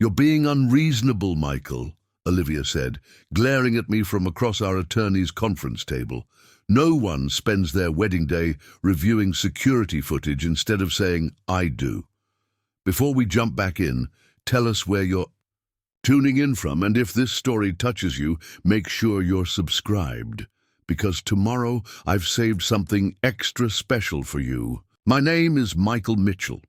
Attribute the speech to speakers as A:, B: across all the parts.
A: "You're being unreasonable, Michael," Olivia said, glaring at me from across our attorney's conference table. "No one spends their wedding day reviewing security footage instead of saying, 'I do.' Before we jump back in, tell us where you're tuning in from, and if this story touches you, make sure you're subscribed, because tomorrow I've saved something extra special for you." My name is Michael Mitchell,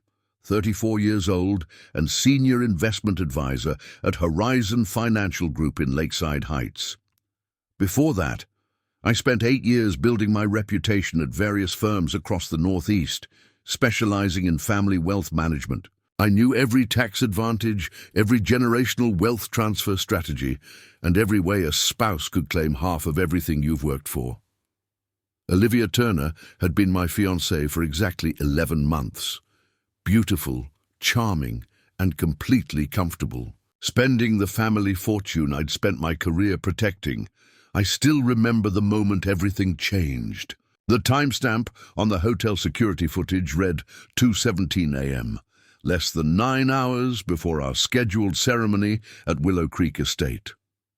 A: 34 years old and Senior Investment Advisor at Horizon Financial Group in Lakeside Heights. Before that, I spent 8 years building my reputation at various firms across the Northeast, specializing in family wealth management. I knew every tax advantage, every generational wealth transfer strategy, and every way a spouse could claim half of everything you've worked for. Olivia Turner had been my fiancée for exactly 11 months. Beautiful, charming, and completely comfortable. Spending the family fortune I'd spent my career protecting, I still remember the moment everything changed. The timestamp on the hotel security footage read 2:17 a.m., less than 9 hours before our scheduled ceremony at Willow Creek Estate.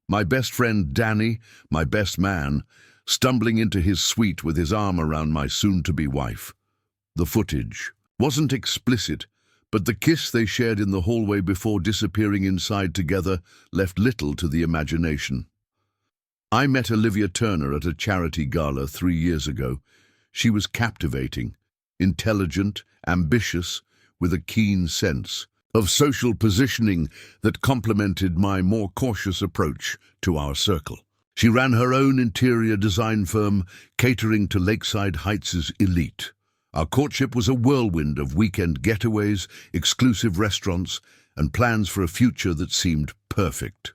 A: My best friend Danny, my best man, stumbling into his suite with his arm around my soon-to-be wife. The footage wasn't explicit, but the kiss they shared in the hallway before disappearing inside together left little to the imagination. I met Olivia Turner at a charity gala 3 years ago. She was captivating, intelligent, ambitious, with a keen sense of social positioning that complemented my more cautious approach to our circle. She ran her own interior design firm, catering to Lakeside Heights' elite. Our courtship was a whirlwind of weekend getaways, exclusive restaurants, and plans for a future that seemed perfect.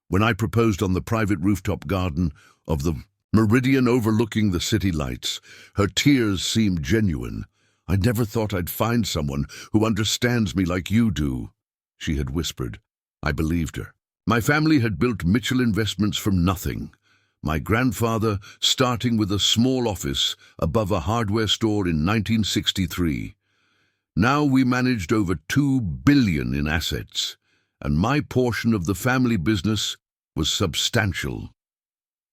A: When I proposed on the private rooftop garden of the Meridian overlooking the city lights, her tears seemed genuine. "I never thought I'd find someone who understands me like you do," she had whispered. I believed her. My family had built Mitchell Investments from nothing. My grandfather starting with a small office above a hardware store in 1963. Now we managed over $2 billion in assets, and my portion of the family business was substantial.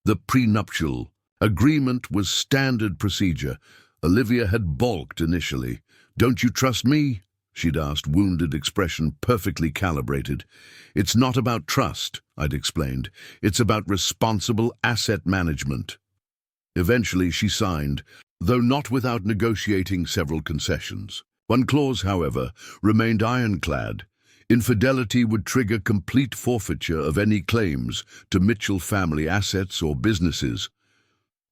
A: The prenuptial agreement was standard procedure. Olivia had balked initially. "Don't you trust me?" she'd asked, wounded expression perfectly calibrated. "It's not about trust," I'd explained. "It's about responsible asset management." Eventually she signed, though not without negotiating several concessions. One clause, however, remained ironclad. Infidelity would trigger complete forfeiture of any claims to Mitchell family assets or businesses.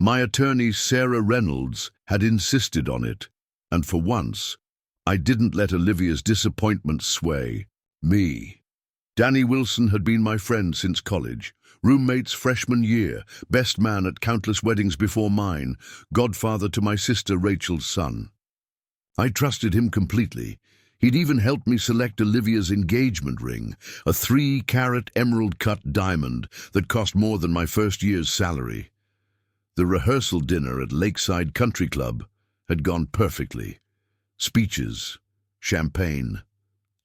A: My attorney, Sarah Reynolds, had insisted on it, and for once, I didn't let Olivia's disappointment sway me. Danny Wilson had been my friend since college, roommates freshman year, best man at countless weddings before mine, godfather to my sister Rachel's son. I trusted him completely. He'd even helped me select Olivia's engagement ring, a 3-carat emerald-cut diamond that cost more than my first year's salary. The rehearsal dinner at Lakeside Country Club had gone perfectly. Speeches, champagne,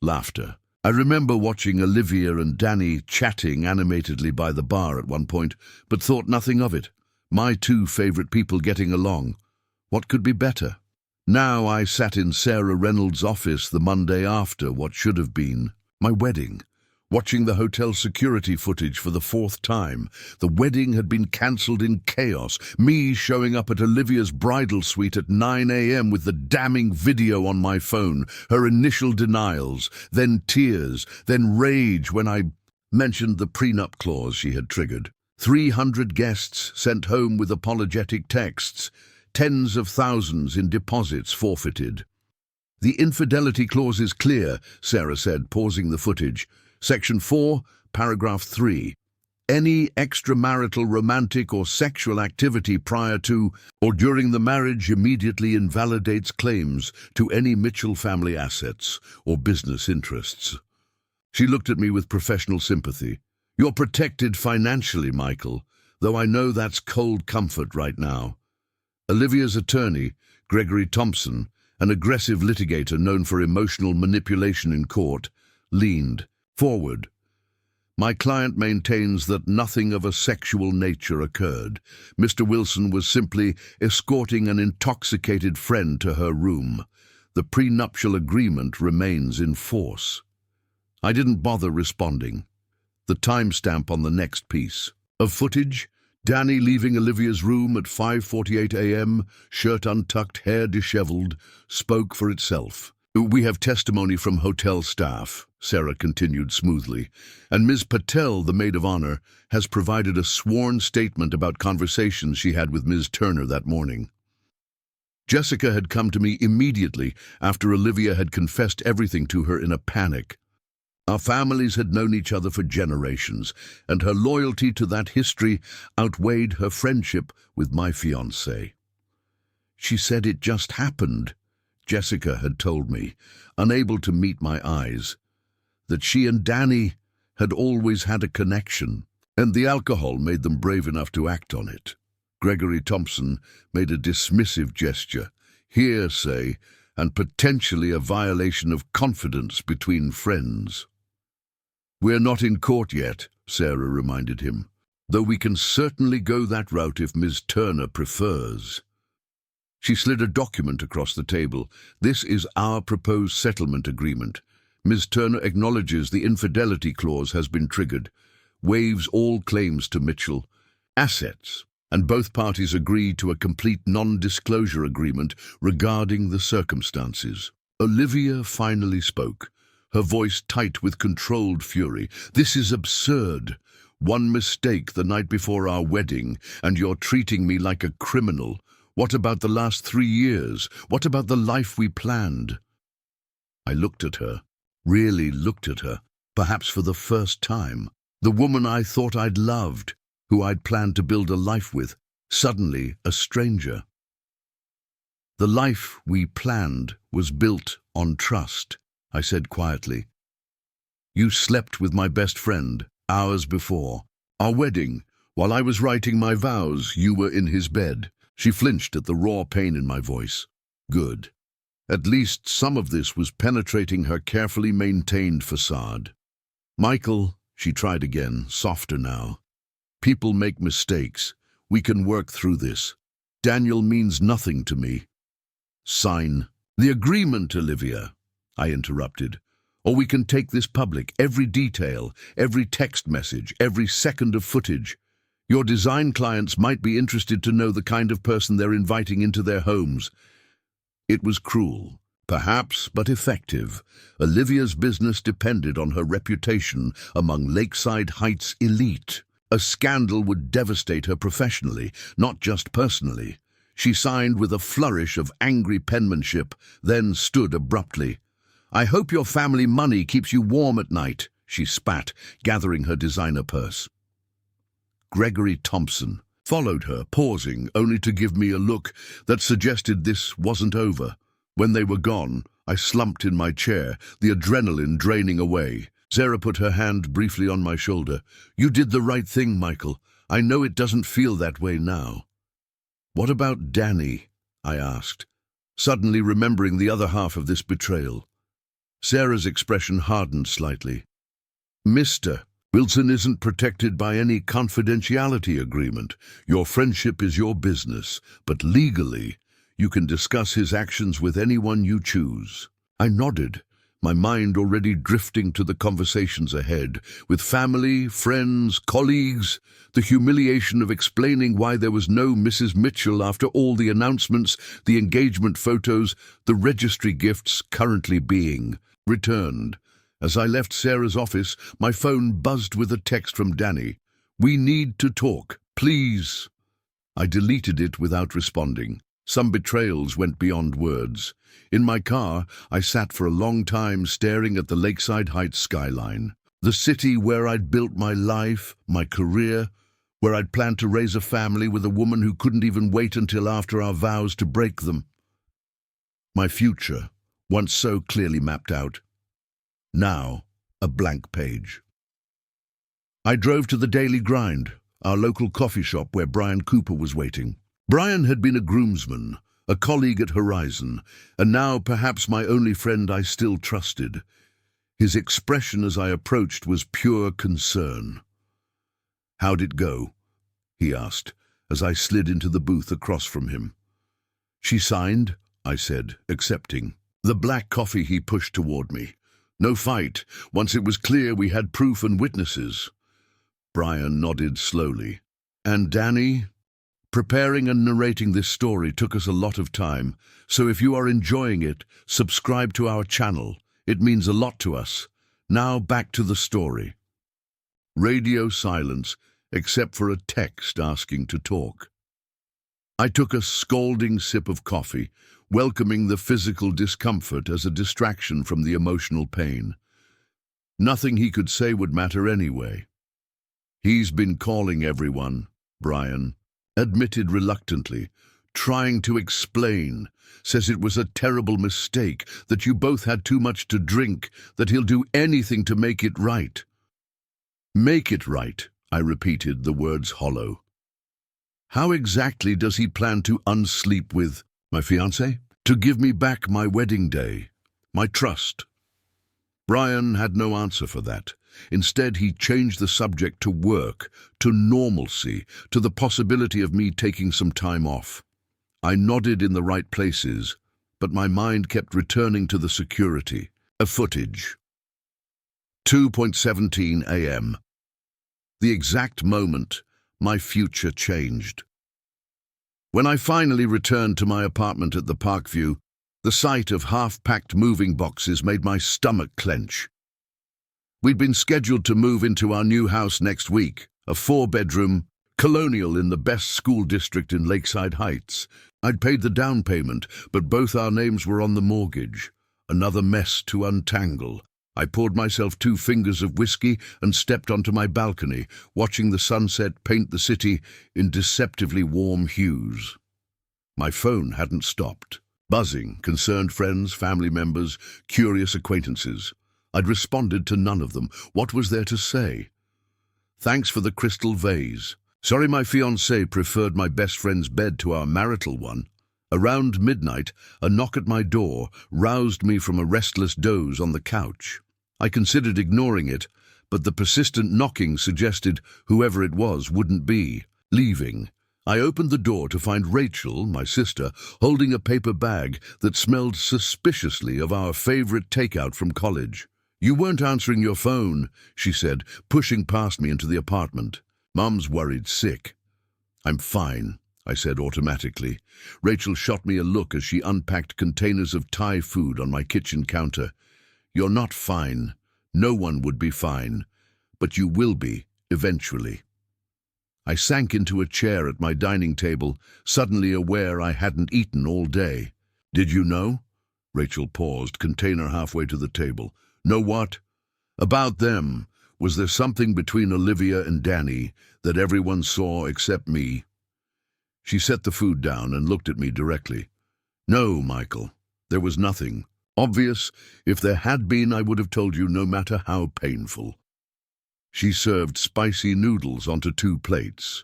A: laughter. I remember watching Olivia and Danny chatting animatedly by the bar at one point, but thought nothing of it. My two favorite people getting along. What could be better? Now I sat in Sarah Reynolds' office the Monday after what should have been my wedding, watching the hotel security footage for the 4th time. The wedding had been cancelled in chaos, me showing up at Olivia's bridal suite at 9 a.m. with the damning video on my phone, her initial denials, then tears, then rage when I mentioned the prenup clause she had triggered. 300 guests sent home with apologetic texts, tens of thousands in deposits forfeited. "The infidelity clause is clear," Sarah said, pausing the footage. Section 4, paragraph 3. "Any extramarital romantic or sexual activity prior to or during the marriage immediately invalidates claims to any Mitchell family assets or business interests." She looked at me with professional sympathy. "You're protected financially, Michael, though I know that's cold comfort right now." Olivia's attorney, Gregory Thompson, an aggressive litigator known for emotional manipulation in court, leaned, Forward. My client maintains that nothing of a sexual nature occurred. Mr. Wilson was simply escorting an intoxicated friend to her room. The prenuptial agreement remains in force. I didn't bother responding. The timestamp on the next piece of footage, Danny leaving Olivia's room at 5:48 a.m., shirt untucked, hair disheveled, spoke for itself. We have testimony from hotel staff, Sarah continued smoothly, and Ms. Patel, the maid of honor, has provided a sworn statement about conversations she had with Ms. Turner that morning. Jessica had come to me immediately after Olivia had confessed everything to her in a panic. Our families had known each other for generations, and her loyalty to that history outweighed her friendship with my fiancé. She said it just happened, Jessica had told me, unable to meet my eyes, that she and Danny had always had a connection, and the alcohol made them brave enough to act on it. Gregory Thompson made a dismissive gesture, hearsay, and potentially a violation of confidence between friends. "We're not in court yet," Sarah reminded him, "though we can certainly go that route if Ms. Turner prefers." She slid a document across the table. "This is our proposed settlement agreement. Ms. Turner acknowledges the infidelity clause has been triggered, waives all claims to Mitchell, assets, and both parties agree to a complete non-disclosure agreement regarding the circumstances." Olivia finally spoke, her voice tight with controlled fury. "This is absurd. One mistake the night before our wedding, and you're treating me like a criminal. What about the last 3 years? What about the life we planned?" I looked at her, really looked at her, perhaps for the first time. The woman I thought I'd loved, who I'd planned to build a life with, suddenly a stranger. "The life we planned was built on trust," I said quietly. "You slept with my best friend hours before our wedding. While I was writing my vows, you were in his bed." She flinched at the raw pain in my voice. Good. At least some of this was penetrating her carefully maintained facade. "Michael," she tried again, softer now. "People make mistakes. We can work through this. Daniel means nothing to me." "Sign the agreement, Olivia," I interrupted. "Or we can take this public, every detail, every text message, every second of footage. Your design clients might be interested to know the kind of person they're inviting into their homes." It was cruel, perhaps, but effective. Olivia's business depended on her reputation among Lakeside Heights elite. A scandal would devastate her professionally, not just personally. She signed with a flourish of angry penmanship, then stood abruptly. "I hope your family money keeps you warm at night," she spat, gathering her designer purse. Gregory Thompson followed her, pausing, only to give me a look that suggested this wasn't over. When they were gone, I slumped in my chair, the adrenaline draining away. Sarah put her hand briefly on my shoulder. "You did the right thing, Michael. I know it doesn't feel that way now." "What about Danny?" I asked, suddenly remembering the other half of this betrayal. Sarah's expression hardened slightly. "Mr. Wilson isn't protected by any confidentiality agreement. Your friendship is your business, but legally, you can discuss his actions with anyone you choose." I nodded, my mind already drifting to the conversations ahead, with family, friends, colleagues, the humiliation of explaining why there was no Mrs. Mitchell after all the announcements, the engagement photos, the registry gifts currently being returned. As I left Sarah's office, my phone buzzed with a text from Danny. "We need to talk, please." I deleted it without responding. Some betrayals went beyond words. In my car, I sat for a long time staring at the Lakeside Heights skyline. The city where I'd built my life, my career, where I'd planned to raise a family with a woman who couldn't even wait until after our vows to break them. My future, once so clearly mapped out. Now, a blank page. I drove to the Daily Grind, our local coffee shop where Brian Cooper was waiting. Brian had been a groomsman, a colleague at Horizon, and now perhaps my only friend I still trusted. His expression as I approached was pure concern. "How'd it go?" he asked, as I slid into the booth across from him. "She signed," I said, accepting. The black coffee he pushed toward me. "No fight, once it was clear we had proof and witnesses." Brian nodded slowly. "And Danny?" "Preparing and narrating this story took us a lot of time, so if you are enjoying it, subscribe to our channel. It means a lot to us. Now back to the story." Radio silence, except for a text asking to talk. I took a scalding sip of coffee, welcoming the physical discomfort as a distraction from the emotional pain. Nothing he could say would matter anyway. "He's been calling everyone," Brian admitted reluctantly, trying to explain. "Says it was a terrible mistake, that you both had too much to drink, that he'll do anything to make it right." "Make it right," I repeated, the words hollow. "How exactly does he plan to unsleep with my fiancée? To give me back my wedding day, my trust?" Brian had no answer for that. Instead, he changed the subject to work, to normalcy, to the possibility of me taking some time off. I nodded in the right places, but my mind kept returning to the security. A footage. 2:17 a.m. The exact moment my future changed. When I finally returned to my apartment at the Parkview, the sight of half-packed moving boxes made my stomach clench. We'd been scheduled to move into our new house next week, a 4-bedroom, colonial in the best school district in Lakeside Heights. I'd paid the down payment, but both our names were on the mortgage. Another mess to untangle. I poured myself 2 fingers of whiskey and stepped onto my balcony, watching the sunset paint the city in deceptively warm hues. My phone hadn't stopped. Buzzing, concerned friends, family members, curious acquaintances. I'd responded to none of them. What was there to say? "Thanks for the crystal vase. Sorry my fiancée preferred my best friend's bed to our marital one." Around midnight, a knock at my door roused me from a restless doze on the couch. I considered ignoring it, but the persistent knocking suggested whoever it was wouldn't be leaving. I opened the door to find Rachel, my sister, holding a paper bag that smelled suspiciously of our favorite takeout from college. "You weren't answering your phone," she said, pushing past me into the apartment. "Mum's worried sick." "I'm fine," I said automatically. Rachel shot me a look as she unpacked containers of Thai food on my kitchen counter. "You're not fine. No one would be fine. But you will be, eventually." I sank into a chair at my dining table, suddenly aware I hadn't eaten all day. "Did you know?" Rachel paused, container halfway to the table. "Know what?" "About them. Was there something between Olivia and Danny that everyone saw except me?" She set the food down and looked at me directly. "No, Michael. There was nothing. Obvious. If there had been, I would have told you, no matter how painful." She served spicy noodles onto 2 plates.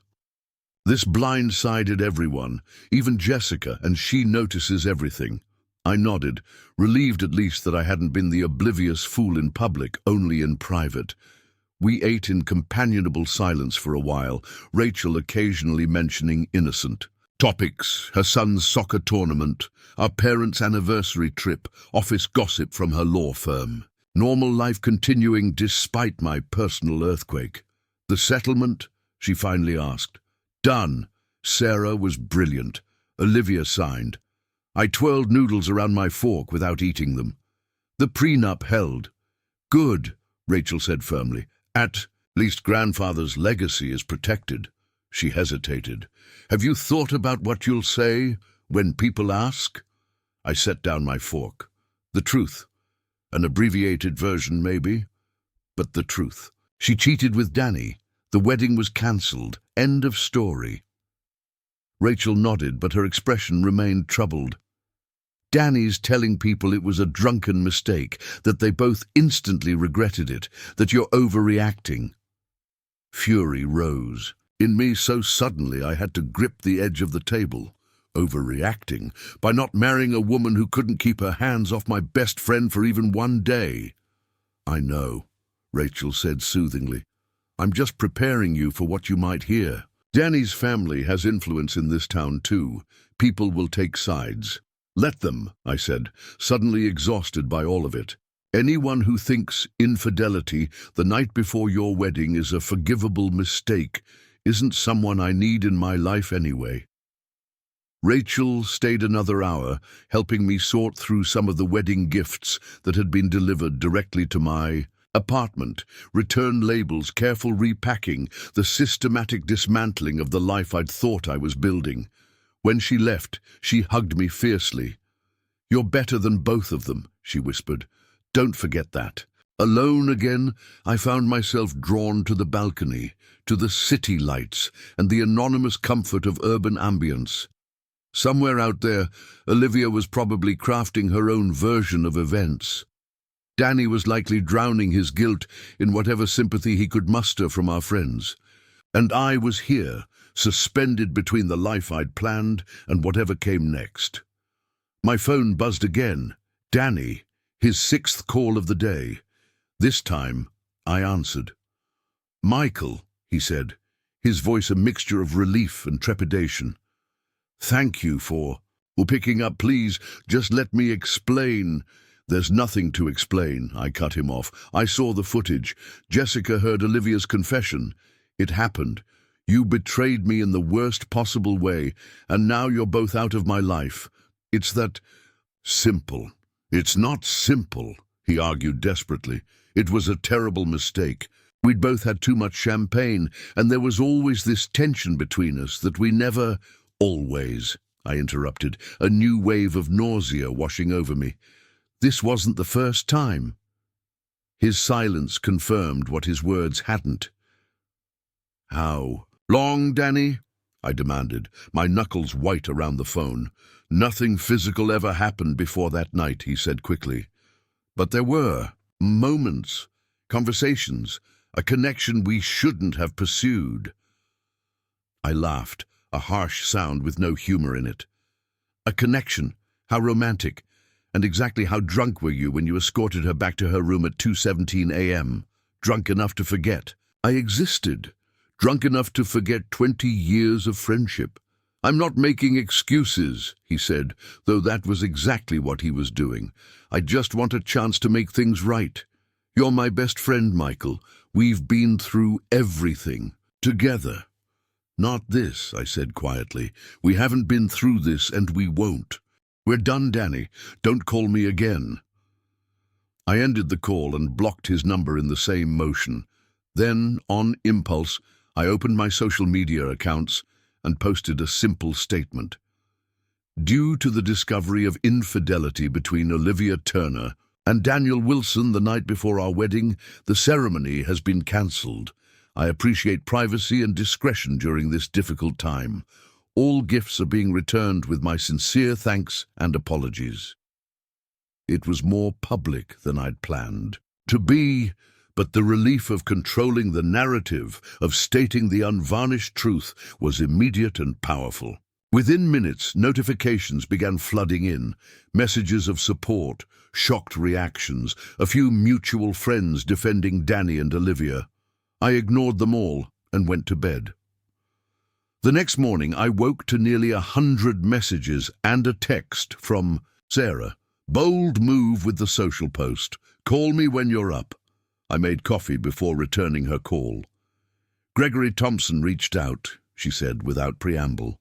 A: "This blindsided everyone, even Jessica, and she notices everything." I nodded, relieved at least that I hadn't been the oblivious fool in public, only in private. We ate in companionable silence for a while, Rachel occasionally mentioning innocent topics: her son's soccer tournament, our parents' anniversary trip, office gossip from her law firm. Normal life continuing despite my personal earthquake. "The settlement?" she finally asked. "Done. Sarah was brilliant. Olivia signed." I twirled noodles around my fork without eating them. "The prenup held." "Good," Rachel said firmly. "At least grandfather's legacy is protected." She hesitated. "Have you thought about what you'll say when people ask?" I set down my fork. "The truth. An abbreviated version, maybe, but the truth. She cheated with Danny. The wedding was cancelled. End of story." Rachel nodded, but her expression remained troubled. "Danny's telling people it was a drunken mistake, that they both instantly regretted it, that you're overreacting." Fury rose in me so suddenly I had to grip the edge of the table. Overreacting? By not marrying a woman who couldn't keep her hands off my best friend for even one day? I know, Rachel said soothingly. I'm just preparing you for what you might hear. Danny's family has influence in this town too. People will take sides. Let them, I said, suddenly exhausted by all of it. Anyone who thinks infidelity the night before your wedding is a forgivable mistake isn't someone I need in my life anyway. Rachel stayed another hour, helping me sort through some of the wedding gifts that had been delivered directly to my apartment, return labels, careful repacking, the systematic dismantling of the life I'd thought I was building. When she left, she hugged me fiercely. "You're better than both of them," she whispered. "Don't forget that." Alone again, I found myself drawn to the balcony, to the city lights, and the anonymous comfort of urban ambience. Somewhere out there, Olivia was probably crafting her own version of events. Danny was likely drowning his guilt in whatever sympathy he could muster from our friends. And I was here, suspended between the life I'd planned and whatever came next. My phone buzzed again. Danny, his 6th call of the day. This time, I answered. "Michael," he said, his voice a mixture of relief and trepidation. "Thank you for picking up, please. Just let me explain." "There's nothing to explain," I cut him off. "I saw the footage. Jessica heard Olivia's confession. It happened. You betrayed me in the worst possible way, and now you're both out of my life. It's that simple." "It's not simple," he argued desperately. "It was a terrible mistake. We'd both had too much champagne, and there was always this tension between us that we never—" "Always," I interrupted, a new wave of nausea washing over me. This wasn't the first time. His silence confirmed what his words hadn't. "How long, Danny?" I demanded, my knuckles white around the phone. "Nothing physical ever happened before that night," he said quickly. "But there were moments, conversations, a connection we shouldn't have pursued." I laughed, a harsh sound with no humor in it. "A connection? How romantic. And exactly how drunk were you when you escorted her back to her room at 2:17 a.m.? Drunk enough to forget." "I existed. Drunk enough to forget 20 years of friendship." "I'm not making excuses," he said, though that was exactly what he was doing. "I just want a chance to make things right. You're my best friend, Michael. We've been through everything. Together." "Not this," I said quietly. "We haven't been through this, and we won't. We're done, Danny. Don't call me again." I ended the call and blocked his number in the same motion. Then, on impulse, I opened my social media accounts and posted a simple statement. "Due to the discovery of infidelity between Olivia Turner and Daniel Wilson the night before our wedding, the ceremony has been cancelled. I appreciate privacy and discretion during this difficult time. All gifts are being returned with my sincere thanks and apologies." It was more public than I'd planned to be, but the relief of controlling the narrative, of stating the unvarnished truth, was immediate and powerful. Within minutes, notifications began flooding in, messages of support, shocked reactions, a few mutual friends defending Danny and Olivia. I ignored them all and went to bed. The next morning, I woke to nearly 100 messages and a text from Sarah. "Bold move with the social post. Call me when you're up." I made coffee before returning her call. "Gregory Thompson reached out," she said without preamble.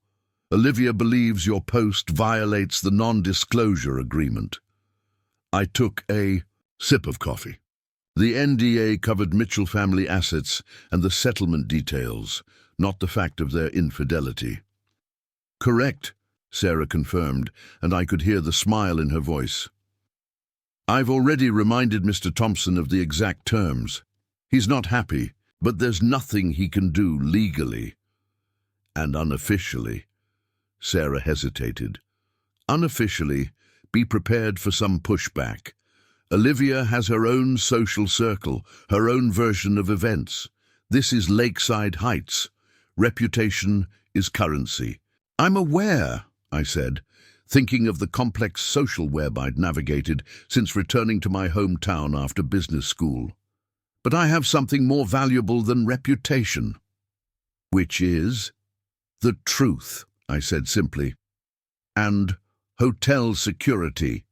A: "Olivia believes your post violates the non-disclosure agreement." I took a sip of coffee. The NDA covered Mitchell family assets and the settlement details, not the fact of their infidelity. "Correct," Sarah confirmed, and I could hear the smile in her voice. "I've already reminded Mr. Thompson of the exact terms. He's not happy, but there's nothing he can do legally." "And unofficially," Sarah hesitated. "Unofficially, be prepared for some pushback. Olivia has her own social circle, her own version of events. This is Lakeside Heights. Reputation is currency." "I'm aware," I said. thinking of the complex social web I'd navigated since returning to my hometown after business school. But I have something more valuable than reputation. Which is the truth, I said simply. And hotel security.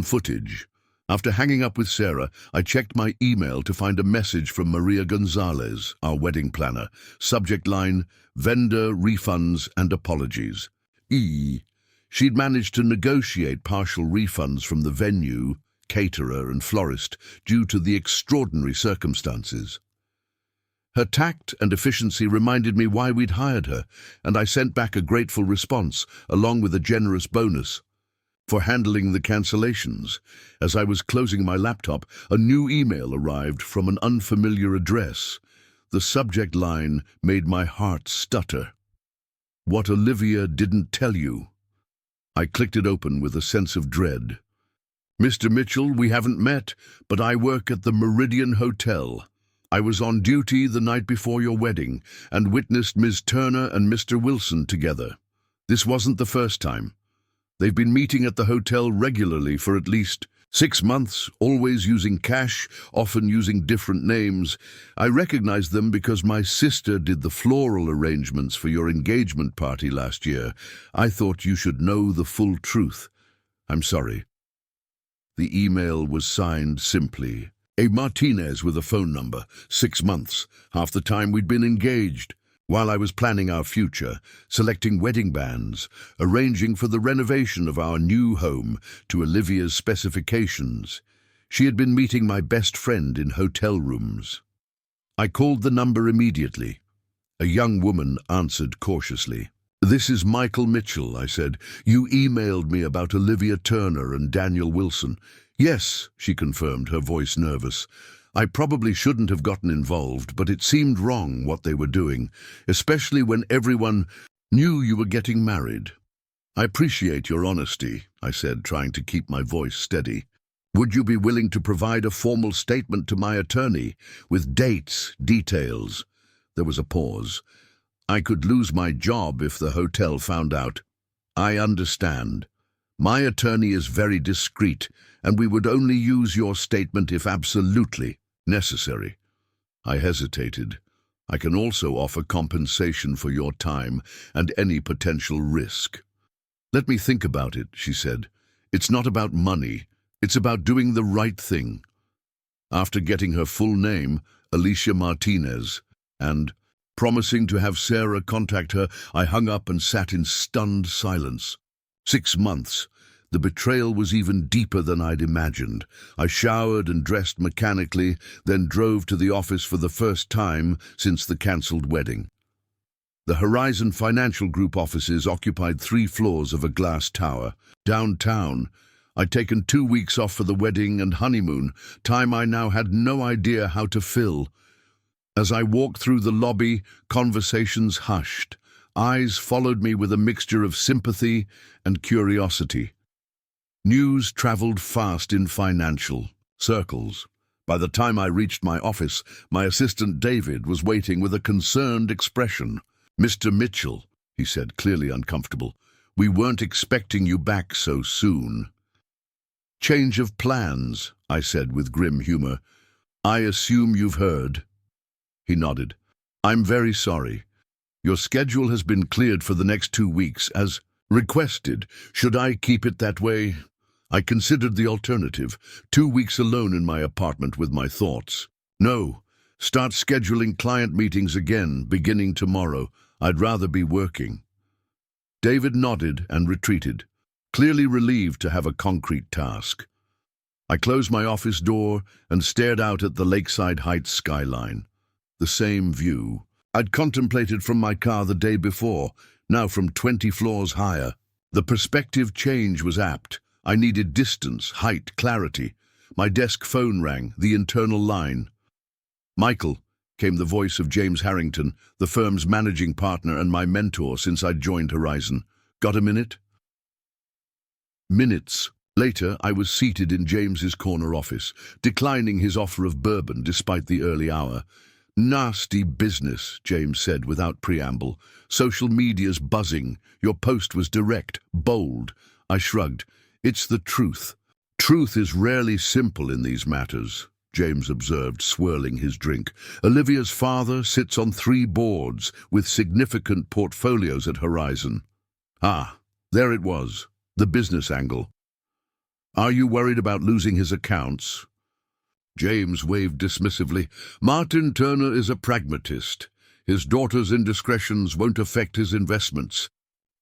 A: Footage. After hanging up with Sarah, I checked my email to find a message from Maria Gonzalez, our wedding planner. Subject line, vendor, refunds and apologies. She'd managed to negotiate partial refunds from the venue, caterer and florist due to the extraordinary circumstances. Her tact and efficiency reminded me why we'd hired her, and I sent back a grateful response, along with a generous bonus for handling the cancellations. As I was closing my laptop, a new email arrived from an unfamiliar address. The subject line made my heart stutter. What Olivia didn't tell you. I clicked it open with a sense of dread. Mr. Mitchell, we haven't met, but I work at the Meridian Hotel. I was on duty the night before your wedding and witnessed Ms. Turner and Mr. Wilson together. This wasn't the first time. They've been meeting at the hotel regularly for at least 6 months, always using cash, often using different names. I recognize them because my sister did the floral arrangements for your engagement party last year. I thought you should know the full truth. I'm sorry. The email was signed simply, A. Martinez with a phone number, 6 months, half the time we'd been engaged. While I was planning our future, selecting wedding bands, arranging for the renovation of our new home to Olivia's specifications, she had been meeting my best friend in hotel rooms. I called the number immediately. A young woman answered cautiously. This is Michael Mitchell, I said. You emailed me about Olivia Turner and Daniel Wilson. Yes, she confirmed, her voice nervous. I probably shouldn't have gotten involved, but it seemed wrong what they were doing, especially when everyone knew you were getting married. I appreciate your honesty, I said, trying to keep my voice steady. Would you be willing to provide a formal statement to my attorney, with dates, details? There was a pause. I could lose my job if the hotel found out. I understand. My attorney is very discreet, and we would only use your statement if absolutely necessary. I hesitated. I can also offer compensation for your time and any potential risk. Let me think about it, she said. It's not about money. It's about doing the right thing. After getting her full name, Alicia Martinez, and promising to have Sarah contact her, I hung up and sat in stunned silence. 6 months. The betrayal was even deeper than I'd imagined. I showered and dressed mechanically, then drove to the office for the first time since the cancelled wedding. The Horizon Financial Group offices occupied 3 floors of a glass tower. Downtown, I'd taken 2 weeks off for the wedding and honeymoon, time I now had no idea how to fill. As I walked through the lobby, conversations hushed. Eyes followed me with a mixture of sympathy and curiosity. News traveled fast in financial circles. By the time I reached my office, my assistant David was waiting with a concerned expression. Mr. Mitchell, he said, clearly uncomfortable, we weren't expecting you back so soon. Change of plans, I said with grim humor. I assume you've heard. He nodded. I'm very sorry. Your schedule has been cleared for the next 2 weeks, as requested. Should I keep it that way? I considered the alternative, 2 weeks alone in my apartment with my thoughts. No, start scheduling client meetings again, beginning tomorrow. I'd rather be working. David nodded and retreated, clearly relieved to have a concrete task. I closed my office door and stared out at the Lakeside Heights skyline. The same view I'd contemplated from my car the day before, now from 20 floors higher. The perspective change was apt. I needed distance, height, clarity. My desk phone rang, the internal line. Michael, came the voice of James Harrington, the firm's managing partner and my mentor since I'd joined Horizon. Got a minute? Minutes. Later, I was seated in James's corner office, declining his offer of bourbon despite the early hour. Nasty business, James said without preamble. Social media's buzzing. Your post was direct, bold. I shrugged. It's the truth. Truth is rarely simple in these matters, James observed, swirling his drink. Olivia's father sits on 3 boards with significant portfolios at Horizon. Ah, there it was, the business angle. Are you worried about losing his accounts? James waved dismissively. Martin Turner is a pragmatist. His daughter's indiscretions won't affect his investments.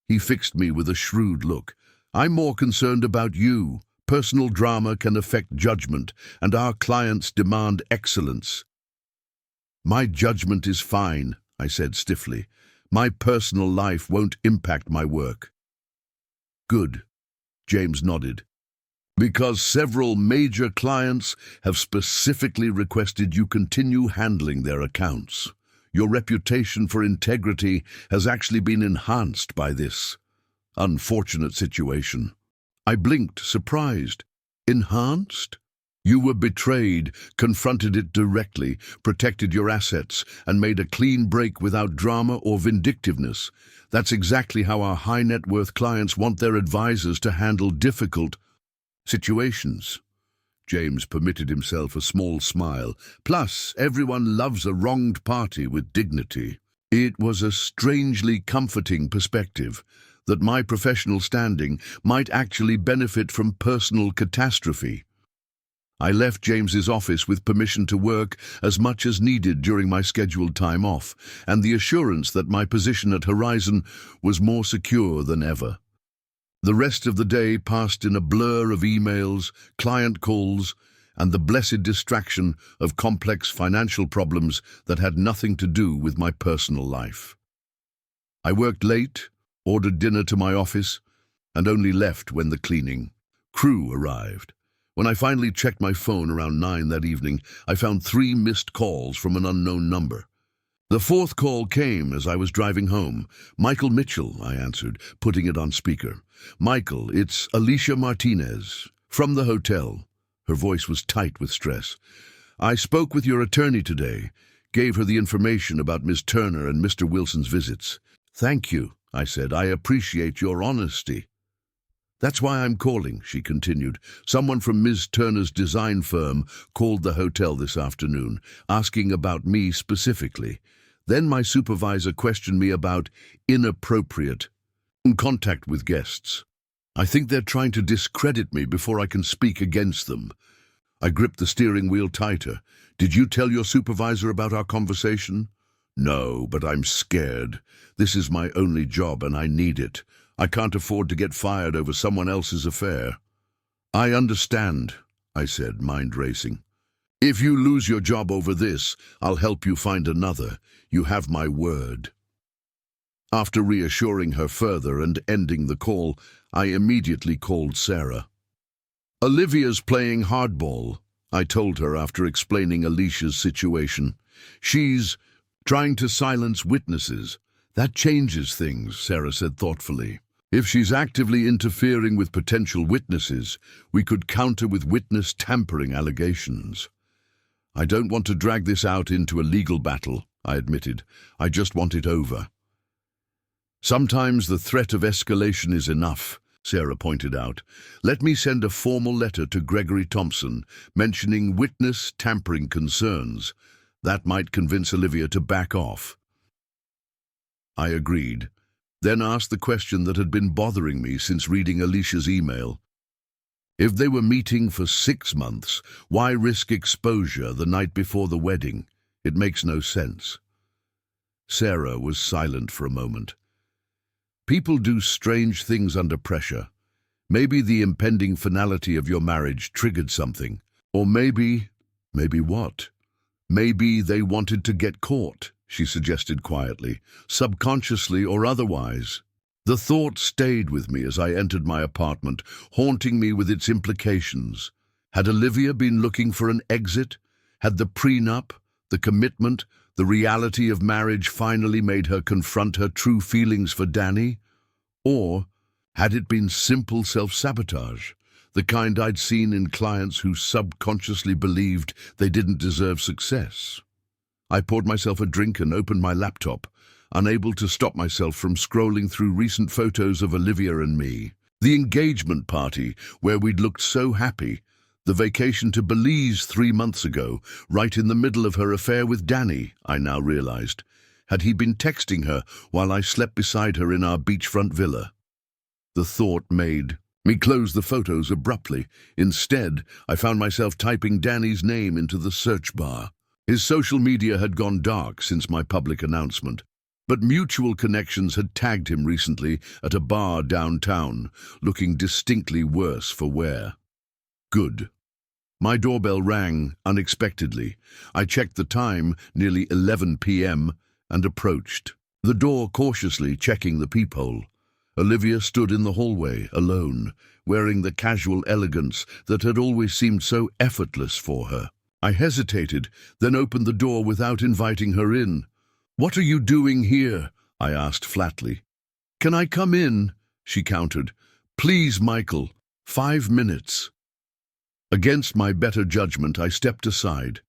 A: He fixed me with a shrewd look. I'm more concerned about you. Personal drama can affect judgment, and our clients demand excellence. My judgment is fine, I said stiffly. My personal life won't impact my work. Good, James nodded. Because several major clients have specifically requested you continue handling their accounts. Your reputation for integrity has actually been enhanced by this unfortunate situation. I blinked, surprised. Enhanced? You were betrayed, confronted it directly, protected your assets, and made a clean break without drama or vindictiveness. That's exactly how our high-net-worth clients want their advisors to handle difficult situations. James permitted himself a small smile. Plus, everyone loves a wronged party with dignity. It was a strangely comforting perspective that my professional standing might actually benefit from personal catastrophe. I left James's office with permission to work as much as needed during my scheduled time off, and the assurance that my position at Horizon was more secure than ever. The rest of the day passed in a blur of emails, client calls, and the blessed distraction of complex financial problems that had nothing to do with my personal life. I worked late, ordered dinner to my office, and only left when the cleaning crew arrived. When I finally checked my phone around 9 that evening, I found 3 missed calls from an unknown number. The 4th call came as I was driving home. Michael Mitchell, I answered, putting it on speaker. Michael, it's Alicia Martinez, from the hotel. Her voice was tight with stress. I spoke with your attorney today, gave her the information about Ms. Turner and Mr. Wilson's visits. Thank you, I said. I appreciate your honesty. That's why I'm calling, she continued. Someone from Ms. Turner's design firm called the hotel this afternoon, asking about me specifically. Then my supervisor questioned me about inappropriate contact with guests. I think they're trying to discredit me before I can speak against them. I gripped the steering wheel tighter. Did you tell your supervisor about our conversation? No, but I'm scared. This is my only job and I need it. I can't afford to get fired over someone else's affair. I understand, I said, mind racing. If you lose your job over this, I'll help you find another. You have my word. After reassuring her further and ending the call, I immediately called Sarah. Olivia's playing hardball, I told her after explaining Alicia's situation. She's trying to silence witnesses. That changes things, Sarah said thoughtfully. If she's actively interfering with potential witnesses, we could counter with witness tampering allegations. I don't want to drag this out into a legal battle, I admitted. I just want it over. Sometimes the threat of escalation is enough, Sarah pointed out. Let me send a formal letter to Gregory Thompson mentioning witness tampering concerns. That might convince Olivia to back off. I agreed, then asked the question that had been bothering me since reading Alicia's email. If they were meeting for 6 months, why risk exposure the night before the wedding? It makes no sense. Sarah was silent for a moment. People do strange things under pressure. Maybe the impending finality of your marriage triggered something. Or maybe what? Maybe they wanted to get caught, she suggested quietly, subconsciously or otherwise. The thought stayed with me as I entered my apartment, haunting me with its implications. Had Olivia been looking for an exit? Had the prenup, the commitment, the reality of marriage finally made her confront her true feelings for Danny? Or had it been simple self-sabotage, the kind I'd seen in clients who subconsciously believed they didn't deserve success? I poured myself a drink and opened my laptop, unable to stop myself from scrolling through recent photos of Olivia and me. The engagement party, where we'd looked so happy. The vacation to Belize 3 months ago, right in the middle of her affair with Danny, I now realized. Had he been texting her while I slept beside her in our beachfront villa? The thought made me close the photos abruptly. Instead, I found myself typing Danny's name into the search bar. His social media had gone dark since my public announcement, but mutual connections had tagged him recently at a bar downtown, looking distinctly worse for wear. Good. My doorbell rang unexpectedly. I checked the time, nearly 11 p.m., and approached, the door cautiously checking the peephole. Olivia stood in the hallway, alone, wearing the casual elegance that had always seemed so effortless for her. I hesitated, then opened the door without inviting her in. "What are you doing here?" I asked flatly. "Can I come in?" she countered. "Please, Michael, 5 minutes." Against my better judgment, I stepped aside.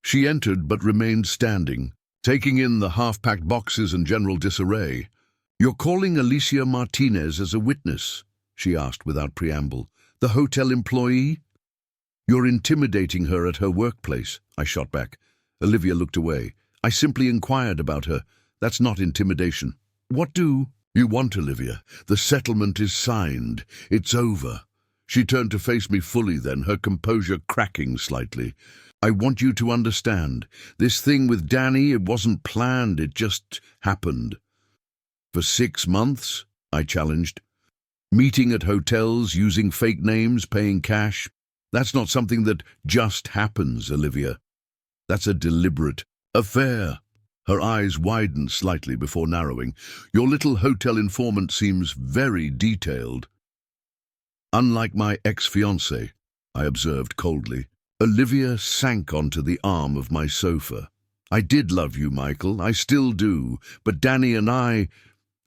A: She entered but remained standing, taking in the half-packed boxes and general disarray. "You're calling Alicia Martinez as a witness?" she asked without preamble. "The hotel employee?" "You're intimidating her at her workplace," I shot back. Olivia looked away. "I simply inquired about her. That's not intimidation." "What do you want, Olivia? The settlement is signed. It's over." She turned to face me fully then, her composure cracking slightly. "I want you to understand. This thing with Danny, it wasn't planned, it just happened." "For 6 months?" I challenged. "Meeting at hotels, using fake names, paying cash. That's not something that just happens, Olivia. That's a deliberate affair." Her eyes widened slightly before narrowing. "Your little hotel informant seems very detailed." "Unlike my ex-fiancée," I observed coldly. Olivia sank onto the arm of my sofa. "I did love you, Michael, I still do, but Danny and I,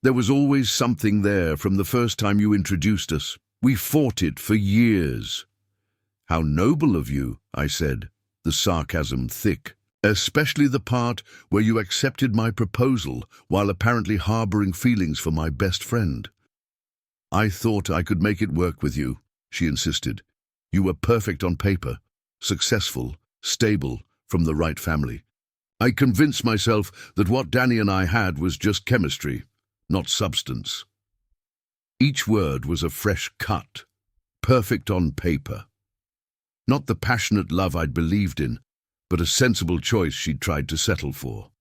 A: there was always something there from the first time you introduced us. We fought it for years." "How noble of you," I said, the sarcasm thick. "Especially the part where you accepted my proposal while apparently harboring feelings for my best friend." "I thought I could make it work with you," she insisted. "You were perfect on paper, successful, stable, from the right family. I convinced myself that what Danny and I had was just chemistry, not substance." Each word was a fresh cut. Perfect on paper. Not the passionate love I'd believed in, but a sensible choice she'd tried to settle for.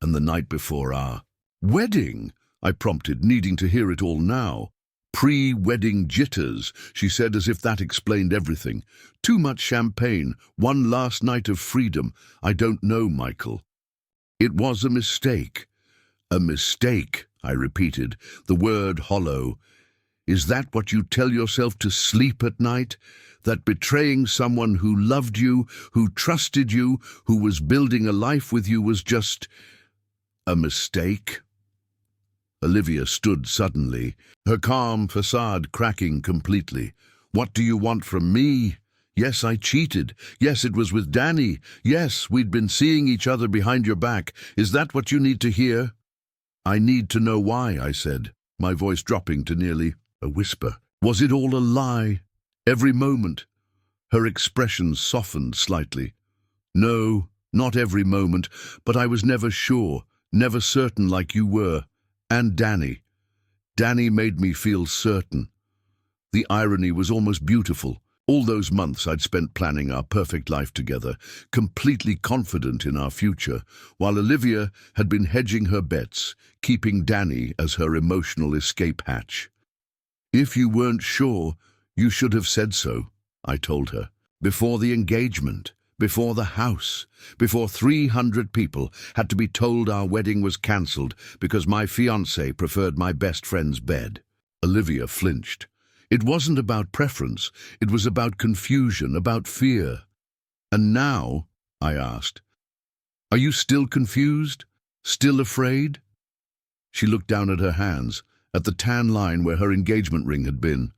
A: "And the night before our wedding," I prompted, needing to hear it all now. "Pre-wedding jitters," she said, as if that explained everything. "Too much champagne, one last night of freedom. I don't know, Michael." "It was a mistake." "A mistake," I repeated, the word hollow. "Is that what you tell yourself to sleep at night? That betraying someone who loved you, who trusted you, who was building a life with you was just a mistake?" Olivia stood suddenly, her calm facade cracking completely. "What do you want from me? Yes, I cheated. Yes, it was with Danny. Yes, we'd been seeing each other behind your back. Is that what you need to hear?" "I need to know why," I said, my voice dropping to nearly a whisper. "Was it all a lie? Every moment?" Her expression softened slightly. "No, not every moment, but I was never sure, never certain like you were. And Danny. Danny made me feel certain." The irony was almost beautiful. All those months I'd spent planning our perfect life together, completely confident in our future, while Olivia had been hedging her bets, keeping Danny as her emotional escape hatch. "If you weren't sure, you should have said so," I told her. "Before the engagement, before the house, before 300 people had to be told our wedding was cancelled because my fiancé preferred my best friend's bed." Olivia flinched. "It wasn't about preference, it was about confusion, about fear." "And now," I asked, "are you still confused? Still afraid?" She looked down at her hands, at the tan line where her engagement ring had been.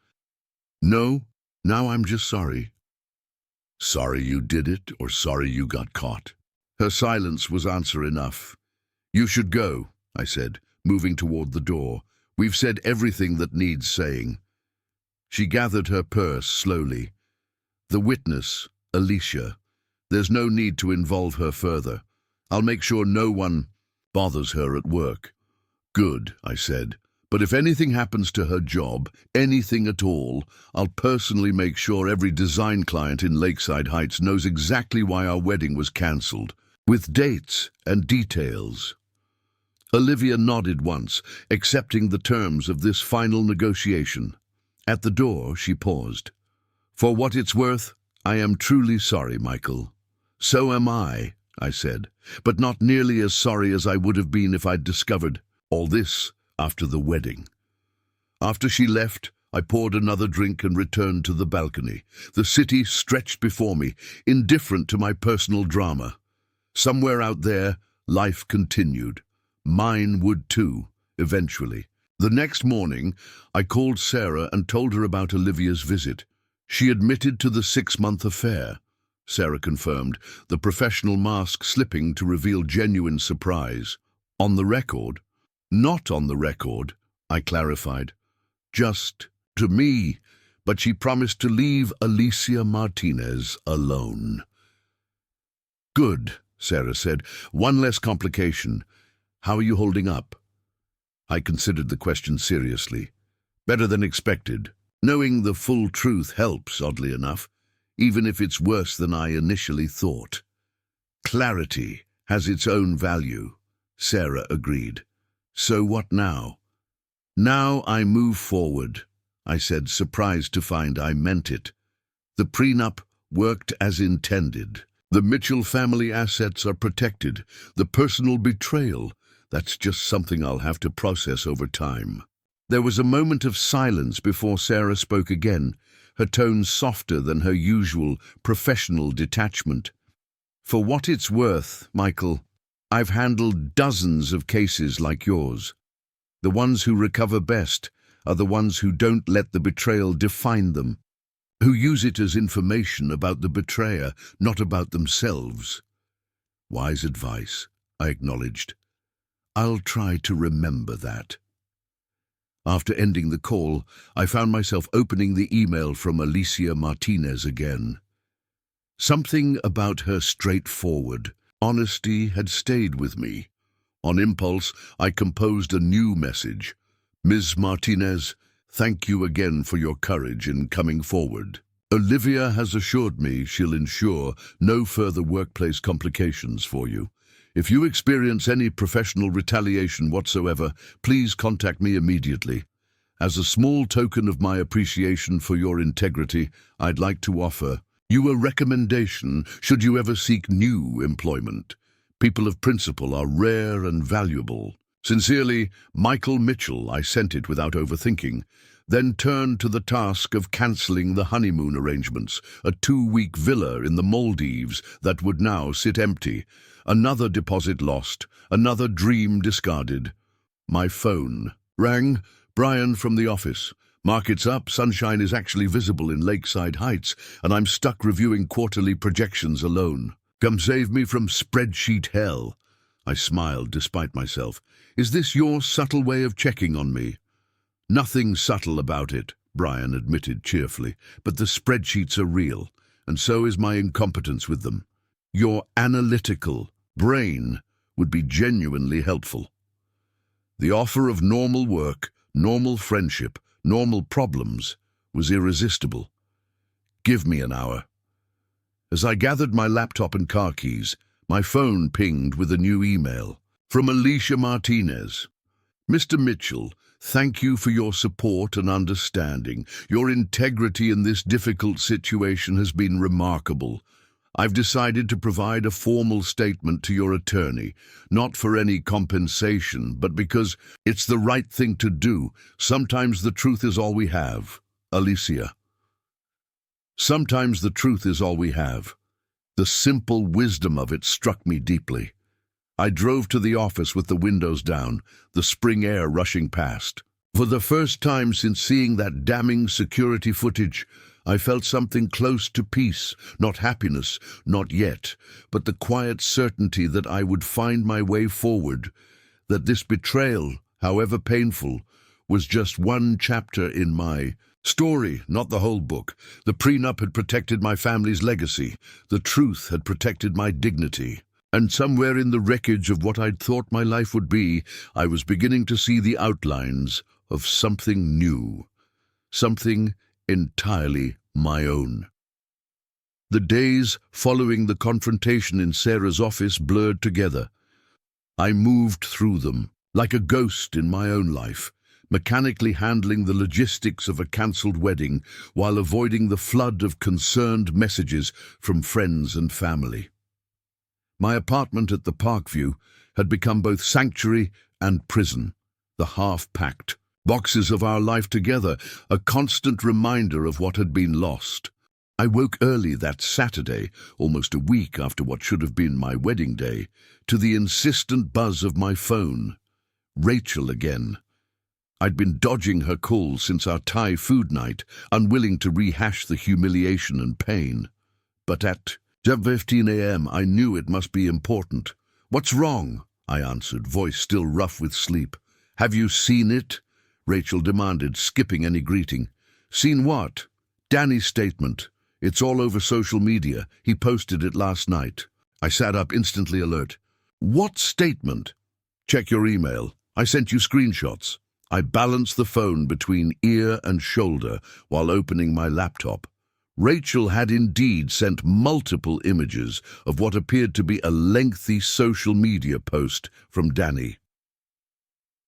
A: "No, now I'm just sorry." "Sorry you did it, or sorry you got caught?" Her silence was answer enough. "You should go," I said, moving toward the door. "We've said everything that needs saying." She gathered her purse slowly. The witness, Alicia. There's no need to involve her further. I'll make sure no one bothers her at work. Good, I said. But if anything happens to her job, anything at all, I'll personally make sure every design client in Lakeside Heights knows exactly why our wedding was cancelled, with dates and details. Olivia nodded once, accepting the terms of this final negotiation. At the door, she paused. For what it's worth, I am truly sorry, Michael. So am I said, but not nearly as sorry as I would have been if I'd discovered all this after the wedding. After she left, I poured another drink and returned to the balcony. The city stretched before me, indifferent to my personal drama. Somewhere out there, life continued. Mine would too, eventually. The next morning, I called Sarah and told her about Olivia's visit. She admitted to the 6-month affair. Sarah confirmed, the professional mask slipping to reveal genuine surprise. On the record? Not on the record, I clarified. Just to me, but she promised to leave Alicia Martinez alone. Good, Sarah said. One less complication. How are you holding up? I considered the question seriously. Better than expected. Knowing the full truth helps, oddly enough, even if it's worse than I initially thought. Clarity has its own value, Sarah agreed. So what now? Now I move forward, I said, surprised to find I meant it. The prenup worked as intended. The Mitchell family assets are protected. The personal betrayal, that's just something I'll have to process over time. There was a moment of silence before Sarah spoke again, her tone softer than her usual professional detachment. For what it's worth, Michael, I've handled dozens of cases like yours. The ones who recover best are the ones who don't let the betrayal define them, who use it as information about the betrayer, not about themselves. Wise advice, I acknowledged. I'll try to remember that. After ending the call, I found myself opening the email from Alicia Martinez again. Something about her straightforward honesty had stayed with me. On impulse, I composed a new message. Ms. Martinez, thank you again for your courage in coming forward. Olivia has assured me she'll ensure no further workplace complications for you. If you experience any professional retaliation whatsoever, please contact me immediately. As a small token of my appreciation for your integrity, I'd like to offer you a recommendation should you ever seek new employment. People of principle are rare and valuable. Sincerely, Michael Mitchell. I sent it without overthinking, then turned to the task of cancelling the honeymoon arrangements, a 2-week villa in the Maldives that would now sit empty. Another deposit lost, another dream discarded. My phone rang. Brian from the office. Market's up, sunshine is actually visible in Lakeside Heights, and I'm stuck reviewing quarterly projections alone. Come save me from spreadsheet hell. I smiled despite myself. Is this your subtle way of checking on me? Nothing subtle about it, Brian admitted cheerfully, but the spreadsheets are real, and so is my incompetence with them. Your analytical brain would be genuinely helpful. The offer of normal work, normal friendship, normal problems was irresistible. Give me an hour. As I gathered my laptop and car keys, my phone pinged with a new email from Alicia Martinez. Mr. Mitchell, thank you for your support and understanding. Your integrity in this difficult situation has been remarkable. I've decided to provide a formal statement to your attorney, not for any compensation, but because it's the right thing to do. Sometimes the truth is all we have. Alicia. Sometimes the truth is all we have. The simple wisdom of it struck me deeply. I drove to the office with the windows down, the spring air rushing past. For the first time since seeing that damning security footage, I felt something close to peace, not happiness, not yet, but the quiet certainty that I would find my way forward, that this betrayal, however painful, was just one chapter in my Story, not the whole book. The prenup had protected my family's legacy. The truth had protected my dignity. And somewhere in the wreckage of what I'd thought my life would be, I was beginning to see the outlines of something new. Something entirely my own. The days following the confrontation in Sarah's office blurred together. I moved through them, like a ghost in my own life, mechanically handling the logistics of a cancelled wedding while avoiding the flood of concerned messages from friends and family. My apartment at the Parkview had become both sanctuary and prison, the half-packed boxes of our life together, a constant reminder of what had been lost. I woke early that Saturday, almost a week after what should have been my wedding day, to the insistent buzz of my phone. Rachel again. I'd been dodging her calls since our Thai food night, unwilling to rehash the humiliation and pain. But at 7:15 a.m. I knew it must be important. "What's wrong?" I answered, voice still rough with sleep. "Have you seen it?" Rachel demanded, skipping any greeting. "Seen what?" "Danny's statement. It's all over social media. He posted it last night." I sat up, instantly alert. "What statement?" "Check your email. I sent you screenshots." I balanced the phone between ear and shoulder while opening my laptop. Rachel had indeed sent multiple images of what appeared to be a lengthy social media post from Danny.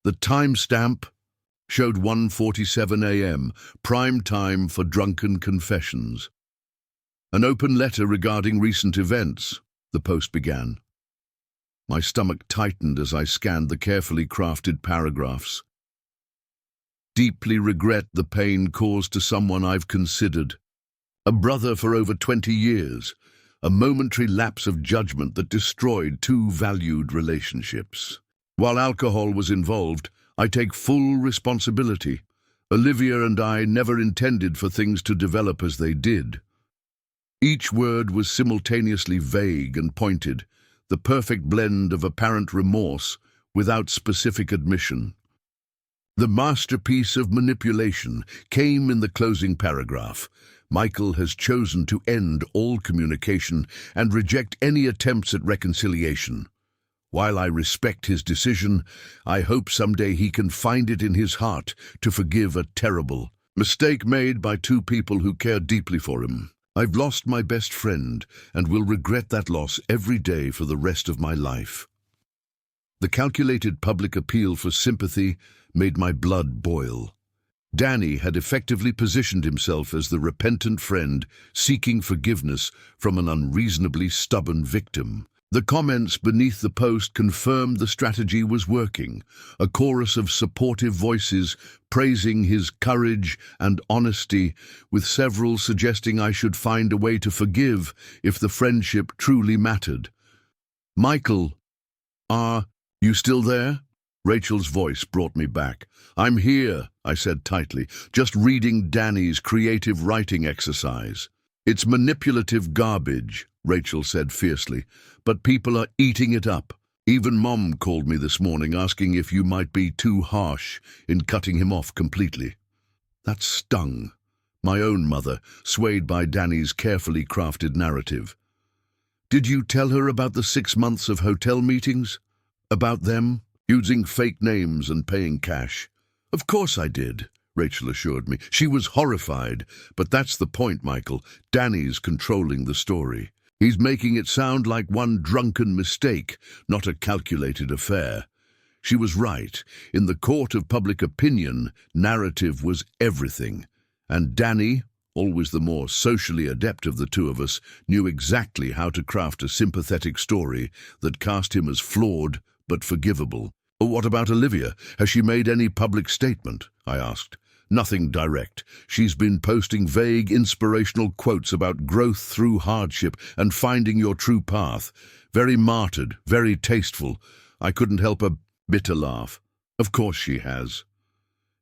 A: The timestamp showed 1:47 a.m., prime time for drunken confessions. "An open letter regarding recent events," the post began. My stomach tightened as I scanned the carefully crafted paragraphs. "Deeply regret the pain caused to someone I've considered a brother for over 20 years, a momentary lapse of judgment that destroyed two valued relationships. While alcohol was involved, I take full responsibility. Olivia and I never intended for things to develop as they did." Each word was simultaneously vague and pointed, the perfect blend of apparent remorse without specific admission. The masterpiece of manipulation came in the closing paragraph. "Michael has chosen to end all communication and reject any attempts at reconciliation. While I respect his decision, I hope someday he can find it in his heart to forgive a terrible mistake made by two people who care deeply for him. I've lost my best friend and will regret that loss every day for the rest of my life." The calculated public appeal for sympathy made my blood boil. Danny had effectively positioned himself as the repentant friend seeking forgiveness from an unreasonably stubborn victim. The comments beneath the post confirmed the strategy was working, a chorus of supportive voices praising his courage and honesty, with several suggesting I should find a way to forgive if the friendship truly mattered. "Michael, are you still there?" Rachel's voice brought me back. "I'm here," I said tightly, "just reading Danny's creative writing exercise." "It's manipulative garbage," Rachel said fiercely, "but people are eating it up. Even Mom called me this morning asking if you might be too harsh in cutting him off completely." That stung. My own mother, swayed by Danny's carefully crafted narrative. "Did you tell her about the 6 months of hotel meetings? About them using fake names and paying cash?" "Of course I did," Rachel assured me. "She was horrified, but that's the point, Michael. Danny's controlling the story. He's making it sound like one drunken mistake, not a calculated affair." She was right. In the court of public opinion, narrative was everything. And Danny, always the more socially adept of the two of us, knew exactly how to craft a sympathetic story that cast him as flawed but forgivable. "What about Olivia? Has she made any public statement?" I asked. "Nothing direct. She's been posting vague, inspirational quotes about growth through hardship and finding your true path. Very martyred, very tasteful." I couldn't help a bitter laugh. "Of course she has."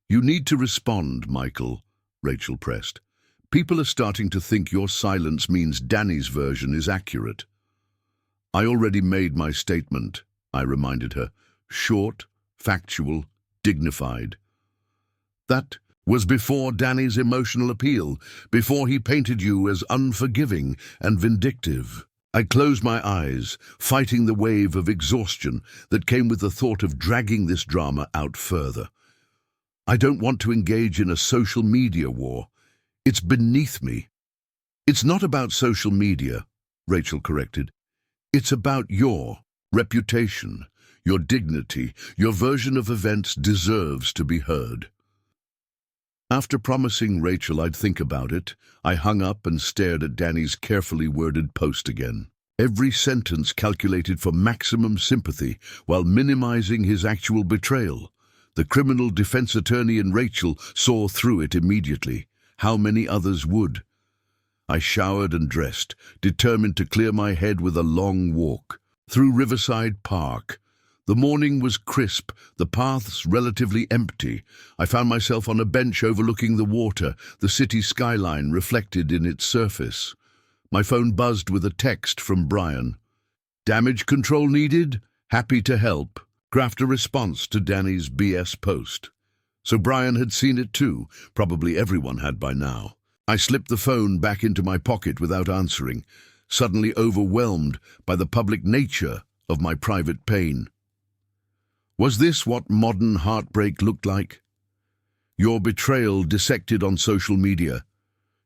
A: "You need to respond, Michael," Rachel pressed. "People are starting to think your silence means Danny's version is accurate." "I already made my statement," I reminded her. "Short, factual, dignified." "That was before Danny's emotional appeal, before he painted you as unforgiving and vindictive. I closed my eyes, fighting the wave of exhaustion that came with the thought of dragging this drama out further. I don't want to engage in a social media war. It's beneath me. It's not about social media, Rachel corrected. It's about your reputation, your dignity. Your version of events deserves to be heard. After promising Rachel I'd think about it, I hung up and stared at Danny's carefully worded post again. Every sentence calculated for maximum sympathy while minimizing his actual betrayal. The criminal defense attorney in Rachel saw through it immediately. How many others would? I showered and dressed, determined to clear my head with a long walk. Through Riverside Park. The morning was crisp, the paths relatively empty. I found myself on a bench overlooking the water, the city skyline reflected in its surface. My phone buzzed with a text from Brian. Damage control needed? Happy to help. Craft a response to Danny's BS post. So Brian had seen it too. Probably everyone had by now. I slipped the phone back into my pocket without answering, suddenly overwhelmed by the public nature of my private pain. Was this what modern heartbreak looked like? Your betrayal dissected on social media,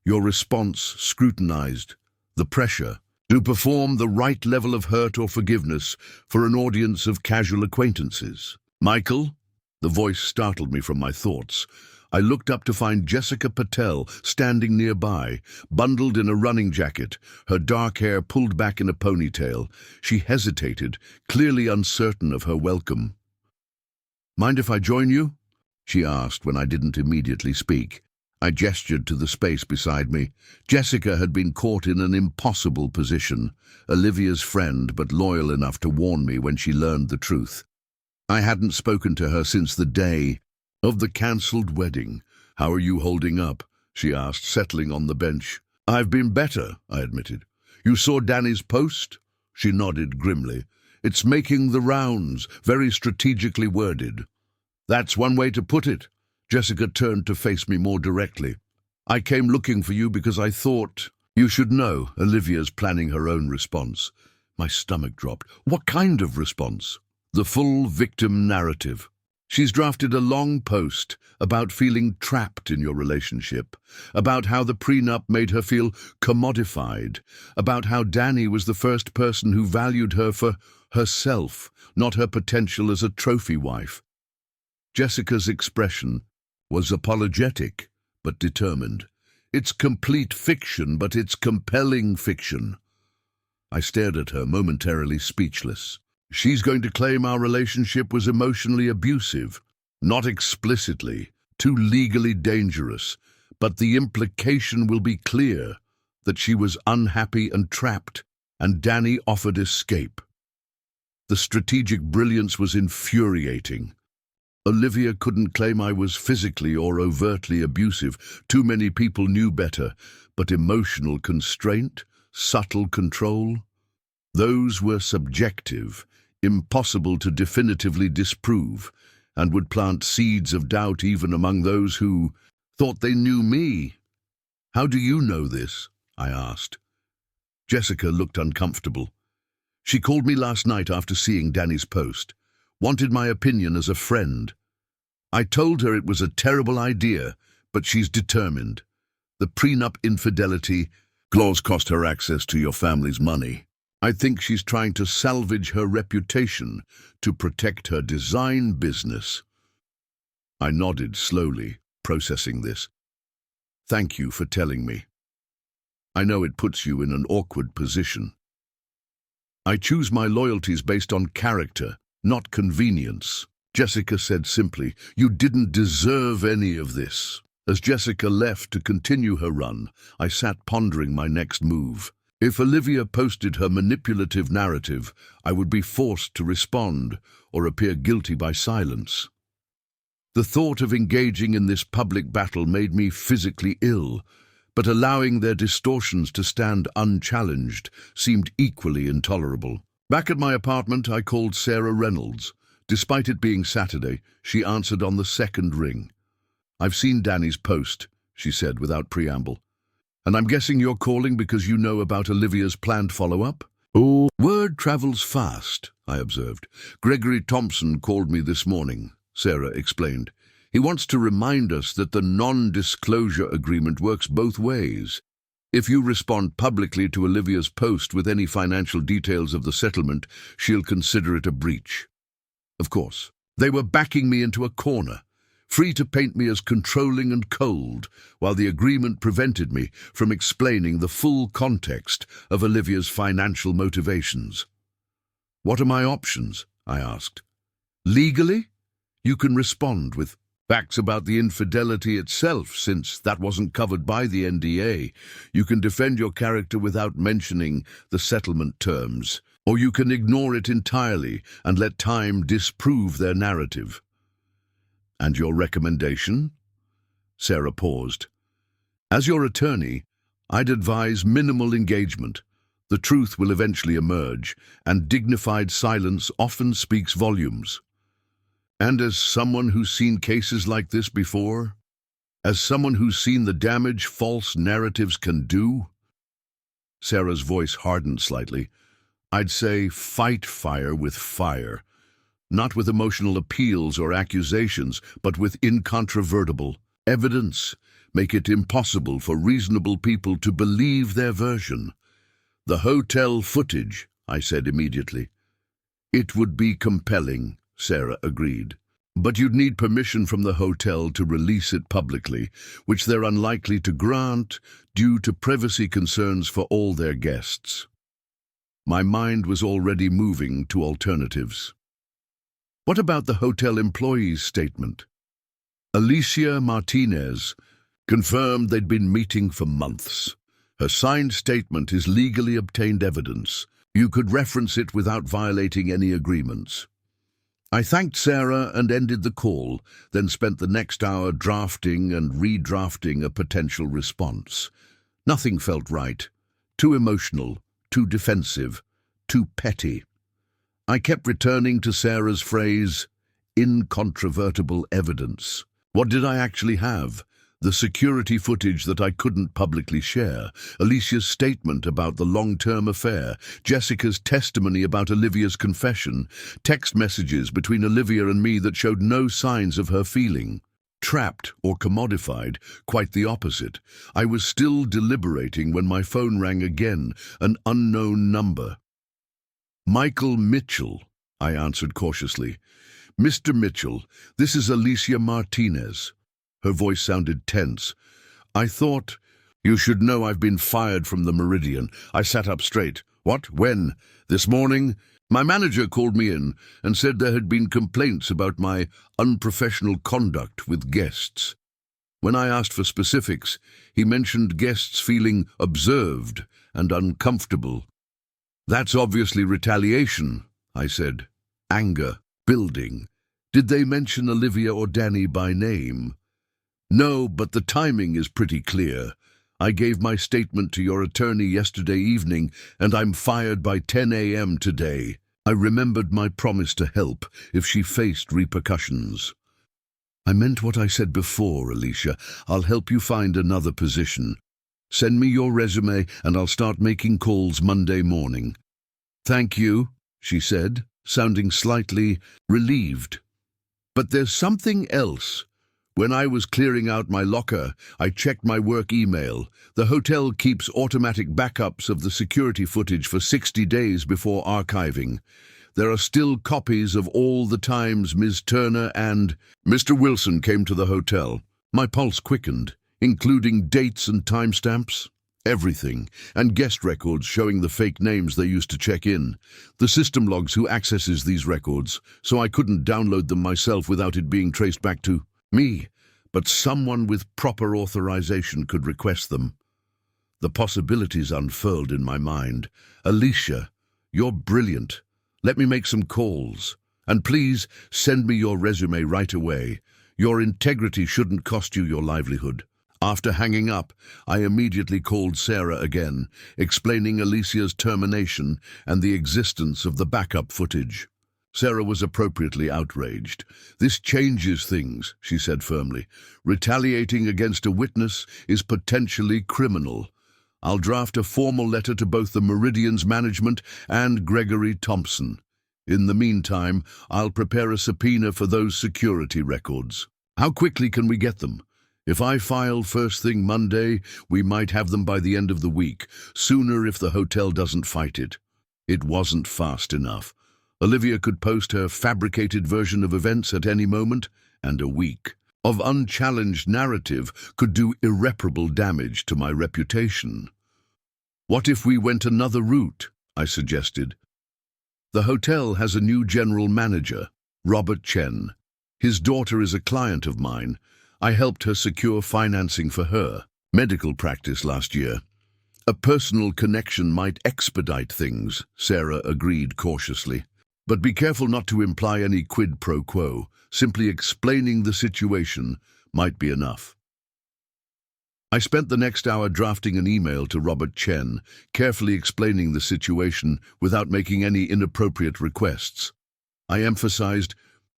A: your response scrutinized, the pressure to perform the right level of hurt or forgiveness for an audience of casual acquaintances. Michael? The voice startled me from my thoughts. I looked up to find Jessica Patel standing nearby, bundled in a running jacket, her dark hair pulled back in a ponytail. She hesitated, clearly uncertain of her welcome. Mind if I join you? She asked when I didn't immediately speak. I gestured to the space beside me. Jessica had been caught in an impossible position, Olivia's friend but loyal enough to warn me when she learned the truth. I hadn't spoken to her since the day of the cancelled wedding. How are you holding up? She asked, settling on the bench. I've been better, I admitted. You saw Danny's post? She nodded grimly. It's making the rounds, very strategically worded. That's one way to put it. Jessica turned to face me more directly. I came looking for you because I thought you should know. Olivia's planning her own response. My stomach dropped. What kind of response? The full victim narrative. She's drafted a long post about feeling trapped in your relationship, about how the prenup made her feel commodified, about how Danny was the first person who valued her for herself, not her potential as a trophy wife. Jessica's expression was apologetic, but determined. It's complete fiction, but it's compelling fiction. I stared at her, momentarily speechless. She's going to claim our relationship was emotionally abusive, not explicitly, too legally dangerous, but the implication will be clear that she was unhappy and trapped, and Danny offered escape. The strategic brilliance was infuriating. Olivia couldn't claim I was physically or overtly abusive. Too many people knew better, but emotional constraint, subtle control, those were subjective, impossible to definitively disprove, and would plant seeds of doubt even among those who thought they knew me. How do you know this? I asked. Jessica looked uncomfortable. She called me last night after seeing Danny's post, wanted my opinion as a friend. I told her it was a terrible idea, but she's determined. The prenup infidelity clause cost her access to your family's money. I think she's trying to salvage her reputation to protect her design business. I nodded slowly, processing this. Thank you for telling me. I know it puts you in an awkward position. I choose my loyalties based on character, not convenience. Jessica said simply, you didn't deserve any of this. As Jessica left to continue her run, I sat pondering my next move. If Olivia posted her manipulative narrative, I would be forced to respond or appear guilty by silence. The thought of engaging in this public battle made me physically ill, but allowing their distortions to stand unchallenged seemed equally intolerable. Back at my apartment, I called Sarah Reynolds. Despite it being Saturday, she answered on the second ring. "I've seen Danny's post," she said without preamble. "And I'm guessing you're calling because you know about Olivia's planned follow-up?" "Oh, word travels fast," I observed. "Gregory Thompson called me this morning," Sarah explained. "He wants to remind us that the non-disclosure agreement works both ways. If you respond publicly to Olivia's post with any financial details of the settlement, she'll consider it a breach." Of course, they were backing me into a corner, free to paint me as controlling and cold, while the agreement prevented me from explaining the full context of Olivia's financial motivations. "What are my options?" I asked. "Legally, you can respond with facts about the infidelity itself, since that wasn't covered by the NDA. You can defend your character without mentioning the settlement terms, or you can ignore it entirely and let time disprove their narrative." "And your recommendation?" Sarah paused. "As your attorney, I'd advise minimal engagement. The truth will eventually emerge, and dignified silence often speaks volumes." "And as someone who's seen cases like this before? As someone who's seen the damage false narratives can do?" Sarah's voice hardened slightly. "I'd say fight fire with fire. Not with emotional appeals or accusations, but with incontrovertible evidence. Make it impossible for reasonable people to believe their version." "The hotel footage," I said immediately. "It would be compelling," Sarah agreed. "But you'd need permission from the hotel to release it publicly, which they're unlikely to grant due to privacy concerns for all their guests." My mind was already moving to alternatives. What about the hotel employee's statement? Alicia Martinez confirmed they'd been meeting for months. Her signed statement is legally obtained evidence. You could reference it without violating any agreements. I thanked Sarah and ended the call, then spent the next hour drafting and redrafting a potential response. Nothing felt right. Too emotional, too defensive, too petty. I kept returning to Sarah's phrase, incontrovertible evidence. What did I actually have? The security footage that I couldn't publicly share, Alicia's statement about the long-term affair, Jessica's testimony about Olivia's confession, text messages between Olivia and me that showed no signs of her feeling. Trapped or commodified, quite the opposite. I was still deliberating when my phone rang again, an unknown number. "Michael Mitchell," I answered cautiously. "Mr. Mitchell, this is Alicia Martinez." Her voice sounded tense. "I thought, you should know I've been fired from the Meridian." I sat up straight. "What? When? This morning?" My manager called me in and said there had been complaints about my unprofessional conduct with guests. When I asked for specifics, he mentioned guests feeling observed and uncomfortable. "That's obviously retaliation," I said. Anger building. "Did they mention Olivia or Danny by name?" "No, but the timing is pretty clear. I gave my statement to your attorney yesterday evening, and I'm fired by 10 a.m. today. I remembered my promise to help if she faced repercussions." "I meant what I said before, Alicia. I'll help you find another position. Send me your resume and I'll start making calls Monday morning." "Thank you," she said, sounding slightly relieved. "But there's something else. When I was clearing out my locker, I checked my work email. The hotel keeps automatic backups of the security footage for 60 days before archiving. There are still copies of all the times Ms. Turner and Mr. Wilson came to the hotel. My pulse quickened, including dates and timestamps. Everything, and guest records showing the fake names they used to check in. The system logs who accesses these records, so I couldn't download them myself without it being traced back to me, but someone with proper authorization could request them. The possibilities unfurled in my mind. "Alicia, you're brilliant. Let me make some calls. And please send me your resume right away. Your integrity shouldn't cost you your livelihood." After hanging up, I immediately called Sarah again, explaining Alicia's termination and the existence of the backup footage. Sarah was appropriately outraged. "This changes things," she said firmly. "Retaliating against a witness is potentially criminal. I'll draft a formal letter to both the Meridian's management and Gregory Thompson. In the meantime, I'll prepare a subpoena for those security records." "How quickly can we get them?" "If I file first thing Monday, we might have them by the end of the week. Sooner if the hotel doesn't fight it." It wasn't fast enough. Olivia could post her fabricated version of events at any moment, and a week of unchallenged narrative could do irreparable damage to my reputation. "What if we went another route?" I suggested. "The hotel has a new general manager, Robert Chen. His daughter is a client of mine. I helped her secure financing for her medical practice last year. A personal connection might expedite things," Sarah agreed cautiously. "But be careful not to imply any quid pro quo. Simply explaining the situation might be enough." I spent the next hour drafting an email to Robert Chen, carefully explaining the situation without making any inappropriate requests. I emphasized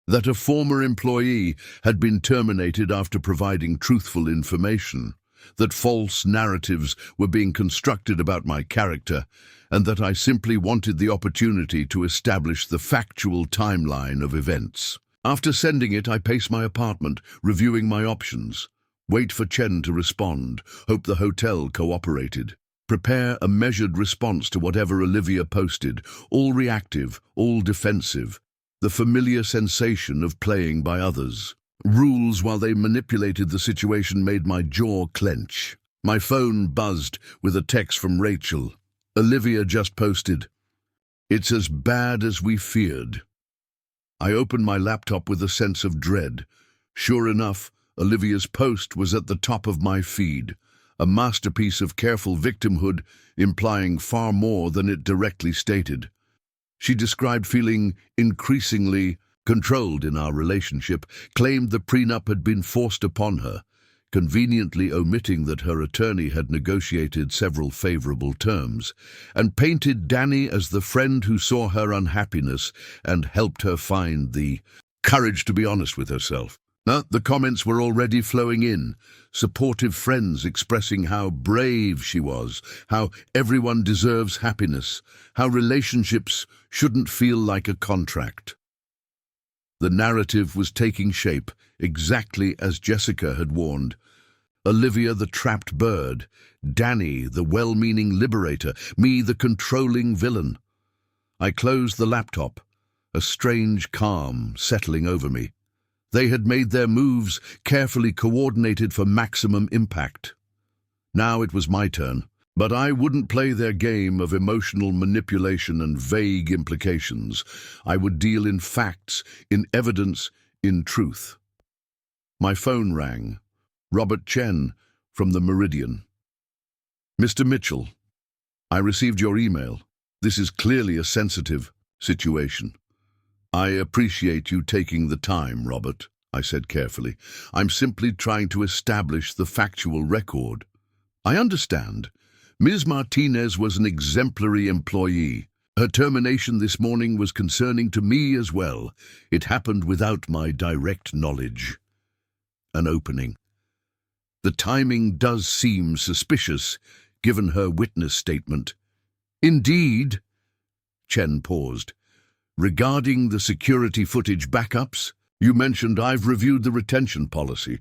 A: that a former employee had been terminated after providing truthful information, that false narratives were being constructed about my character, and that I simply wanted the opportunity to establish the factual timeline of events. After sending it, I paced my apartment, reviewing my options. Wait for Chen to respond, hope the hotel cooperated. Prepare a measured response to whatever Olivia posted, all reactive, all defensive. The familiar sensation of playing by others. Rules while they manipulated the situation made my jaw clench. My phone buzzed with a text from Rachel. Olivia just posted, "It's as bad as we feared." I opened my laptop with a sense of dread. Sure enough, Olivia's post was at the top of my feed, a masterpiece of careful victimhood implying far more than it directly stated. She described feeling increasingly controlled in our relationship, claimed the prenup had been forced upon her, conveniently omitting that her attorney had negotiated several favorable terms, and painted Danny as the friend who saw her unhappiness and helped her find the courage to be honest with herself. The comments were already flowing in, supportive friends expressing how brave she was, how everyone deserves happiness, how relationships shouldn't feel like a contract. The narrative was taking shape, exactly as Jessica had warned. Olivia the trapped bird, Danny the well-meaning liberator, me the controlling villain. I closed the laptop, a strange calm settling over me. They had made their moves, carefully coordinated for maximum impact. Now it was my turn, but I wouldn't play their game of emotional manipulation and vague implications. I would deal in facts, in evidence, in truth. My phone rang. Robert Chen, from the Meridian. "Mr. Mitchell, I received your email. This is clearly a sensitive situation." "I appreciate you taking the time, Robert," I said carefully. "I'm simply trying to establish the factual record." "I understand. Ms. Martinez was an exemplary employee. Her termination this morning was concerning to me as well. It happened without my direct knowledge." An opening. The timing does seem suspicious, given her witness statement. "Indeed." Chen paused. "Regarding the security footage backups, you mentioned I've reviewed the retention policy.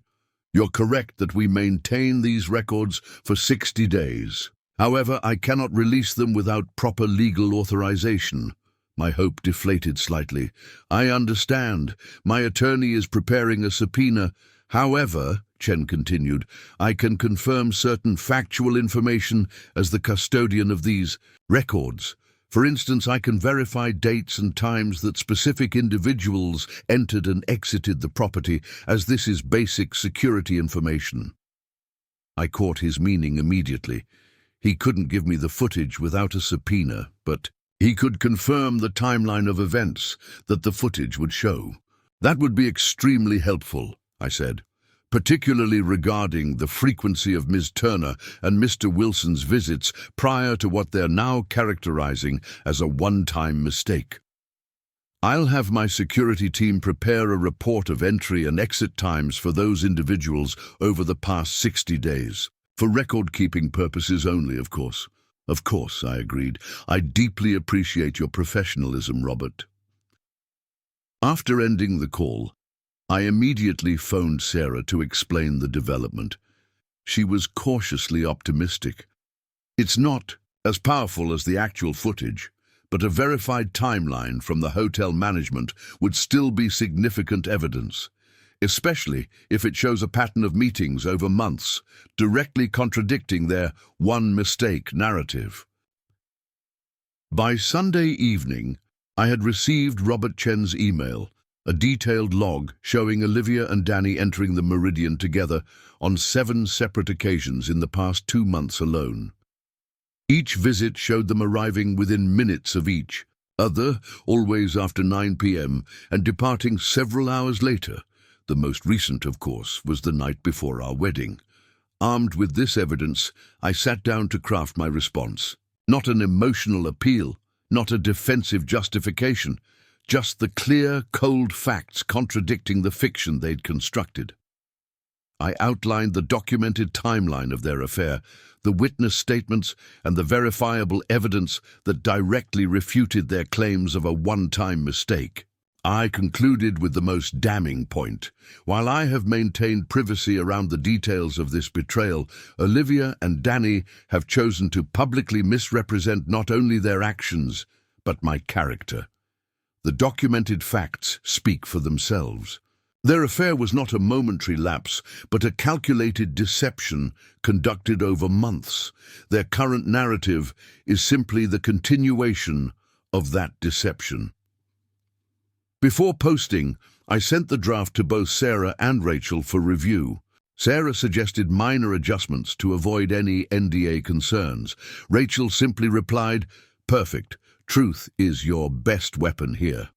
A: You're correct that we maintain these records for 60 days. However, I cannot release them without proper legal authorization." My hope deflated slightly. "I understand. My attorney is preparing a subpoena. However," Chen continued, "I can confirm certain factual information as the custodian of these records. For instance, I can verify dates and times that specific individuals entered and exited the property, as this is basic security information." I caught his meaning immediately. He couldn't give me the footage without a subpoena, but he could confirm the timeline of events that the footage would show. "That would be extremely helpful," I said, "particularly regarding the frequency of Ms. Turner and Mr. Wilson's visits prior to what they're now characterizing as a one-time mistake." I'll have my security team prepare a report of entry and exit times for those individuals over the past 60 days. For record-keeping purposes only, of course. Of course, I agreed. I deeply appreciate your professionalism, Robert. After ending the call, I immediately phoned Sarah to explain the development. She was cautiously optimistic. It's not as powerful as the actual footage, but a verified timeline from the hotel management would still be significant evidence, especially if it shows a pattern of meetings over months, directly contradicting their one mistake narrative. By Sunday evening, I had received Robert Chen's email, a detailed log showing Olivia and Danny entering the Meridian together on 7 separate occasions in the past 2 months alone. Each visit showed them arriving within minutes of each other, always after 9 p.m., and departing several hours later. The most recent, of course, was the night before our wedding. Armed with this evidence, I sat down to craft my response. Not an emotional appeal, not a defensive justification, just the clear, cold facts contradicting the fiction they'd constructed. I outlined the documented timeline of their affair, the witness statements, and the verifiable evidence that directly refuted their claims of a one-time mistake. I concluded with the most damning point. While I have maintained privacy around the details of this betrayal, Olivia and Danny have chosen to publicly misrepresent not only their actions, but my character. The documented facts speak for themselves. Their affair was not a momentary lapse, but a calculated deception conducted over months. Their current narrative is simply the continuation of that deception. Before posting, I sent the draft to both Sarah and Rachel for review. Sarah suggested minor adjustments to avoid any NDA concerns. Rachel simply replied, "Perfect. Truth is your best weapon here."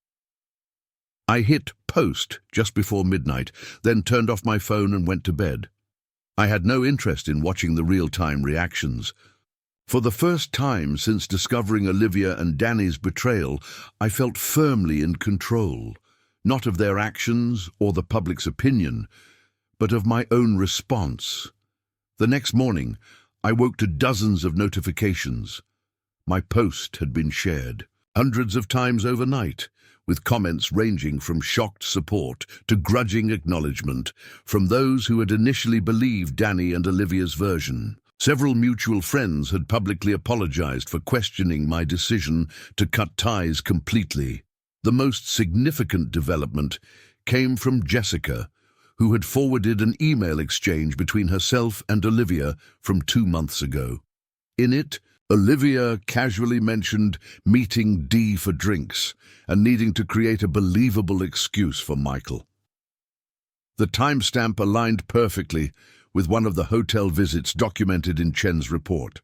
A: I hit post just before midnight, then turned off my phone and went to bed. I had no interest in watching the real-time reactions. For the first time since discovering Olivia and Danny's betrayal, I felt firmly in control, not of their actions or the public's opinion, but of my own response. The next morning, I woke to dozens of notifications. My post had been shared hundreds of times overnight, with comments ranging from shocked support to grudging acknowledgement from those who had initially believed Danny and Olivia's version. Several mutual friends had publicly apologized for questioning my decision to cut ties completely. The most significant development came from Jessica, who had forwarded an email exchange between herself and Olivia from 2 months ago. In it, Olivia casually mentioned meeting Dee for drinks and needing to create a believable excuse for Michael. The timestamp aligned perfectly with one of the hotel visits documented in Chen's report.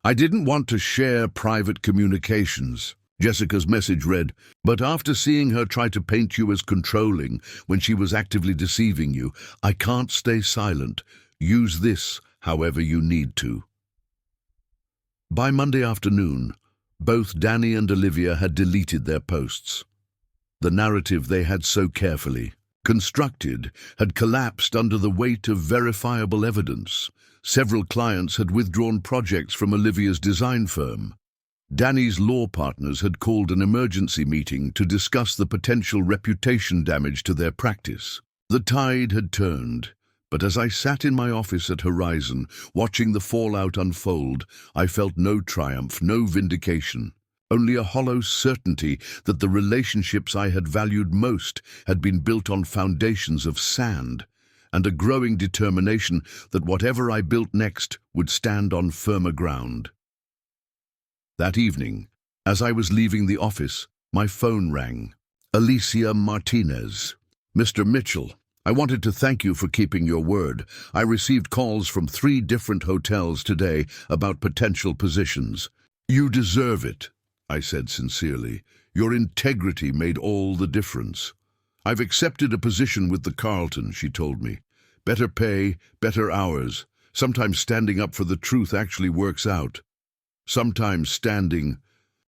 A: "I didn't want to share private communications," Jessica's message read, "but after seeing her try to paint you as controlling when she was actively deceiving you, I can't stay silent. Use this however you need to." By Monday afternoon, both Danny and Olivia had deleted their posts. The narrative they had so carefully constructed had collapsed under the weight of verifiable evidence. Several clients had withdrawn projects from Olivia's design firm. Danny's law partners had called an emergency meeting to discuss the potential reputation damage to their practice. The tide had turned. But as I sat in my office at Horizon, watching the fallout unfold, I felt no triumph, no vindication, only a hollow certainty that the relationships I had valued most had been built on foundations of sand, and a growing determination that whatever I built next would stand on firmer ground. That evening, as I was leaving the office, my phone rang. Alicia Martinez. "Mr. Mitchell, I wanted to thank you for keeping your word. I received calls from 3 different hotels today about potential positions." "You deserve it," I said sincerely. "Your integrity made all the difference." "I've accepted a position with the Carlton," she told me. "Better pay, better hours. Sometimes standing up for the truth actually works out." "Sometimes standing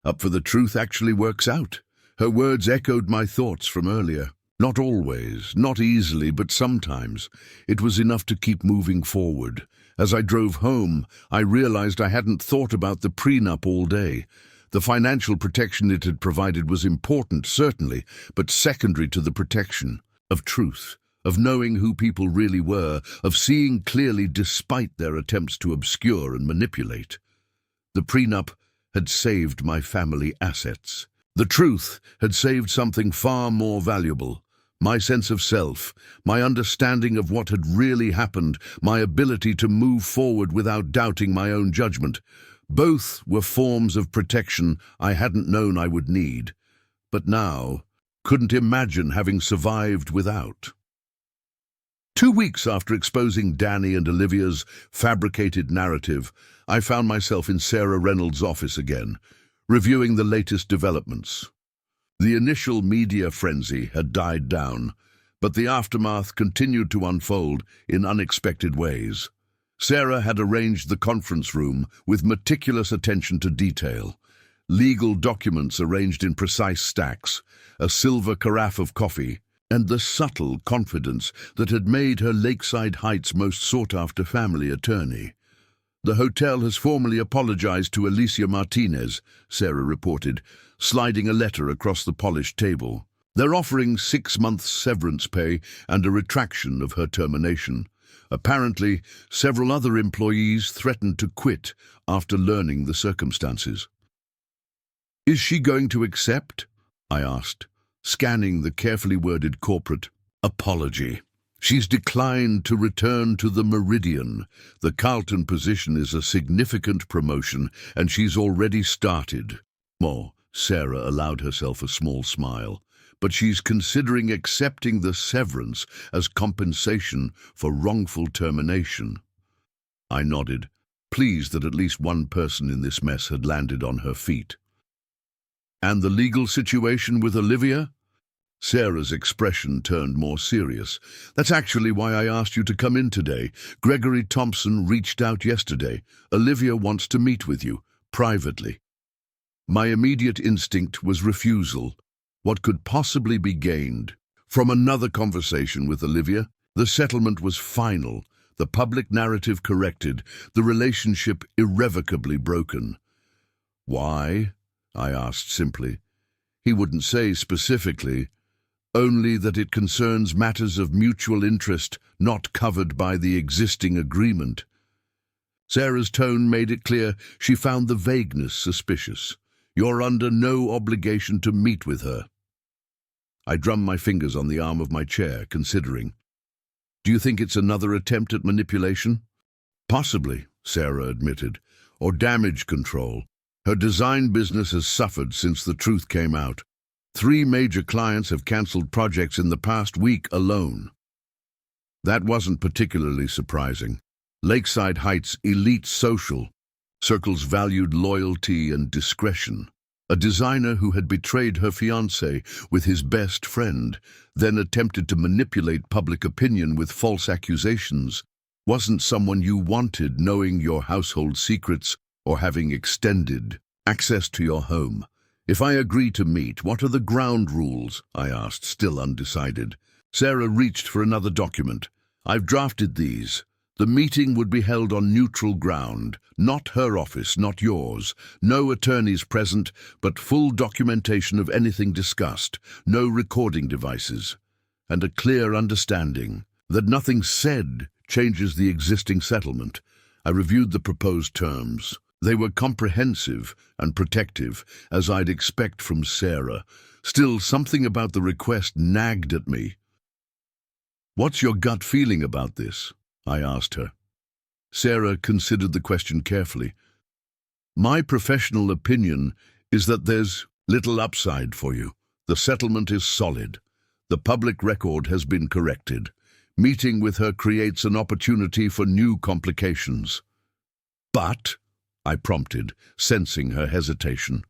A: up for the truth actually works out." Her words echoed my thoughts from earlier. Not always, not easily, but sometimes. It was enough to keep moving forward. As I drove home, I realized I hadn't thought about the prenup all day. The financial protection it had provided was important, certainly, but secondary to the protection of truth, of knowing who people really were, of seeing clearly despite their attempts to obscure and manipulate. The prenup had saved my family assets. The truth had saved something far more valuable. My sense of self, my understanding of what had really happened, my ability to move forward without doubting my own judgment. Both were forms of protection I hadn't known I would need, but now couldn't imagine having survived without. 2 weeks after exposing Danny and Olivia's fabricated narrative, I found myself in Sarah Reynolds' office again, reviewing the latest developments. The initial media frenzy had died down, but the aftermath continued to unfold in unexpected ways. Sarah had arranged the conference room with meticulous attention to detail. Legal documents arranged in precise stacks, a silver carafe of coffee, and the subtle confidence that had made her Lakeside Heights' most sought-after family attorney. "The hotel has formally apologized to Alicia Martinez," Sarah reported, sliding a letter across the polished table. "They're offering 6 months severance pay and a retraction of her termination. Apparently, several other employees threatened to quit after learning the circumstances." "Is she going to accept?" I asked, scanning the carefully worded corporate apology. "She's declined to return to the Meridian. The Carlton position is a significant promotion, and she's already started." More, Sarah allowed herself a small smile. "But she's considering accepting the severance as compensation for wrongful termination." I nodded, pleased that at least one person in this mess had landed on her feet. "And the legal situation with Olivia?" Sarah's expression turned more serious. "That's actually why I asked you to come in today. Gregory Thompson reached out yesterday. Olivia wants to meet with you, privately." My immediate instinct was refusal. What could possibly be gained from another conversation with Olivia? The settlement was final, the public narrative corrected, the relationship irrevocably broken. "Why?" I asked simply. He wouldn't say specifically, only that it concerns matters of mutual interest not covered by the existing agreement. Sarah's tone made it clear she found the vagueness suspicious. "You're under no obligation to meet with her." I drummed my fingers on the arm of my chair, considering. "Do you think it's another attempt at manipulation?" "Possibly," Sarah admitted, "or damage control. Her design business has suffered since the truth came out. 3 major clients have cancelled projects in the past week alone." That wasn't particularly surprising. Lakeside Heights' elite social circles valued loyalty and discretion. A designer who had betrayed her fiancé with his best friend, then attempted to manipulate public opinion with false accusations, wasn't someone you wanted knowing your household secrets or having extended access to your home. "If I agree to meet, what are the ground rules?" I asked, still undecided. Sarah reached for another document. "I've drafted these. The meeting would be held on neutral ground, not her office, not yours. No attorneys present, but full documentation of anything discussed, no recording devices, and a clear understanding that nothing said changes the existing settlement." I reviewed the proposed terms. They were comprehensive and protective, as I'd expect from Sarah. Still, something about the request nagged at me. "What's your gut feeling about this?" I asked her. Sarah considered the question carefully. "My professional opinion is that there's little upside for you. The settlement is solid. The public record has been corrected. Meeting with her creates an opportunity for new complications." "But," I prompted, sensing her hesitation.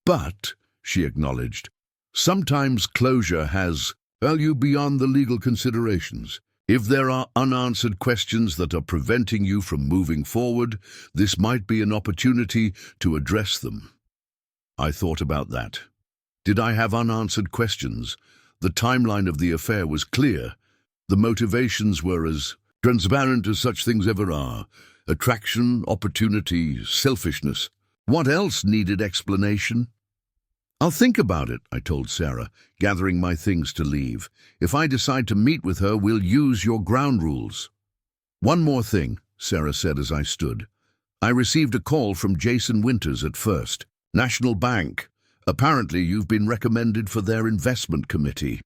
A: "But," she acknowledged, "sometimes closure has value beyond the legal considerations. If there are unanswered questions that are preventing you from moving forward, this might be an opportunity to address them." I thought about that. Did I have unanswered questions? The timeline of the affair was clear. The motivations were as transparent as such things ever are. Attraction, opportunity, selfishness. What else needed explanation? "I'll think about it," I told Sarah, gathering my things to leave. "If I decide to meet with her, we'll use your ground rules." "One more thing," Sarah said as I stood. "I received a call from Jason Winters at First National Bank. Apparently you've been recommended for their investment committee."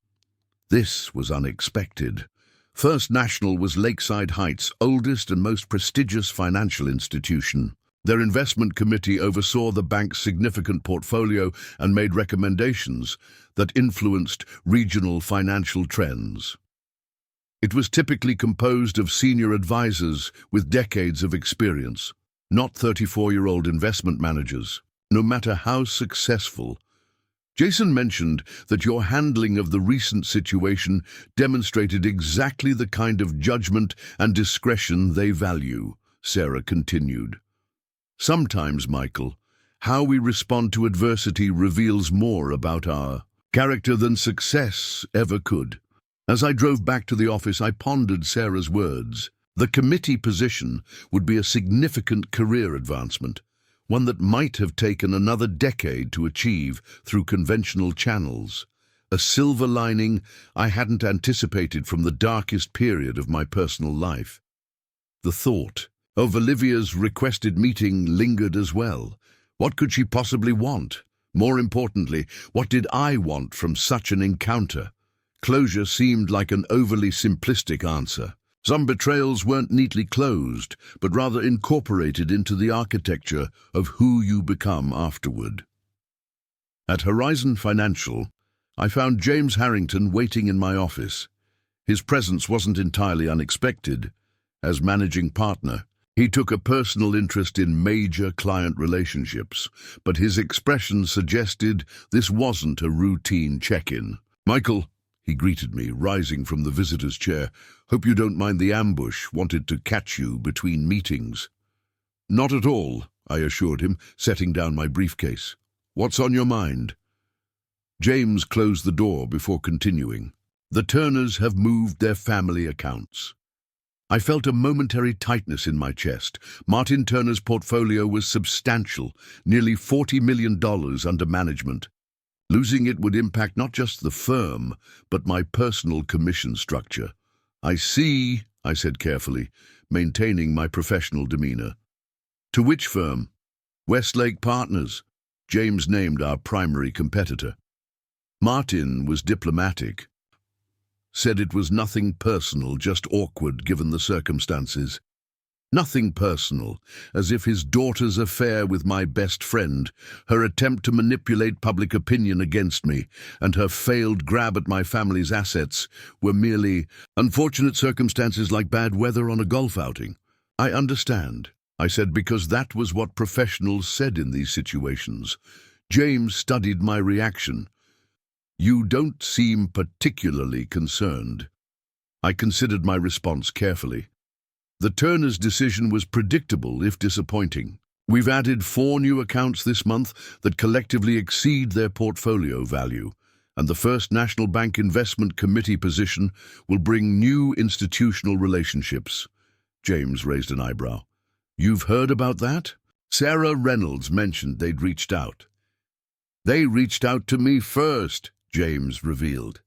A: This was unexpected. First National was Lakeside Heights' oldest and most prestigious financial institution. Their investment committee oversaw the bank's significant portfolio and made recommendations that influenced regional financial trends. It was typically composed of senior advisors with decades of experience, not 34-year-old investment managers, no matter how successful. Jason mentioned that your handling of the recent situation demonstrated exactly the kind of judgment and discretion they value, Sarah continued. "Sometimes, Michael, how we respond to adversity reveals more about our character than success ever could." As I drove back to the office, I pondered Sarah's words. The committee position would be a significant career advancement, one that might have taken another decade to achieve through conventional channels. A silver lining I hadn't anticipated from the darkest period of my personal life. The thought of Olivia's requested meeting lingered as well. What could she possibly want? More importantly, what did I want from such an encounter? Closure seemed like an overly simplistic answer. Some betrayals weren't neatly closed, but rather incorporated into the architecture of who you become afterward. At Horizon Financial, I found James Harrington waiting in my office. His presence wasn't entirely unexpected. As managing partner, he took a personal interest in major client relationships, but his expression suggested this wasn't a routine check-in. "Michael," he greeted me, rising from the visitor's chair. "Hope you don't mind the ambush. Wanted to catch you between meetings." "Not at all," I assured him, setting down my briefcase. "What's on your mind?" James closed the door before continuing. "The Turners have moved their family accounts." I felt a momentary tightness in my chest. Martin Turner's portfolio was substantial, nearly $40 million under management. Losing it would impact not just the firm, but my personal commission structure. "I see," I said carefully, maintaining my professional demeanor. "To which firm?" "Westlake Partners." James named our primary competitor. Martin was diplomatic. Said it was nothing personal, just awkward given the circumstances. Nothing personal, as if his daughter's affair with my best friend, her attempt to manipulate public opinion against me, and her failed grab at my family's assets were merely unfortunate circumstances like bad weather on a golf outing. "I understand," I said, because that was what professionals said in these situations. James studied my reaction. "You don't seem particularly concerned." I considered my response carefully. The Turners' decision was predictable, if disappointing. We've added 4 new accounts this month that collectively exceed their portfolio value, and the First National Bank Investment Committee position will bring new institutional relationships. James raised an eyebrow. "You've heard about that?" Sarah Reynolds mentioned they'd reached out. "They reached out to me first," James revealed.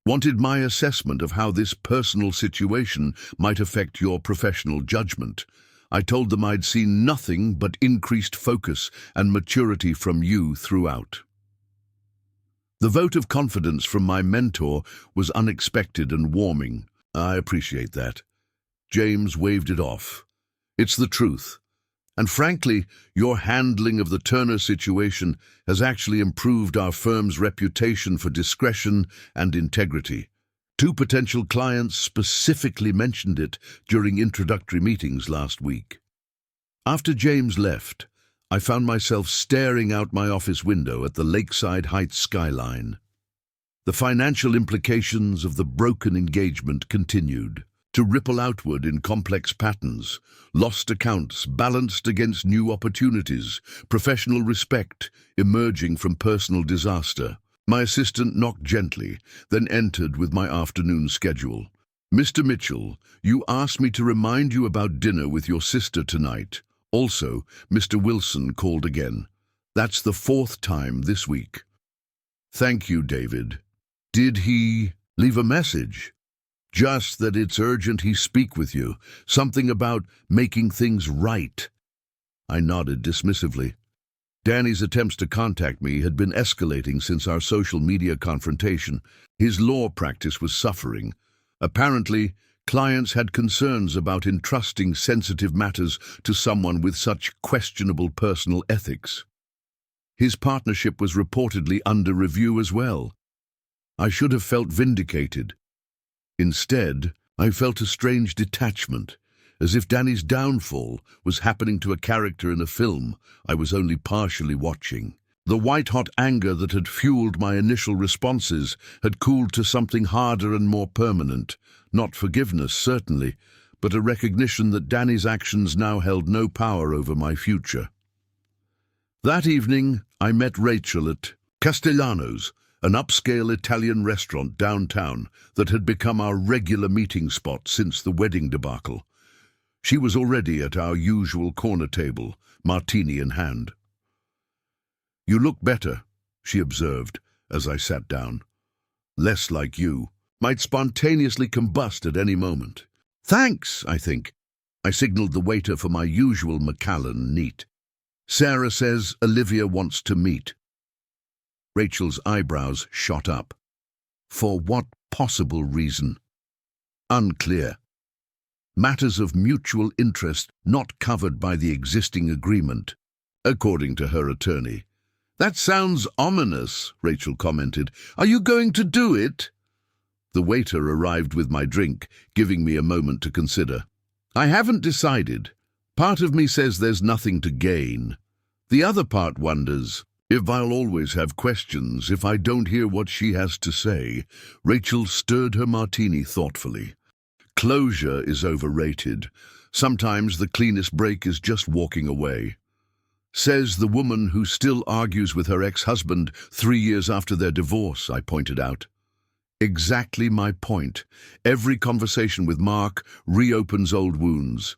A: "Wanted my assessment of how this personal situation might affect your professional judgment. I told them I'd seen nothing but increased focus and maturity from you throughout." The vote of confidence from my mentor was unexpected and warming. "I appreciate that." James waved it off. "It's the truth. And frankly, your handling of the Turner situation has actually improved our firm's reputation for discretion and integrity. 2 potential clients specifically mentioned it during introductory meetings last week." After James left, I found myself staring out my office window at the Lakeside Heights skyline. The financial implications of the broken engagement continued. to ripple outward in complex patterns, lost accounts balanced against new opportunities, professional respect emerging from personal disaster. My assistant knocked gently, then entered with my afternoon schedule. "Mr. Mitchell, you asked me to remind you about dinner with your sister tonight. Also, Mr. Wilson called again. That's the 4th time this week." "Thank you, David. Did he leave a message?" "Just that it's urgent he speak with you. Something about making things right." I nodded dismissively. Danny's attempts to contact me had been escalating since our social media confrontation. His law practice was suffering. Apparently, clients had concerns about entrusting sensitive matters to someone with such questionable personal ethics. His partnership was reportedly under review as well. I should have felt vindicated. Instead, I felt a strange detachment, as if Danny's downfall was happening to a character in a film I was only partially watching. The white-hot anger that had fueled my initial responses had cooled to something harder and more permanent. Not forgiveness, certainly, but a recognition that Danny's actions now held no power over my future. That evening, I met Rachel at Castellano's, an upscale Italian restaurant downtown that had become our regular meeting spot since the wedding debacle. She was already at our usual corner table, martini in hand. "You look better," she observed as I sat down. "Less like you. Might spontaneously combust at any moment." "Thanks, I think." I signaled the waiter for my usual Macallan neat. "Sarah says Olivia wants to meet." Rachel's eyebrows shot up. "For what possible reason?" "Unclear. Matters of mutual interest not covered by the existing agreement," according to her attorney. "That sounds ominous," Rachel commented. "Are you going to do it?" The waiter arrived with my drink, giving me a moment to consider. "I haven't decided. Part of me says there's nothing to gain. The other part wonders if I'll always have questions if I don't hear what she has to say." Rachel stirred her martini thoughtfully. "Closure is overrated. Sometimes the cleanest break is just walking away." Says the woman who still argues with her ex-husband 3 years after their divorce, I pointed out. Exactly my point. Every conversation with Mark reopens old wounds.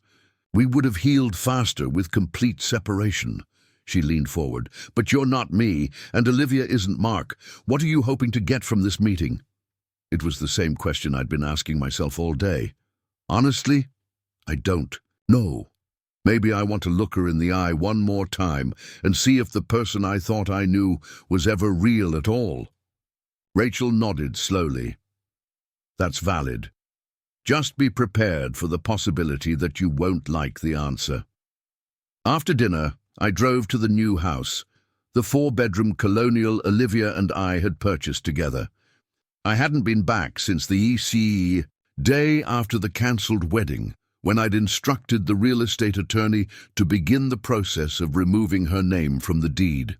A: We would have healed faster with complete separation. She leaned forward. "But you're not me, and Olivia isn't Mark. What are you hoping to get from this meeting?" It was the same question I'd been asking myself all day. Honestly, I don't know. Maybe I want to look her in the eye one more time and see if the person I thought I knew was ever real at all. Rachel nodded slowly. "That's valid. Just be prepared for the possibility that you won't like the answer." After dinner, I drove to the new house, the 4-bedroom colonial Olivia and I had purchased together. I hadn't been back since the ECE day after the cancelled wedding, when I'd instructed the real estate attorney to begin the process of removing her name from the deed.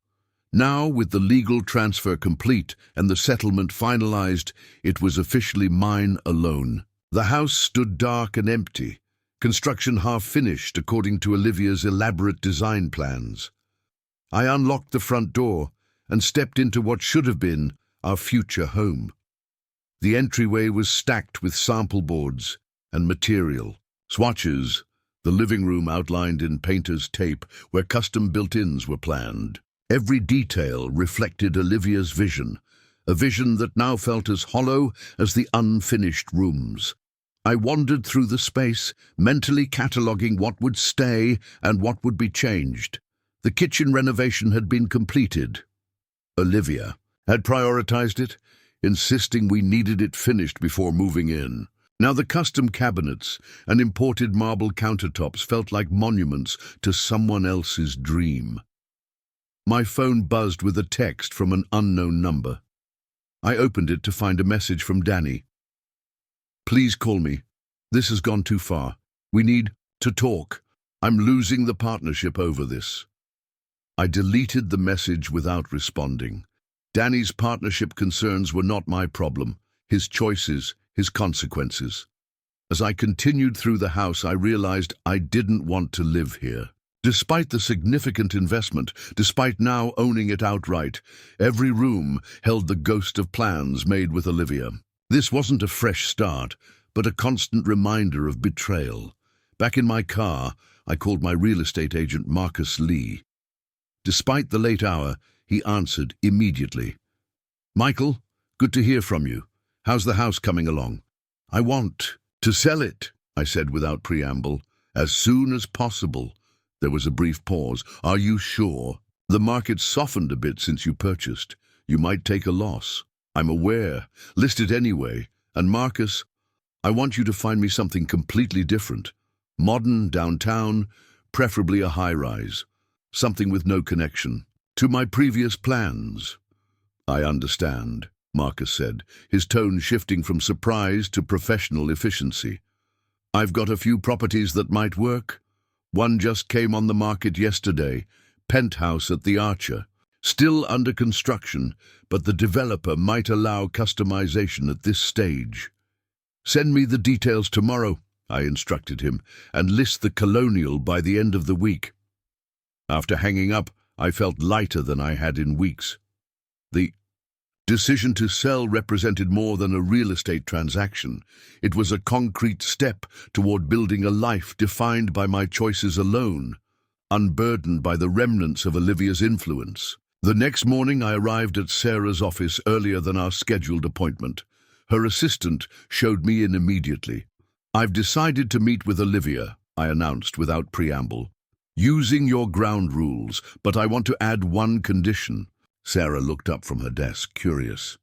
A: Now, with the legal transfer complete and the settlement finalized, it was officially mine alone. The house stood dark and empty, construction half finished according to Olivia's elaborate design plans. I unlocked the front door and stepped into what should have been our future home. The entryway was stacked with sample boards and material, swatches, the living room outlined in painter's tape where custom built-ins were planned. Every detail reflected Olivia's vision, a vision that now felt as hollow as the unfinished rooms. I wandered through the space, mentally cataloguing what would stay and what would be changed. The kitchen renovation had been completed. Olivia had prioritized it, insisting we needed it finished before moving in. Now the custom cabinets and imported marble countertops felt like monuments to someone else's dream. My phone buzzed with a text from an unknown number. I opened it to find a message from Danny. "Please call me. This has gone too far. We need to talk. I'm losing the partnership over this." I deleted the message without responding. Danny's partnership concerns were not my problem, his choices, his consequences. As I continued through the house, I realized I didn't want to live here. Despite the significant investment, despite now owning it outright, every room held the ghost of plans made with Olivia. This wasn't a fresh start, but a constant reminder of betrayal. Back in my car, I called my real estate agent, Marcus Lee. Despite the late hour, he answered immediately. "Michael, good to hear from you. How's the house coming along?" "I want to sell it," I said without preamble. "As soon as possible." There was a brief pause. "Are you sure? The market's softened a bit since you purchased. You might take a loss." "I'm aware. List it anyway. And Marcus, I want you to find me something completely different. Modern, downtown, preferably a high-rise. Something with no connection to my previous plans." "I understand," Marcus said, his tone shifting from surprise to professional efficiency. "I've got a few properties that might work. One just came on the market yesterday, penthouse at the Archer. Still under construction, but the developer might allow customization at this stage." "Send me the details tomorrow," I instructed him, "and list the Colonial by the end of the week." After hanging up, I felt lighter than I had in weeks. The decision to sell represented more than a real estate transaction. It was a concrete step toward building a life defined by my choices alone, unburdened by the remnants of Olivia's influence. The next morning, I arrived at Sarah's office earlier than our scheduled appointment. Her assistant showed me in immediately. "I've decided to meet with Olivia," I announced without preamble. "Using your ground rules, but I want to add one condition." Sarah looked up from her desk, curious.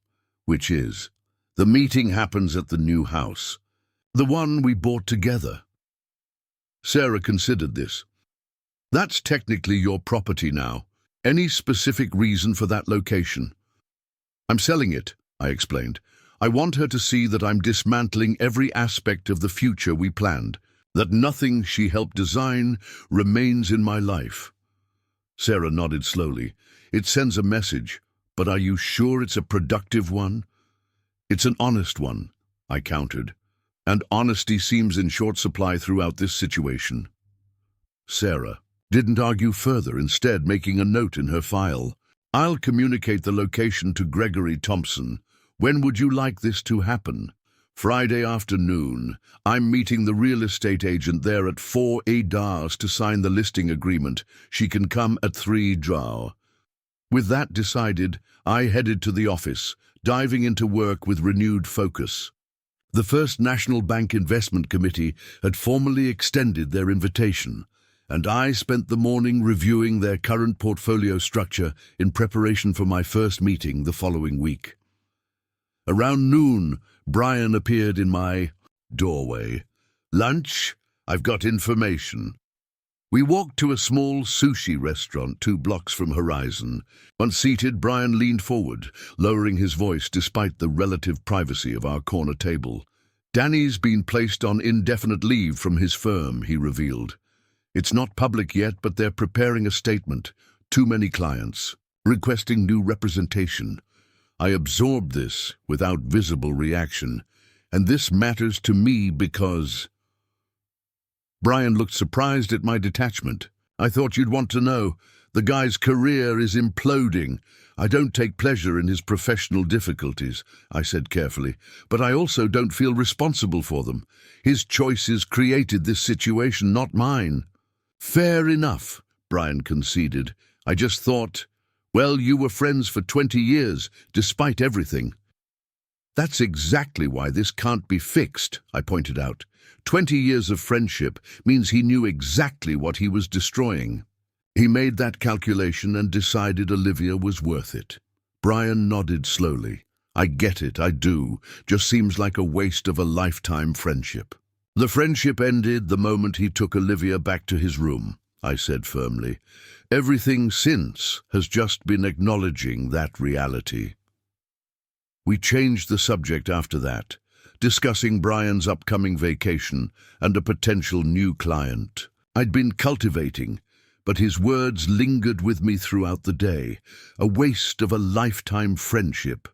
A: "Which is?" "The meeting happens at the new house. The one we bought together." Sarah considered this. "That's technically your property now. Any specific reason for that location?" "I'm selling it," I explained. "I want her to see that I'm dismantling every aspect of the future we planned, that nothing she helped design remains in my life." Sarah nodded slowly. "It sends a message, but are you sure it's a productive one?" "It's an honest one," I countered. "And honesty seems in short supply throughout this situation." Sarah didn't argue further, instead making a note in her file. "I'll communicate the location to Gregory Thompson. When would you like this to happen?" "Friday afternoon. I'm meeting the real estate agent there at 4 ADARS to sign the listing agreement. She can come at 3 DRAW. With that decided, I headed to the office, diving into work with renewed focus. The First National Bank Investment Committee had formally extended their invitation, and I spent the morning reviewing their current portfolio structure in preparation for my first meeting the following week. Around noon, Brian appeared in my doorway. "Lunch? I've got information." We walked to a small sushi restaurant 2 blocks from Horizon. Once seated, Brian leaned forward, lowering his voice despite the relative privacy of our corner table. "Danny's been placed on indefinite leave from his firm," he revealed. "It's not public yet, but they're preparing a statement. Too many clients. Requesting new representation." I absorbed this without visible reaction. "And this matters to me because—" Brian looked surprised at my detachment. "I thought you'd want to know. The guy's career is imploding. I don't take pleasure in his professional difficulties," I said carefully, "but I also don't feel responsible for them. His choices created this situation, not mine." "Fair enough," Brian conceded. "I just thought, well, you were friends for 20 years, despite everything." "That's exactly why this can't be fixed," I pointed out. 20 years of friendship means he knew exactly what he was destroying. He made that calculation and decided Olivia was worth it. Brian nodded slowly. "I get it, I do. Just seems like a waste of a lifetime friendship." "The friendship ended the moment he took Olivia back to his room," I said firmly. "Everything since has just been acknowledging that reality." We changed the subject after that, discussing Brian's upcoming vacation and a potential new client I'd been cultivating, but his words lingered with me throughout the day. A waste of a lifetime friendship.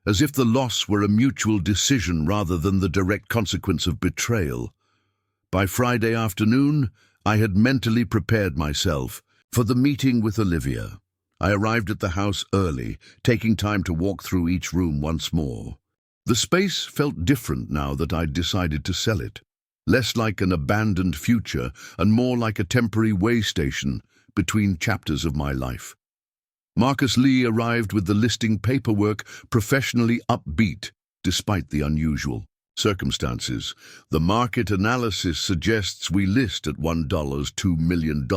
A: as if the loss were a mutual decision rather than the direct consequence of betrayal. By Friday afternoon, I had mentally prepared myself for the meeting with Olivia. I arrived at the house early, taking time to walk through each room once more. The space felt different now that I'd decided to sell it. Less like an abandoned future and more like a temporary way station between chapters of my life. Marcus Lee arrived with the listing paperwork professionally upbeat, despite the unusual circumstances. The market analysis suggests we list at $1, $2 million,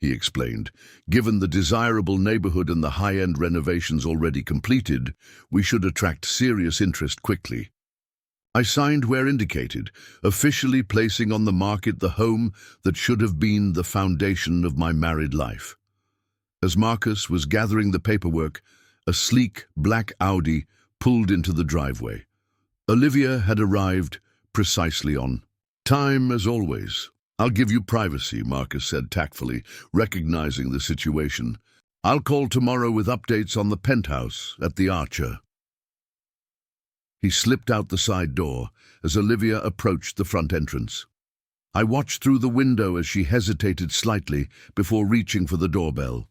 A: he explained. Given the desirable neighborhood and the high-end renovations already completed, we should attract serious interest quickly. I signed where indicated, officially placing on the market the home that should have been the foundation of my married life. As Marcus was gathering the paperwork, a sleek black Audi pulled into the driveway. Olivia had arrived precisely on time, as always. "I'll give you privacy," Marcus said tactfully, recognizing the situation. "I'll call tomorrow with updates on the penthouse at the Archer." He slipped out the side door as Olivia approached the front entrance. I watched through the window as she hesitated slightly before reaching for the doorbell.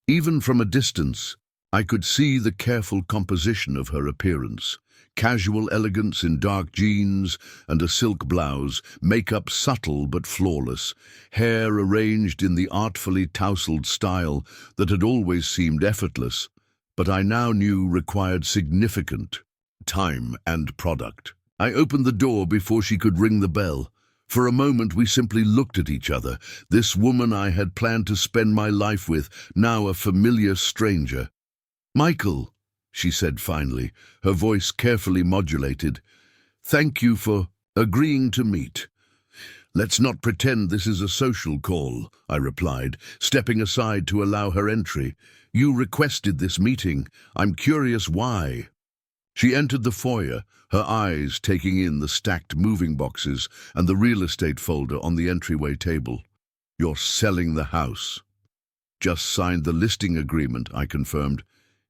A: Even from a distance, I could see the careful composition of her appearance. Casual elegance in dark jeans and a silk blouse, makeup subtle but flawless, hair arranged in the artfully tousled style that had always seemed effortless, but I now knew required significant time and product. I opened the door before she could ring the bell. For a moment we simply looked at each other, this woman I had planned to spend my life with, now a familiar stranger. "Michael," she said finally, her voice carefully modulated, "thank you for agreeing to meet." "Let's not pretend this is a social call," I replied, stepping aside to allow her entry. "You requested this meeting. I'm curious why." She entered the foyer, her eyes taking in the stacked moving boxes and the real estate folder on the entryway table. "You're selling the house." "Just signed the listing agreement," I confirmed.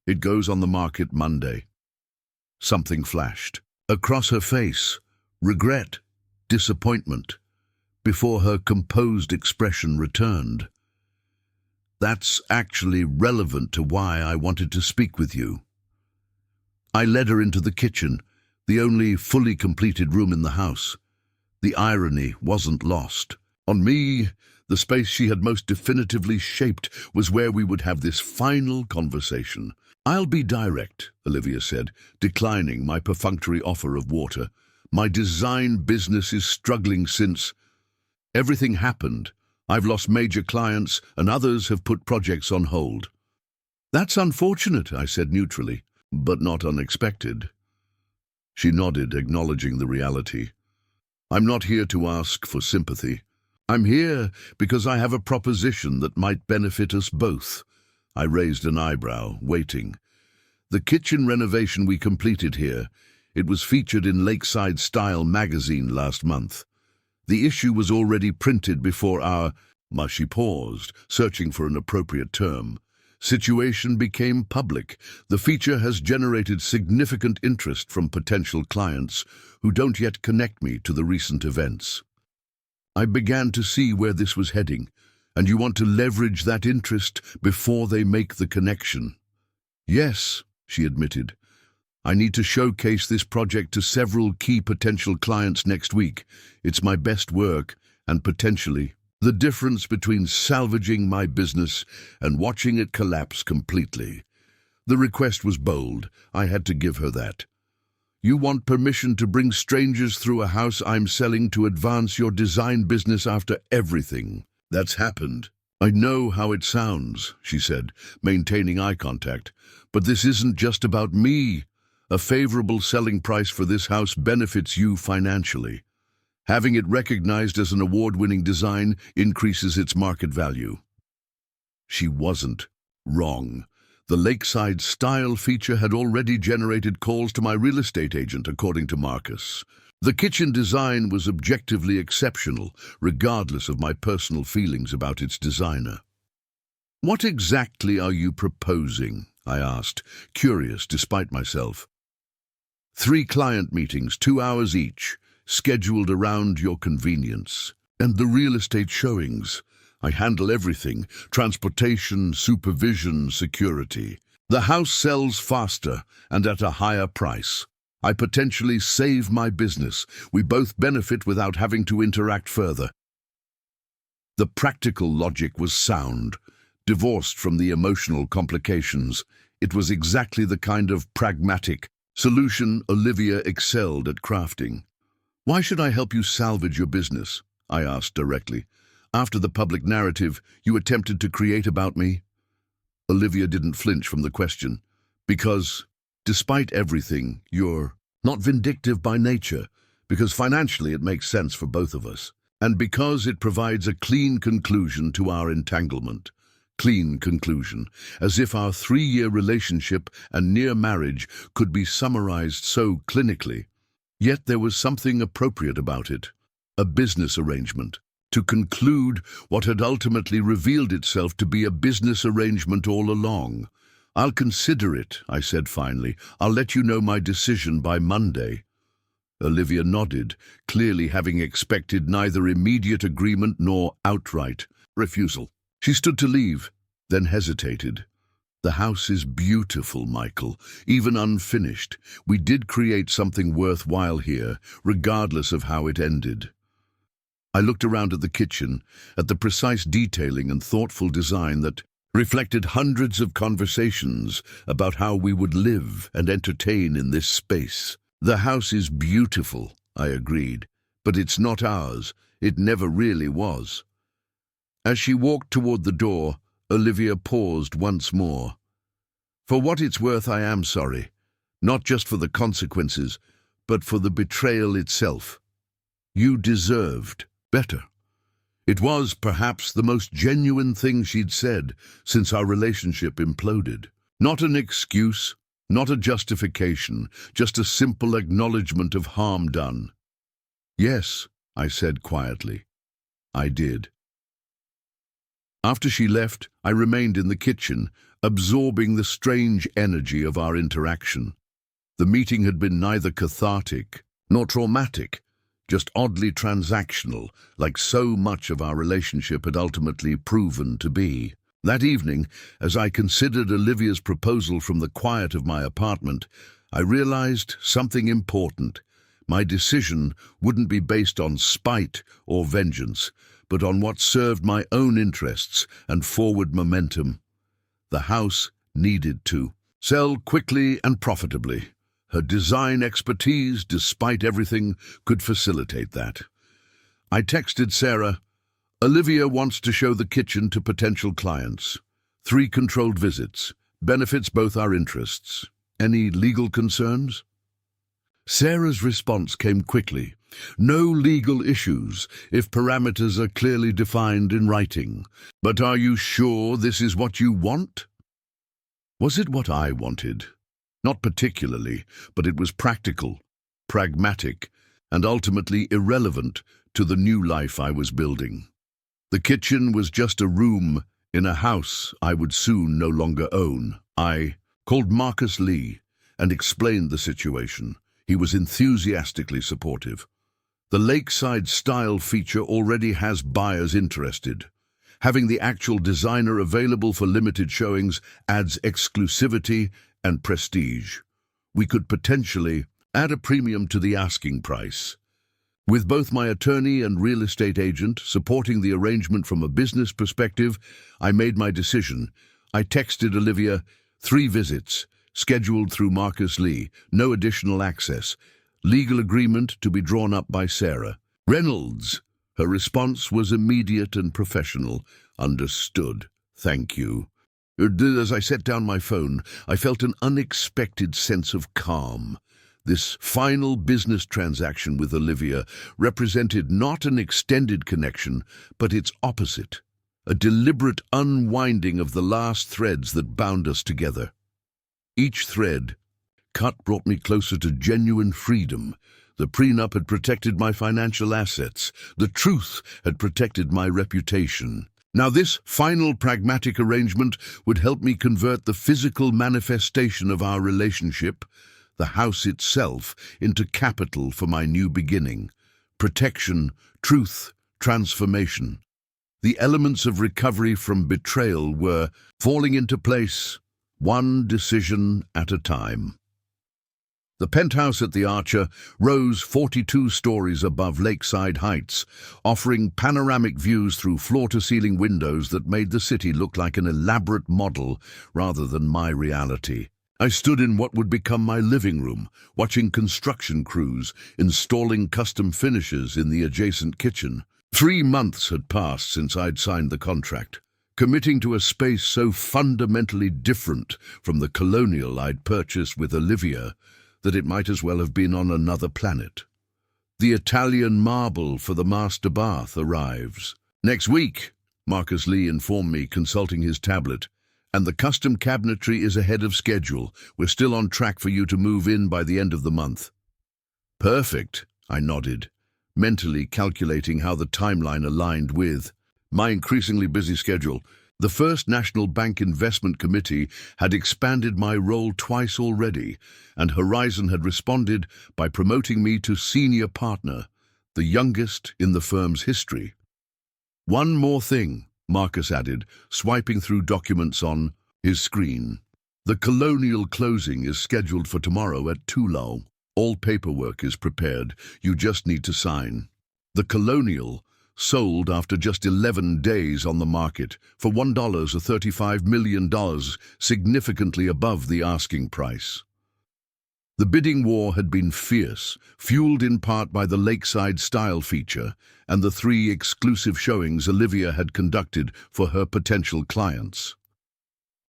A: "It goes on the market Monday." Something flashed across her face, regret, disappointment, before her composed expression returned. "That's actually relevant to why I wanted to speak with you." I led her into the kitchen, the only fully completed room in the house. The irony wasn't lost. On me, the space she had most definitively shaped was where we would have this final conversation. "I'll be direct," Olivia said, declining my perfunctory offer of water. "My design business is struggling since everything happened. I've lost major clients and others have put projects on hold." "That's unfortunate," I said neutrally, "but not unexpected." She nodded, acknowledging the reality. "I'm not here to ask for sympathy. I'm here because I have a proposition that might benefit us both." I raised an eyebrow, waiting. "The kitchen renovation we completed here, it was featured in Lakeside Style magazine last month. The issue was already printed before our—" She paused, searching for an appropriate term. "Situation became public. The feature has generated significant interest from potential clients who don't yet connect me to the recent events." I began to see where this was heading, and you want to leverage that interest before they make the connection. "Yes," she admitted. "I need to showcase this project to several key potential clients next week. It's my best work, and potentially the difference between salvaging my business and watching it collapse completely." The request was bold. I had to give her that. "You want permission to bring strangers through a house I'm selling to advance your design business after everything that's happened." "I know how it sounds," she said, maintaining eye contact, "but this isn't just about me. A favorable selling price for this house benefits you financially. Having it recognized as an award-winning design increases its market value." She wasn't wrong. The Lakeside Style feature had already generated calls to my real estate agent, according to Marcus. The kitchen design was objectively exceptional, regardless of my personal feelings about its designer. "What exactly are you proposing?" I asked, curious despite myself. 3 client meetings, 2 hours each, scheduled around your convenience. And the real estate showings. I handle everything: transportation, supervision, security. The house sells faster and at a higher price. I potentially save my business. We both benefit without having to interact further. The practical logic was sound, divorced from the emotional complications. It was exactly the kind of pragmatic solution Olivia excelled at crafting. "Why should I help you salvage your business?" I asked directly. "After the public narrative you attempted to create about me?" Olivia didn't flinch from the question. "Because, despite everything, you're not vindictive by nature, because financially it makes sense for both of us, and because it provides a clean conclusion to our entanglement." Clean conclusion, as if our 3-year relationship and near marriage could be summarized so clinically. Yet there was something appropriate about it, a business arrangement, to conclude what had ultimately revealed itself to be a business arrangement all along. "I'll consider it," I said finally. "I'll let you know my decision by Monday." Olivia nodded, clearly having expected neither immediate agreement nor outright refusal. She stood to leave, then hesitated. "The house is beautiful, Michael, even unfinished. We did create something worthwhile here, regardless of how it ended." I looked around at the kitchen, at the precise detailing and thoughtful design that reflected hundreds of conversations about how we would live and entertain in this space. "The house is beautiful," I agreed, "but it's not ours. It never really was." As she walked toward the door, Olivia paused once more. "For what it's worth, I am sorry. Not just for the consequences, but for the betrayal itself. You deserved better." It was, perhaps, the most genuine thing she'd said since our relationship imploded. Not an excuse, not a justification, just a simple acknowledgement of harm done. "Yes," I said quietly. "I did." After she left, I remained in the kitchen, absorbing the strange energy of our interaction. The meeting had been neither cathartic nor traumatic, just oddly transactional, like so much of our relationship had ultimately proven to be. That evening, as I considered Olivia's proposal from the quiet of my apartment, I realized something important. My decision wouldn't be based on spite or vengeance, but on what served my own interests and forward momentum. The house needed to sell quickly and profitably. Her design expertise, despite everything, could facilitate that. I texted Sarah, "Olivia wants to show the kitchen to potential clients. 3 controlled visits. Benefits both our interests. Any legal concerns?" Sarah's response came quickly. "No legal issues, if parameters are clearly defined in writing. But are you sure this is what you want?" Was it what I wanted? Not particularly, but it was practical, pragmatic, and ultimately irrelevant to the new life I was building. The kitchen was just a room in a house I would soon no longer own. I called Marcus Lee and explained the situation. He was enthusiastically supportive. "The Lakeside style feature already has buyers interested. Having the actual designer available for limited showings adds exclusivity and prestige. We could potentially add a premium to the asking price." With both my attorney and real estate agent supporting the arrangement from a business perspective, I made my decision. I texted Olivia, 3 visits, scheduled through Marcus Lee, no additional access. Legal agreement to be drawn up by Sarah. "Reynolds." Her response was immediate and professional. "Understood. Thank you." As I set down my phone, I felt an unexpected sense of calm. This final business transaction with Olivia represented not an extended connection, but its opposite, a deliberate unwinding of the last threads that bound us together. Each thread cut brought me closer to genuine freedom. The prenup had protected my financial assets. The truth had protected my reputation. Now this final pragmatic arrangement would help me convert the physical manifestation of our relationship, the house itself, into capital for my new beginning. Protection, truth, transformation. The elements of recovery from betrayal were falling into place, one decision at a time. The penthouse at the Archer rose 42 stories above Lakeside Heights, offering panoramic views through floor-to-ceiling windows that made the city look like an elaborate model rather than my reality. I stood in what would become my living room, watching construction crews installing custom finishes in the adjacent kitchen. 3 months had passed since I'd signed the contract, committing to a space so fundamentally different from the colonial I'd purchased with Olivia that it might as well have been on another planet. The Italian marble for the master bath arrives next week, Marcus Lee informed me, consulting his tablet, and the custom cabinetry is ahead of schedule. We're still on track for you to move in by the end of the month. Perfect, I nodded, mentally calculating how the timeline aligned with my increasingly busy schedule. The First National Bank Investment Committee had expanded my role twice already, and Horizon had responded by promoting me to senior partner, the youngest in the firm's history. One more thing, Marcus added, swiping through documents on his screen. The colonial closing is scheduled for tomorrow at 2:00. All paperwork is prepared. You just need to sign. The colonial sold after just 11 days on the market for $1.35 million, significantly above the asking price. The bidding war had been fierce, fueled in part by the lakeside style feature and the 3 exclusive showings Olivia had conducted for her potential clients.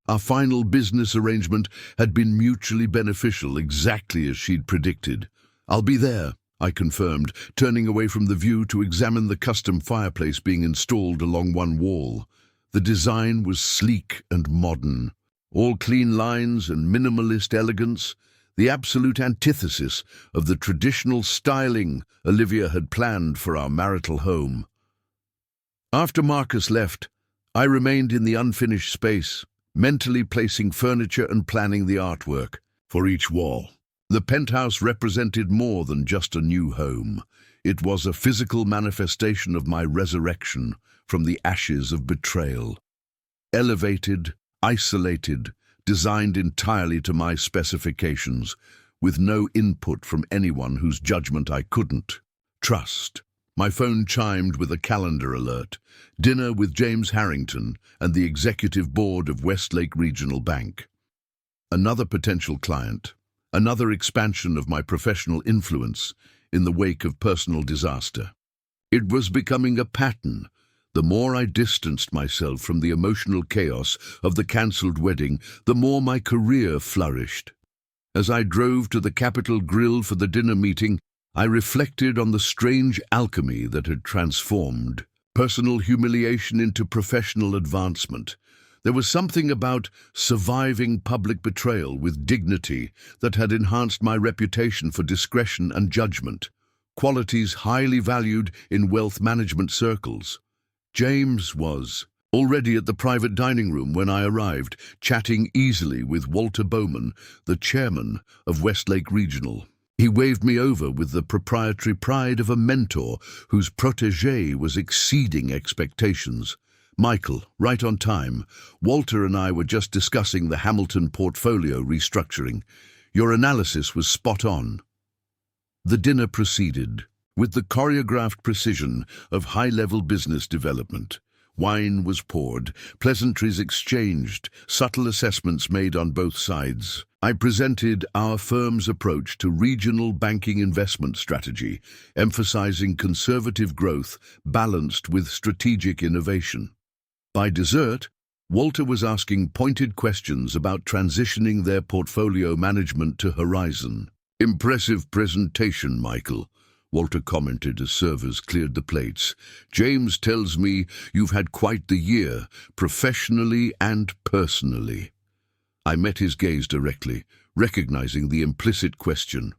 A: Our final business arrangement had been mutually beneficial, exactly as she'd predicted. I'll be there, I confirmed, turning away from the view to examine the custom fireplace being installed along one wall. The design was sleek and modern, all clean lines and minimalist elegance, the absolute antithesis of the traditional styling Olivia had planned for our marital home. After Marcus left, I remained in the unfinished space, mentally placing furniture and planning the artwork for each wall. The penthouse represented more than just a new home. It was a physical manifestation of my resurrection from the ashes of betrayal. Elevated, isolated, designed entirely to my specifications, with no input from anyone whose judgment I couldn't trust. My phone chimed with a calendar alert. Dinner with James Harrington and the executive board of Westlake Regional Bank. Another potential client. Another expansion of my professional influence in the wake of personal disaster. It was becoming a pattern. The more I distanced myself from the emotional chaos of the cancelled wedding, the more my career flourished. As I drove to the Capitol Grill for the dinner meeting, I reflected on the strange alchemy that had transformed personal humiliation into professional advancement. There was something about surviving public betrayal with dignity that had enhanced my reputation for discretion and judgment, qualities highly valued in wealth management circles. James was already at the private dining room when I arrived, chatting easily with Walter Bowman, the chairman of Westlake Regional. He waved me over with the proprietary pride of a mentor whose protégé was exceeding expectations. Michael, right on time. Walter and I were just discussing the Hamilton portfolio restructuring. Your analysis was spot on. The dinner proceeded with the choreographed precision of high-level business development. Wine was poured, pleasantries exchanged, subtle assessments made on both sides. I presented our firm's approach to regional banking investment strategy, emphasizing conservative growth balanced with strategic innovation. By dessert, Walter was asking pointed questions about transitioning their portfolio management to Horizon. Impressive presentation, Michael, Walter commented as servers cleared the plates. James tells me you've had quite the year, professionally and personally. I met his gaze directly, recognizing the implicit question.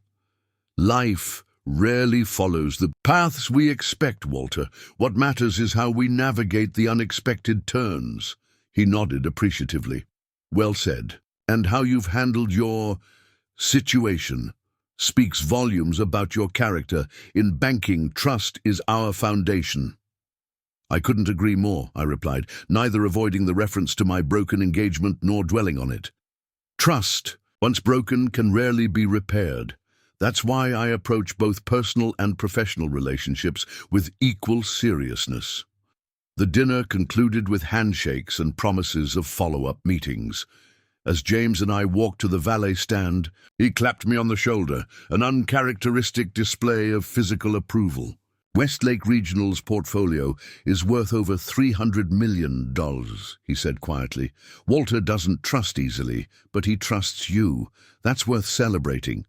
A: Life rarely follows the paths we expect, Walter. What matters is how we navigate the unexpected turns." He nodded appreciatively. "Well said. And how you've handled your situation speaks volumes about your character. In banking, trust is our foundation." "I couldn't agree more," I replied, neither avoiding the reference to my broken engagement nor dwelling on it. Trust, once broken, can rarely be repaired. That's why I approach both personal and professional relationships with equal seriousness. The dinner concluded with handshakes and promises of follow-up meetings. As James and I walked to the valet stand, he clapped me on the shoulder, an uncharacteristic display of physical approval. "Westlake Regional's portfolio is worth over $300 million, he said quietly. "Walter doesn't trust easily, but he trusts you. That's worth celebrating."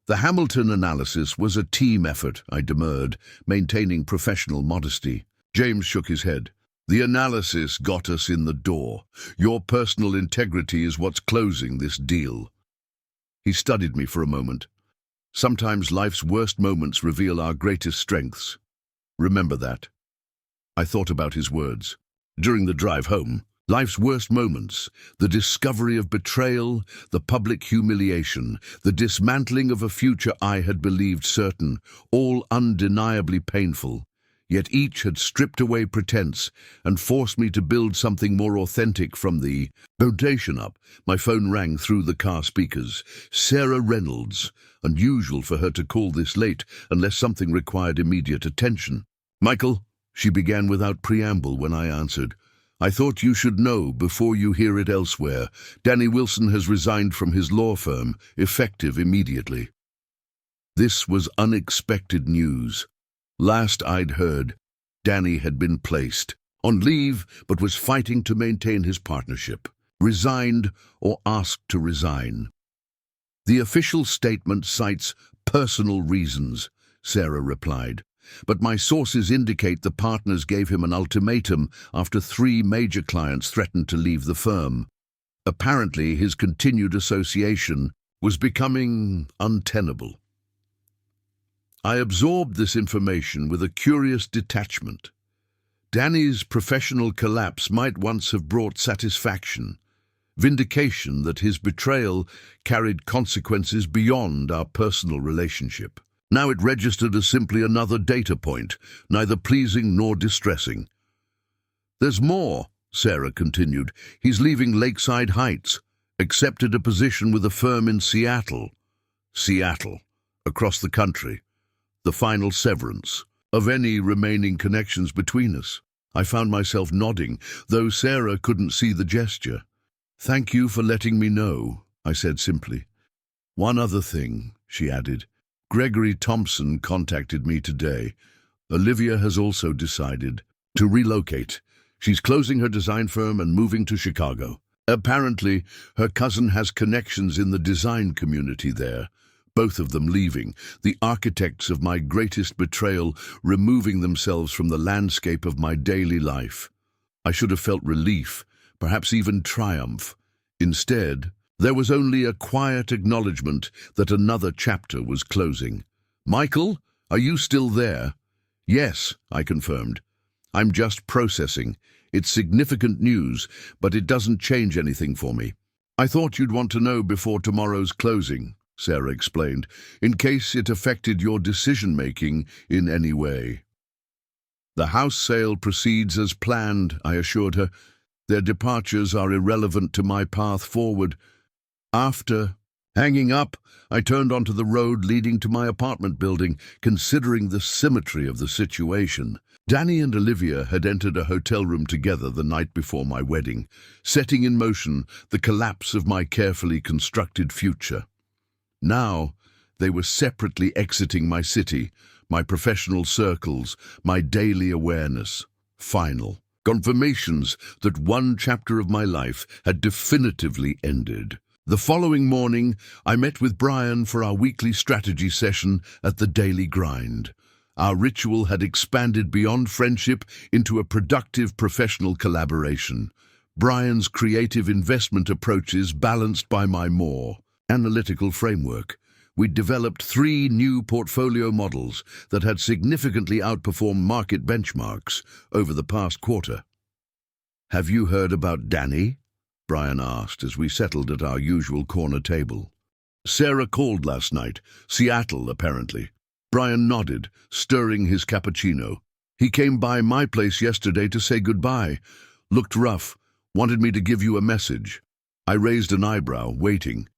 A: "The Hamilton analysis was a team effort," I demurred, maintaining professional modesty. James shook his head. "The analysis got us in the door. Your personal integrity is what's closing this deal." He studied me for a moment. "Sometimes life's worst moments reveal our greatest strengths. Remember that." I thought about his words. During the drive home, life's worst moments, the discovery of betrayal, the public humiliation, the dismantling of a future I had believed certain, all undeniably painful. Yet each had stripped away pretense and forced me to build something more authentic from the foundation up. My phone rang through the car speakers. Sarah Reynolds. Unusual for her to call this late unless something required immediate attention. "Michael," she began without preamble when I answered. "I thought you should know before you hear it elsewhere. Danny Wilson has resigned from his law firm, effective immediately." This was unexpected news. Last I'd heard, Danny had been placed on leave but was fighting to maintain his partnership. Resigned or asked to resign. "The official statement cites personal reasons," Sarah replied. "But my sources indicate the partners gave him an ultimatum after 3 major clients threatened to leave the firm. Apparently, his continued association was becoming untenable." I absorbed this information with a curious detachment. Danny's professional collapse might once have brought satisfaction, vindication that his betrayal carried consequences beyond our personal relationship. Now it registered as simply another data point, neither pleasing nor distressing. "There's more," Sarah continued. "He's leaving Lakeside Heights, accepted a position with a firm in Seattle, across the country. The final severance of any remaining connections between us." I found myself nodding, though Sarah couldn't see the gesture. "Thank you for letting me know," I said simply. "One other thing," she added. "Gregory Thompson contacted me today. Olivia has also decided to relocate. She's closing her design firm and moving to Chicago. Apparently, her cousin has connections in the design community there. Both of them leaving, the architects of my greatest betrayal removing themselves from the landscape of my daily life. I should have felt relief, perhaps even triumph. Instead, there was only a quiet acknowledgement that another chapter was closing. "Michael, are you still there?" "Yes," I confirmed. "I'm just processing. It's significant news, but it doesn't change anything for me." "I thought you'd want to know before tomorrow's closing," Sarah explained, "in case it affected your decision-making in any way." "The house sale proceeds as planned," I assured her. "Their departures are irrelevant to my path forward." After hanging up, I turned onto the road leading to my apartment building, considering the symmetry of the situation. Danny and Olivia had entered a hotel room together the night before my wedding, setting in motion the collapse of my carefully constructed future. Now, they were separately exiting my city, my professional circles, my daily awareness. Final confirmations that one chapter of my life had definitively ended. The following morning, I met with Brian for our weekly strategy session at the Daily Grind. Our ritual had expanded beyond friendship into a productive professional collaboration. Brian's creative investment approaches balanced by my more analytical framework. we'd developed 3 new portfolio models that had significantly outperformed market benchmarks over the past quarter. "Have you heard about Danny?" Brian asked as we settled at our usual corner table. "Sarah called last night. Seattle, apparently." Brian nodded, stirring his cappuccino. "He came by my place yesterday to say goodbye. Looked rough. Wanted me to give you a message." I raised an eyebrow, waiting.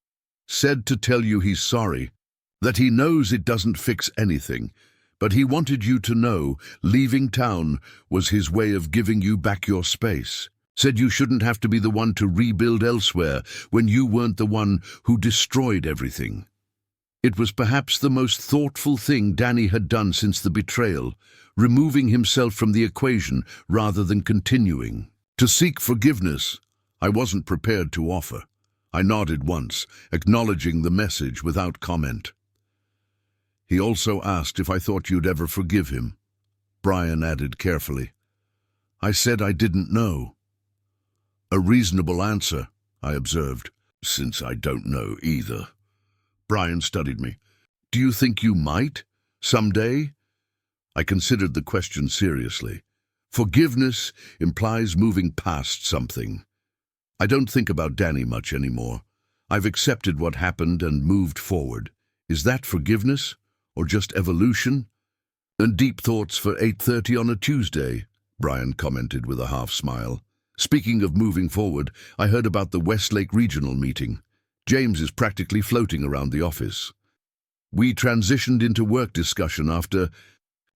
A: "Said to tell you he's sorry, that he knows it doesn't fix anything, but he wanted you to know leaving town was his way of giving you back your space. Said you shouldn't have to be the one to rebuild elsewhere when you weren't the one who destroyed everything." It was perhaps the most thoughtful thing Danny had done since the betrayal, removing himself from the equation rather than continuing. To seek forgiveness, I wasn't prepared to offer. I nodded once, acknowledging the message without comment. "He also asked if I thought you'd ever forgive him," Brian added carefully. "I said I didn't know." "A reasonable answer," I observed, "since I don't know either." Brian studied me. "Do you think you might? Someday?" I considered the question seriously. Forgiveness implies moving past something. I don't think about Danny much anymore. I've accepted what happened and moved forward. Is that forgiveness, or just evolution? "And deep thoughts for 8:30 on a Tuesday," Brian commented with a half-smile. "Speaking of moving forward, I heard about the Westlake Regional meeting. James is practically floating around the office." We transitioned into work discussion after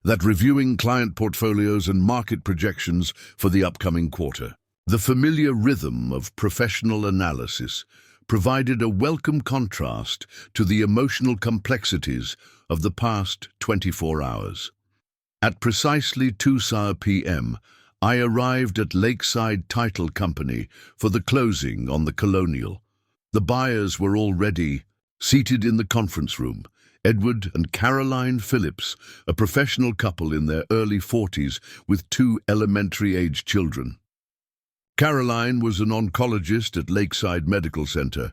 A: that, reviewing client portfolios and market projections for the upcoming quarter. The familiar rhythm of professional analysis provided a welcome contrast to the emotional complexities of the past 24 hours. At precisely 2 p.m., I arrived at Lakeside Title Company for the closing on the Colonial. The buyers were already seated in the conference room. Edward and Caroline Phillips, a professional couple in their early 40s with 2 elementary-age children. Caroline was an oncologist at Lakeside Medical Center.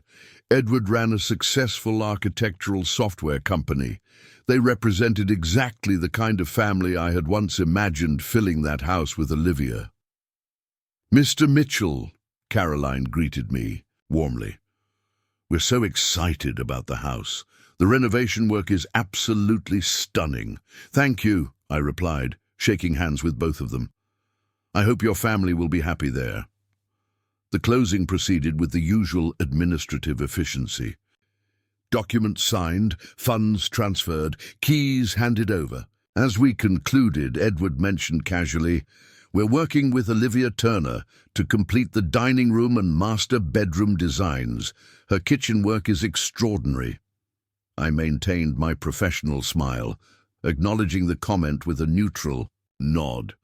A: Edward ran a successful architectural software company. They represented exactly the kind of family I had once imagined filling that house with Olivia. "Mr. Mitchell," Caroline greeted me warmly. "We're so excited about the house. The renovation work is absolutely stunning." "Thank you," I replied, shaking hands with both of them. "I hope your family will be happy there." The closing proceeded with the usual administrative efficiency. Documents signed, funds transferred, keys handed over. As we concluded, Edward mentioned casually, "We're working with Olivia Turner to complete the dining room and master bedroom designs. Her kitchen work is extraordinary." I maintained my professional smile, acknowledging the comment with a neutral nod.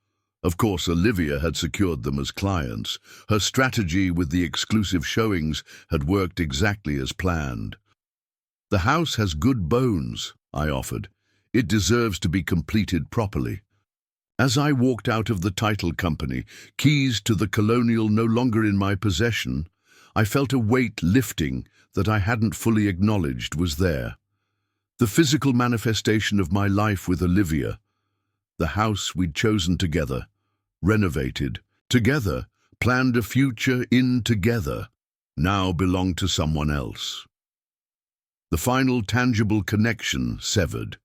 A: Of course, Olivia had secured them as clients. Her strategy with the exclusive showings had worked exactly as planned. "The house has good bones," I offered. "It deserves to be completed properly." As I walked out of the title company, keys to the Colonial no longer in my possession, I felt a weight lifting that I hadn't fully acknowledged was there. The physical manifestation of my life with Olivia, the house we'd chosen together, renovated together, planned a future in together, now belonged to someone else. The final tangible connection severed.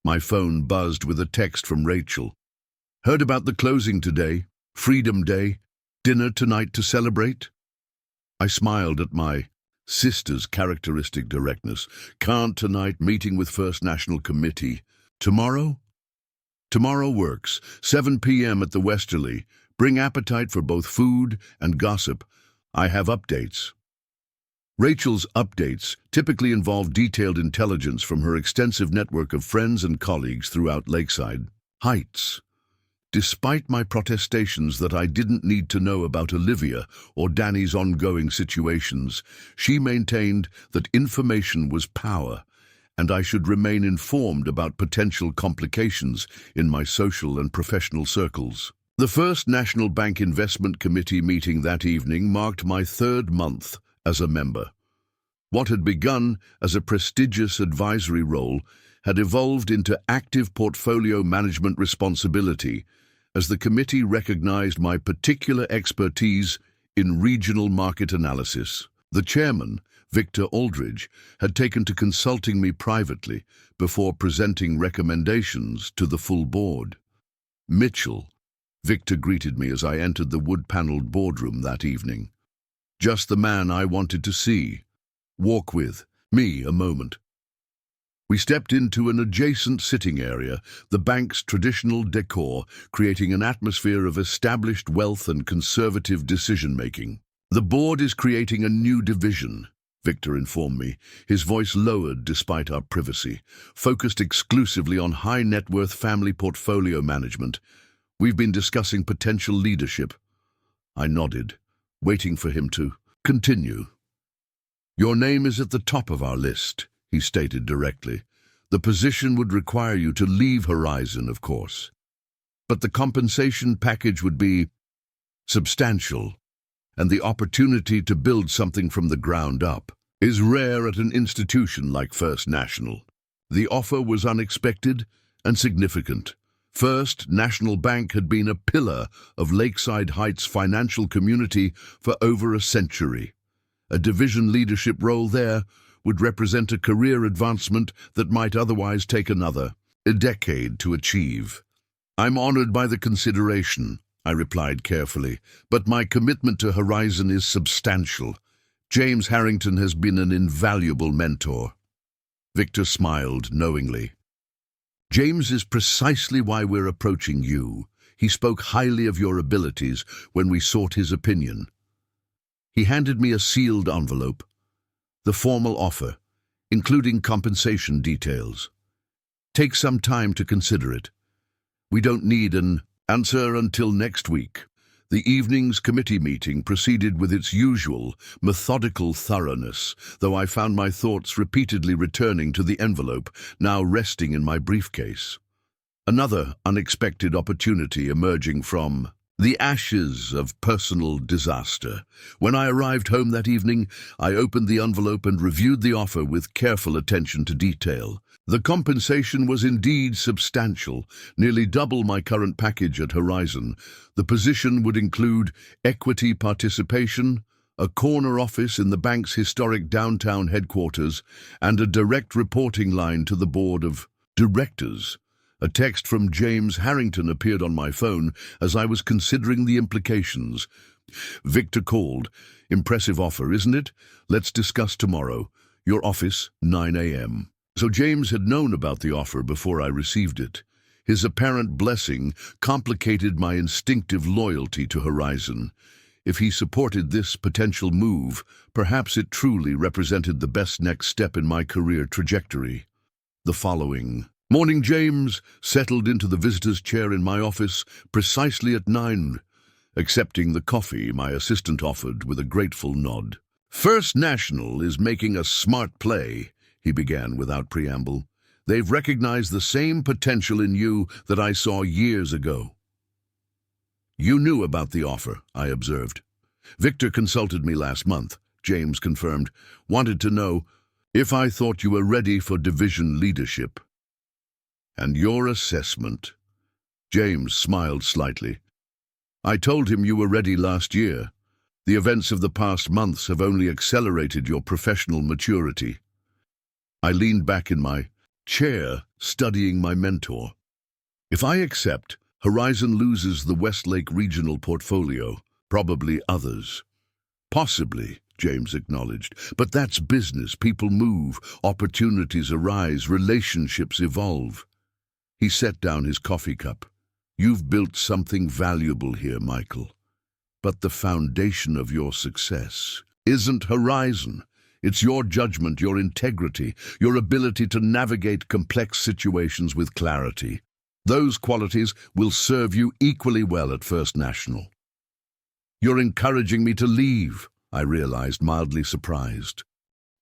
A: My phone buzzed with a text from Rachel. "Heard about the closing today? Freedom Day? Dinner tonight to celebrate?" I smiled at my sister's characteristic directness. "Can't tonight, meeting with First National Committee. Tomorrow?" "Tomorrow works. 7 p.m. at the Westerly. Bring appetite for both food and gossip. I have updates." Rachel's updates typically involve detailed intelligence from her extensive network of friends and colleagues throughout Lakeside Heights. Despite my protestations that I didn't need to know about Olivia or Danny's ongoing situations, she maintained that information was power, and I should remain informed about potential complications in my social and professional circles. The First National Bank Investment Committee meeting that evening marked my 3rd month as a member. What had begun as a prestigious advisory role had evolved into active portfolio management responsibility as the committee recognized my particular expertise in regional market analysis. The chairman, Victor Aldridge, had taken to consulting me privately before presenting recommendations to the full board. Mitchell, Victor greeted me as I entered the wood-paneled boardroom that evening. Just the man I wanted to see. Walk with me a moment. We stepped into an adjacent sitting area, the bank's traditional decor creating an atmosphere of established wealth and conservative decision-making. The board is creating a new division, Victor informed me, his voice lowered despite our privacy, focused exclusively on high-net-worth family portfolio management. We've been discussing potential leadership. I nodded, waiting for him to continue. Your name is at the top of our list, he stated directly. The position would require you to leave Horizon, of course. But the compensation package would be substantial, and the opportunity to build something from the ground up is rare at an institution like First National. The offer was unexpected and significant. First National Bank had been a pillar of Lakeside Heights' financial community for over a century. A division leadership role there would represent a career advancement that might otherwise take a decade to achieve. I'm honored by the consideration, I replied carefully, but my commitment to Horizon is substantial. James Harrington has been an invaluable mentor. Victor smiled knowingly. James is precisely why we're approaching you. He spoke highly of your abilities when we sought his opinion. He handed me a sealed envelope, the formal offer, including compensation details. Take some time to consider it. We don't need an answer until next week. The evening's committee meeting proceeded with its usual, methodical thoroughness, though I found my thoughts repeatedly returning to the envelope, now resting in my briefcase. Another unexpected opportunity emerging from the ashes of personal disaster. When I arrived home that evening, I opened the envelope and reviewed the offer with careful attention to detail. The compensation was indeed substantial, nearly double my current package at Horizon. The position would include equity participation, a corner office in the bank's historic downtown headquarters, and a direct reporting line to the board of directors. A text from James Harrington appeared on my phone as I was considering the implications. Victor called. Impressive offer, isn't it? Let's discuss tomorrow. Your office, 9 a.m. So James had known about the offer before I received it. His apparent blessing complicated my instinctive loyalty to Horizon. If he supported this potential move, perhaps it truly represented the best next step in my career trajectory. The following morning, James settled into the visitor's chair in my office precisely at 9, accepting the coffee my assistant offered with a grateful nod. First National is making a smart play, he began without preamble. They've recognized the same potential in you that I saw years ago. You knew about the offer, I observed. Victor consulted me last month, James confirmed, wanted to know if I thought you were ready for division leadership. And your assessment? James smiled slightly. I told him you were ready last year. The events of the past months have only accelerated your professional maturity. I leaned back in my chair, studying my mentor. If I accept, Horizon loses the Westlake regional portfolio, probably others. Possibly, James acknowledged, but that's business. People move, opportunities arise, relationships evolve. He set down his coffee cup. You've built something valuable here, Michael. But the foundation of your success isn't Horizon. It's your judgment, your integrity, your ability to navigate complex situations with clarity. Those qualities will serve you equally well at First National. You're encouraging me to leave, I realized, mildly surprised.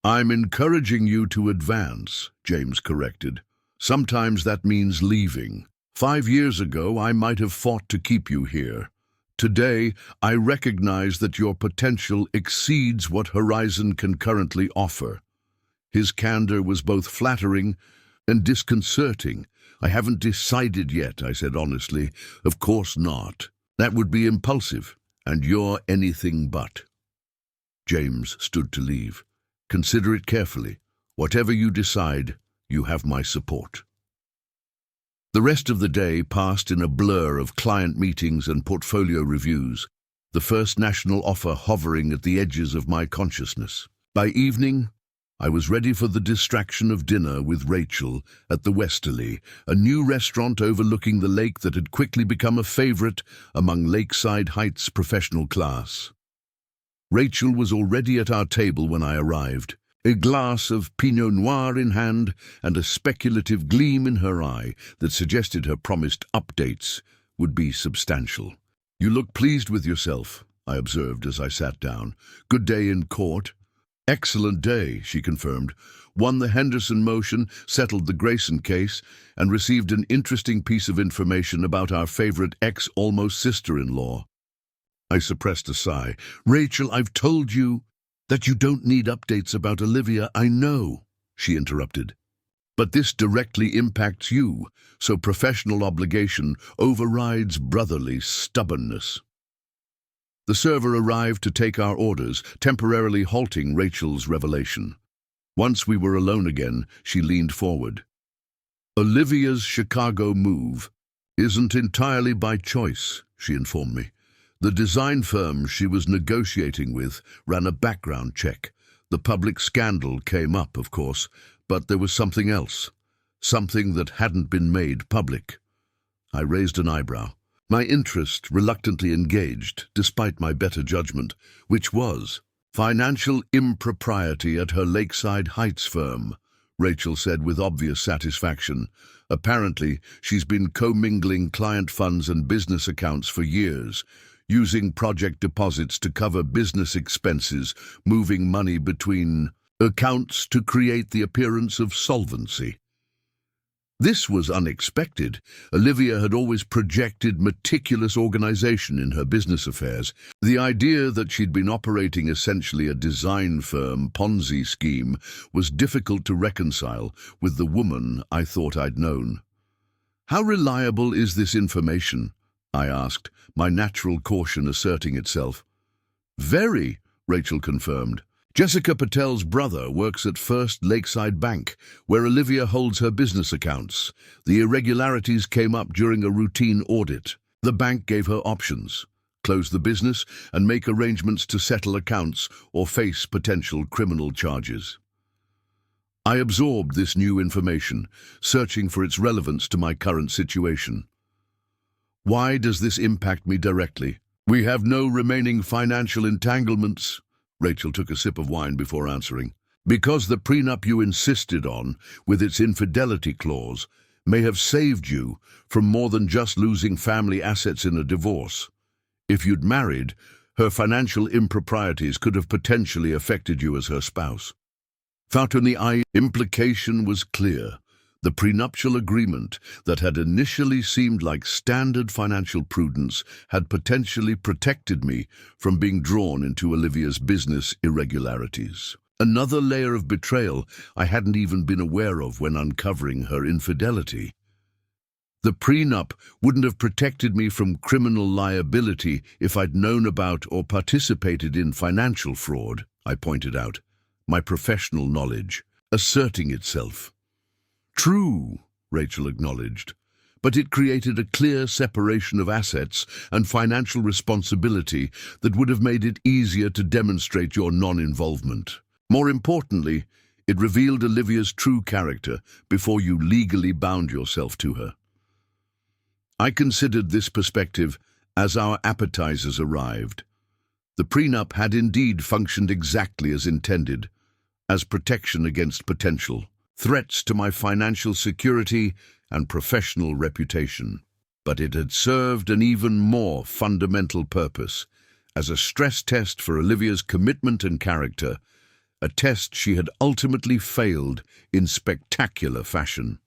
A: I'm encouraging you to advance, James corrected. Sometimes that means leaving. 5 years ago, I might have fought to keep you here. Today, I recognize that your potential exceeds what Horizon can currently offer." His candor was both flattering and disconcerting. "I haven't decided yet," I said honestly. "Of course not. That would be impulsive, and you're anything but." James stood to leave. "Consider it carefully. Whatever you decide, you have my support." The rest of the day passed in a blur of client meetings and portfolio reviews, the first national offer hovering at the edges of my consciousness. By evening, I was ready for the distraction of dinner with Rachel at the Westerly, a new restaurant overlooking the lake that had quickly become a favorite among Lakeside Heights professional class. Rachel was already at our table when I arrived, a glass of Pinot Noir in hand and a speculative gleam in her eye that suggested her promised updates would be substantial. "You look pleased with yourself," I observed as I sat down. "Good day in court?" "Excellent day," she confirmed. "Won the Henderson motion, settled the Grayson case, and received an interesting piece of information about our favorite ex-almost sister-in-law." I suppressed a sigh. "Rachel, I've told you that you don't need updates about Olivia." "I know," she interrupted. "But this directly impacts you, so professional obligation overrides brotherly stubbornness." The server arrived to take our orders, temporarily halting Rachel's revelation. Once we were alone again, she leaned forward. "Olivia's Chicago move isn't entirely by choice," she informed me. "The design firm she was negotiating with ran a background check. The public scandal came up, of course, but there was something else, something that hadn't been made public." I raised an eyebrow. My interest reluctantly engaged, despite my better judgment, which was financial impropriety at her Lakeside Heights firm, Rachel said with obvious satisfaction. "Apparently, she's been commingling client funds and business accounts for years, using project deposits to cover business expenses, moving money between accounts to create the appearance of solvency." This was unexpected. Olivia had always projected meticulous organization in her business affairs. The idea that she'd been operating essentially a design firm Ponzi scheme was difficult to reconcile with the woman I thought I'd known. "How reliable is this information?" I asked, my natural caution asserting itself. "Very," Rachel confirmed. "Jessica Patel's brother works at First Lakeside Bank, where Olivia holds her business accounts. The irregularities came up during a routine audit. The bank gave her options: close the business and make arrangements to settle accounts or face potential criminal charges." I absorbed this new information, searching for its relevance to my current situation. "Why does this impact me directly?" "We have no remaining financial entanglements." Rachel took a sip of wine before answering. "Because the prenup you insisted on, with its infidelity clause, may have saved you from more than just losing family assets in a divorce. If you'd married, her financial improprieties could have potentially affected you as her spouse." The implication was clear. The prenuptial agreement that had initially seemed like standard financial prudence had potentially protected me from being drawn into Olivia's business irregularities. Another layer of betrayal I hadn't even been aware of when uncovering her infidelity. The prenup wouldn't have protected me from criminal liability if I'd known about or participated in financial fraud, I pointed out, my professional knowledge asserting itself. "True," Rachel acknowledged, "but it created a clear separation of assets and financial responsibility that would have made it easier to demonstrate your non-involvement. More importantly, it revealed Olivia's true character before you legally bound yourself to her." I considered this perspective as our appetizers arrived. The prenup had indeed functioned exactly as intended, as protection against potential threats to my financial security and professional reputation. But it had served an even more fundamental purpose, as a stress test for Olivia's commitment and character, a test she had ultimately failed in spectacular fashion.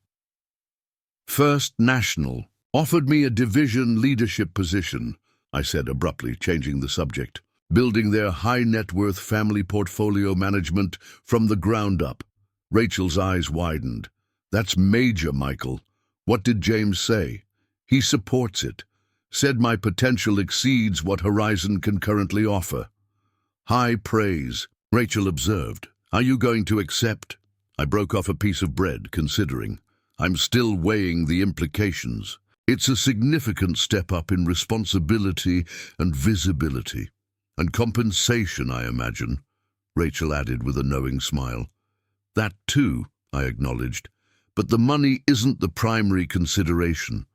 A: First National offered me a division leadership position, I said abruptly, changing the subject. Building their high-net-worth family portfolio management from the ground up. Rachel's eyes widened. That's major, Michael. What did James say? He supports it. Said my potential exceeds what Horizon can currently offer. High praise, Rachel observed. Are you going to accept? I broke off a piece of bread, considering. I'm still weighing the implications. It's a significant step up in responsibility and visibility. And compensation, I imagine, Rachel added with a knowing smile. That too, I acknowledged. But the money isn't the primary consideration.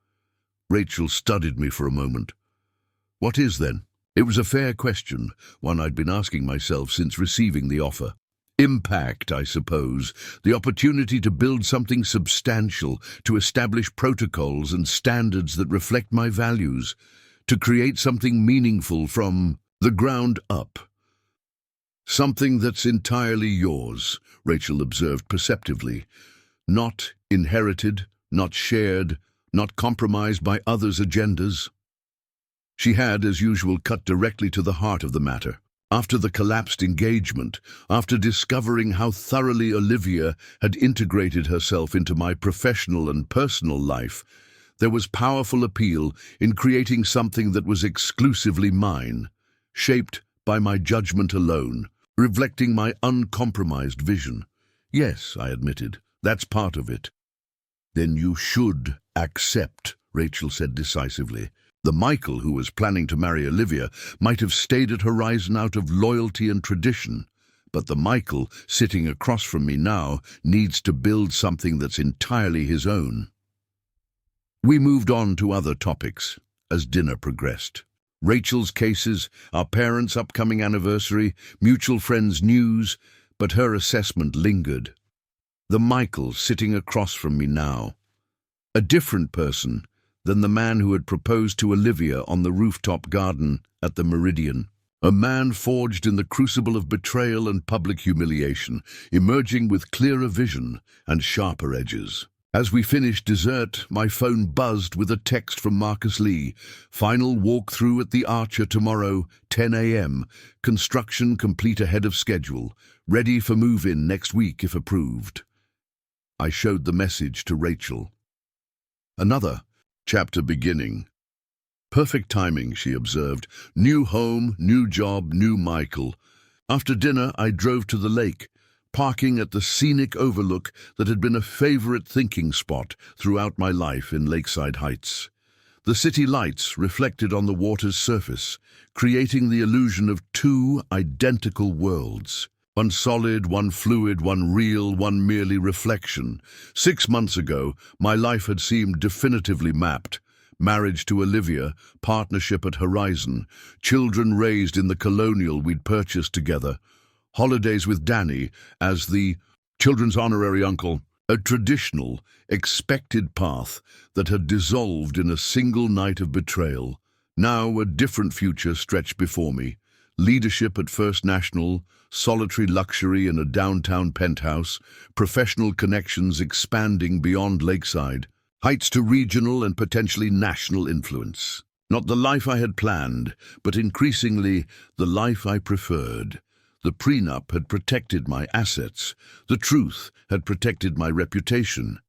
A: Rachel studied me for a moment. What is then? It was a fair question, one I'd been asking myself since receiving the offer. Impact, I suppose, the opportunity to build something substantial, to establish protocols and standards that reflect my values, to create something meaningful from the ground up. Something that's entirely yours, Rachel observed perceptively. Not inherited, not shared, not compromised by others' agendas. She had, as usual, cut directly to the heart of the matter. After the collapsed engagement, after discovering how thoroughly Olivia had integrated herself into my professional and personal life, there was powerful appeal in creating something that was exclusively mine, shaped by my judgment alone, reflecting my uncompromised vision. Yes, I admitted, that's part of it. Then you should accept, Rachel said decisively. The Michael who was planning to marry Olivia might have stayed at Horizon out of loyalty and tradition, but the Michael sitting across from me now needs to build something that's entirely his own. We moved on to other topics as dinner progressed. Rachel's cases, our parents' upcoming anniversary, mutual friends' news, but her assessment lingered. The Michael sitting across from me now. A different person than the man who had proposed to Olivia on the rooftop garden at the Meridian. A man forged in the crucible of betrayal and public humiliation, emerging with clearer vision and sharper edges. As we finished dessert, my phone buzzed with a text from Marcus Lee. Final walkthrough at the Archer tomorrow, 10 a.m. Construction complete ahead of schedule. Ready for move-in next week if approved. I showed the message to Rachel. Another chapter beginning. Perfect timing, she observed. New home, new job, new Michael. After dinner, I drove to the lake, parking at the scenic overlook that had been a favorite thinking spot throughout my life in Lakeside Heights. The city lights reflected on the water's surface, creating the illusion of two identical worlds. One solid, one fluid, one real, one merely reflection. 6 months ago, my life had seemed definitively mapped. Marriage to Olivia, partnership at Horizon, children raised in the colonial we'd purchased together, holidays with Danny as the children's honorary uncle, a traditional, expected path that had dissolved in a single night of betrayal. Now a different future stretched before me. Leadership at First National, solitary luxury in a downtown penthouse, professional connections expanding beyond Lakeside, heights to regional and potentially national influence. Not the life I had planned, but increasingly the life I preferred. The prenup had protected my assets. The truth had protected my reputation.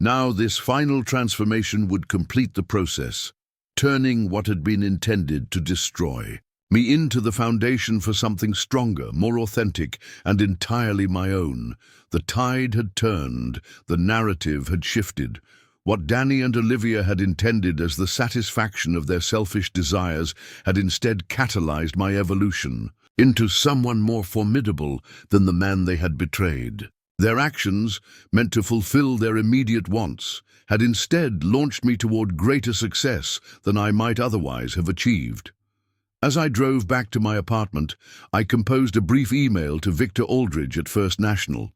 A: Now this final transformation would complete the process, turning what had been intended to destroy me into the foundation for something stronger, more authentic, and entirely my own. The tide had turned, the narrative had shifted. What Danny and Olivia had intended as the satisfaction of their selfish desires had instead catalyzed my evolution into someone more formidable than the man they had betrayed. Their actions, meant to fulfill their immediate wants, had instead launched me toward greater success than I might otherwise have achieved. As I drove back to my apartment, I composed a brief email to Victor Aldridge at First National.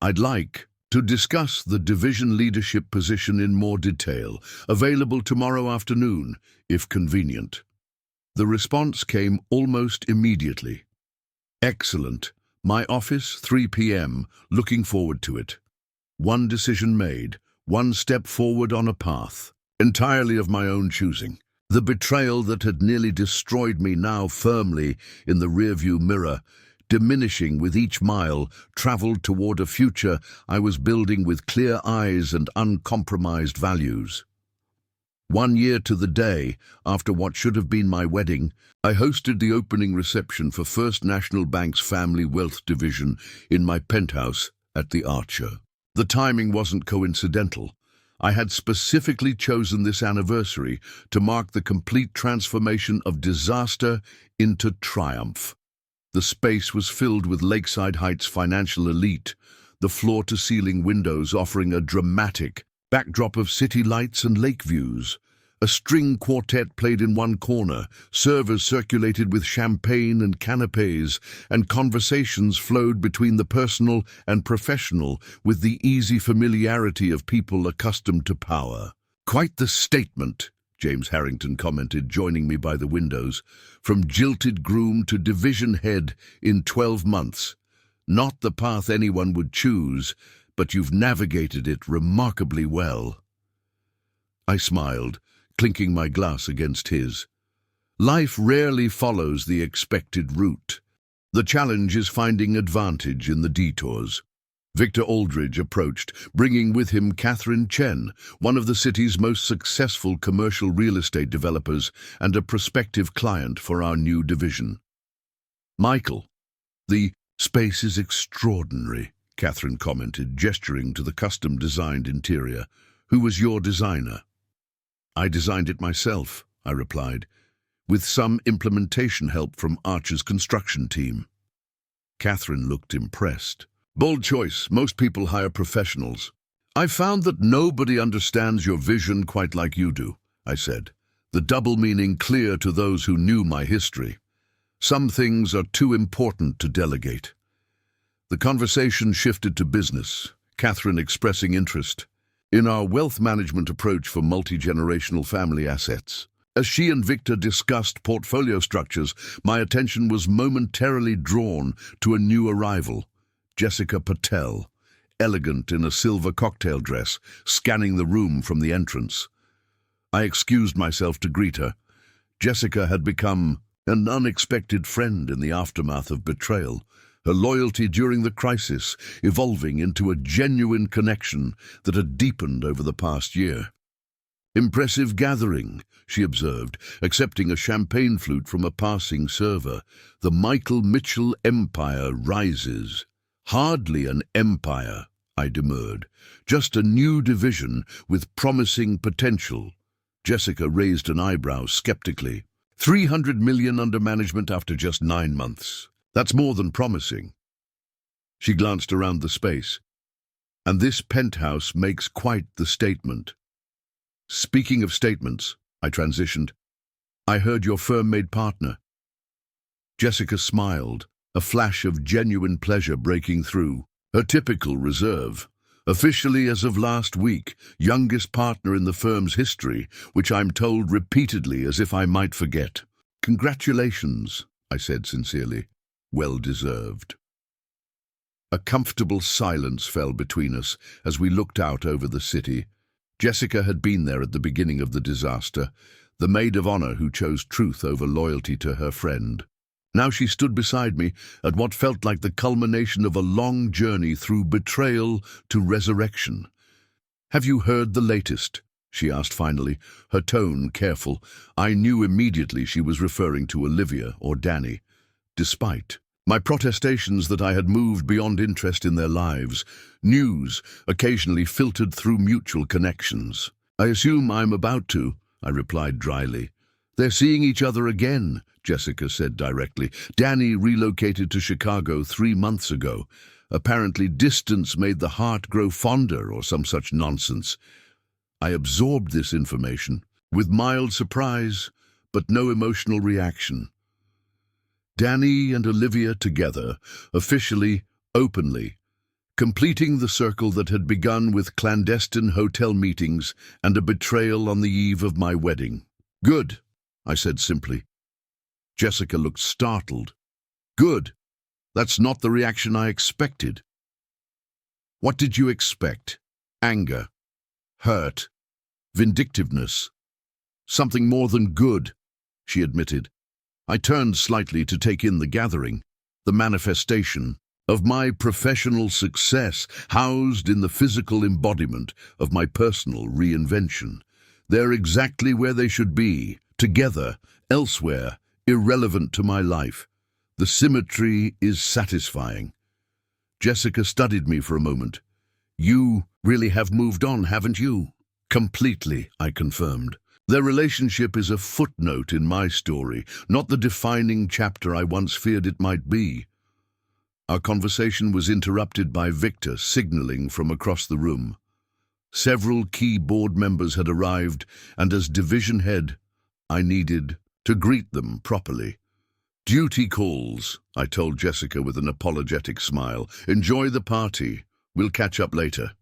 A: I'd like to discuss the division leadership position in more detail, available tomorrow afternoon, if convenient. The response came almost immediately. Excellent. My office, 3 p.m. Looking forward to it. One decision made, one step forward on a path, entirely of my own choosing. The betrayal that had nearly destroyed me now firmly in the rearview mirror, diminishing with each mile, travelled toward a future I was building with clear eyes and uncompromised values. 1 year to the day after what should have been my wedding, I hosted the opening reception for First National Bank's Family Wealth Division in my penthouse at the Archer. The timing wasn't coincidental. I had specifically chosen this anniversary to mark the complete transformation of disaster into triumph. The space was filled with Lakeside Heights financial elite, the floor-to-ceiling windows offering a dramatic backdrop of city lights and lake views. A string quartet played in one corner, servers circulated with champagne and canapes, and conversations flowed between the personal and professional with the easy familiarity of people accustomed to power. "Quite the statement," James Harrington commented, joining me by the windows. "From jilted groom to division head in 12 months. Not the path anyone would choose, but you've navigated it remarkably well." I smiled, clinking my glass against his. Life rarely follows the expected route. The challenge is finding advantage in the detours. Victor Aldridge approached, bringing with him Catherine Chen, one of the city's most successful commercial real estate developers and a prospective client for our new division. "Michael, the space is extraordinary," Catherine commented, gesturing to the custom-designed interior. "Who was your designer?" "I designed it myself," I replied, "with some implementation help from Archer's construction team." Catherine looked impressed. "Bold choice. Most people hire professionals." "I've found that nobody understands your vision quite like you do," I said, the double meaning clear to those who knew my history. "Some things are too important to delegate." The conversation shifted to business, Catherine expressing interest in our wealth management approach for multi-generational family assets. As she and Victor discussed portfolio structures, my attention was momentarily drawn to a new arrival, Jessica Patel, elegant in a silver cocktail dress, scanning the room from the entrance. I excused myself to greet her. Jessica had become an unexpected friend in the aftermath of betrayal, her loyalty during the crisis evolving into a genuine connection that had deepened over the past year. "Impressive gathering," she observed, accepting a champagne flute from a passing server. "The Michael Mitchell empire rises." "Hardly an empire," I demurred. "Just a new division with promising potential." Jessica raised an eyebrow skeptically. 300 million under management after just 9 months. That's more than promising." She glanced around the space. "And this penthouse makes quite the statement." "Speaking of statements," I transitioned, "I heard your firm made partner." Jessica smiled, a flash of genuine pleasure breaking through. Her typical reserve. "Officially as of last week, youngest partner in the firm's history, which I'm told repeatedly as if I might forget." "Congratulations," I said sincerely. "Well deserved." A comfortable silence fell between us as we looked out over the city. Jessica had been there at the beginning of the disaster, the maid of honor who chose truth over loyalty to her friend. Now she stood beside me at what felt like the culmination of a long journey through betrayal to resurrection. "Have you heard the latest?" she asked finally, her tone careful. I knew immediately she was referring to Olivia or Danny. Despite my protestations that I had moved beyond interest in their lives, news occasionally filtered through mutual connections. "I assume I'm about to," I replied dryly. "They're seeing each other again," Jessica said directly. "Danny relocated to Chicago 3 months ago. Apparently distance made the heart grow fonder or some such nonsense." I absorbed this information with mild surprise, but no emotional reaction. Danny and Olivia together, officially, openly, completing the circle that had begun with clandestine hotel meetings and a betrayal on the eve of my wedding. "Good," I said simply. Jessica looked startled. "Good. That's not the reaction I expected." "What did you expect? Anger? Hurt? Vindictiveness?" Something more than good, she admitted. I turned slightly to take in the gathering, the manifestation of my professional success housed in the physical embodiment of my personal reinvention. They're exactly where they should be, together, elsewhere, irrelevant to my life. The symmetry is satisfying. Jessica studied me for a moment. You really have moved on, haven't you? Completely, I confirmed. Their relationship is a footnote in my story, not the defining chapter I once feared it might be. Our conversation was interrupted by Victor signaling from across the room. Several key board members had arrived, and as division head, I needed to greet them properly. Duty calls, I told Jessica with an apologetic smile. Enjoy the party. We'll catch up later.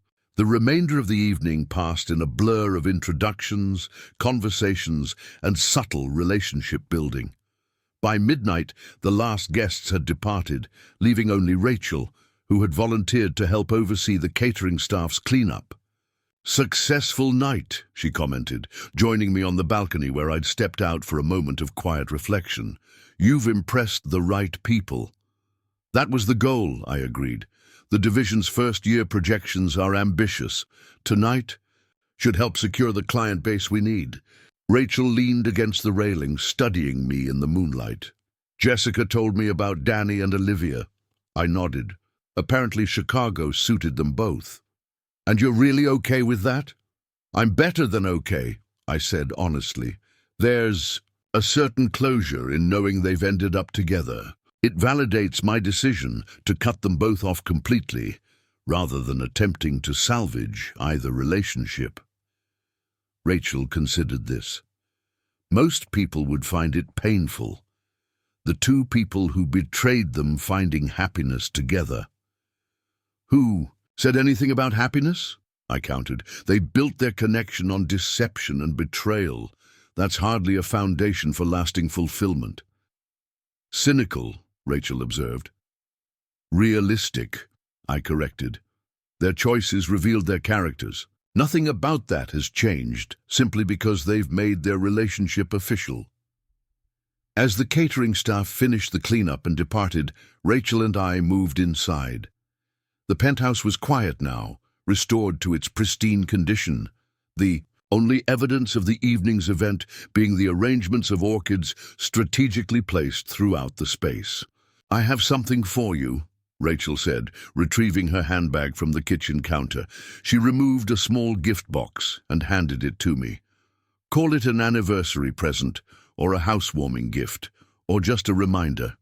A: The remainder of the evening passed in a blur of introductions, conversations, and subtle relationship building. By midnight, the last guests had departed, leaving only Rachel, who had volunteered to help oversee the catering staff's cleanup. Successful night, she commented, joining me on the balcony where I'd stepped out for a moment of quiet reflection. You've impressed the right people. That was the goal, I agreed. The division's first-year projections are ambitious. Tonight should help secure the client base we need. Rachel leaned against the railing, studying me in the moonlight. Jessica told me about Danny and Olivia. I nodded. Apparently Chicago suited them both. And you're really okay with that? I'm better than okay, I said honestly. There's a certain closure in knowing they've ended up together. It validates my decision to cut them both off completely, rather than attempting to salvage either relationship. Rachel considered this. Most people would find it painful. The two people who betrayed them finding happiness together. Who said anything about happiness? I countered. They built their connection on deception and betrayal. That's hardly a foundation for lasting fulfillment. Cynical, Rachel observed. Realistic, I corrected. Their choices revealed their characters. Nothing about that has changed, simply because they've made their relationship official. As the catering staff finished the cleanup and departed, Rachel and I moved inside. The penthouse was quiet now, restored to its pristine condition, the only evidence of the evening's event being the arrangements of orchids strategically placed throughout the space. I have something for you, Rachel said, retrieving her handbag from the kitchen counter. She removed a small gift box and handed it to me. Call it an anniversary present, or a housewarming gift, or just a reminder.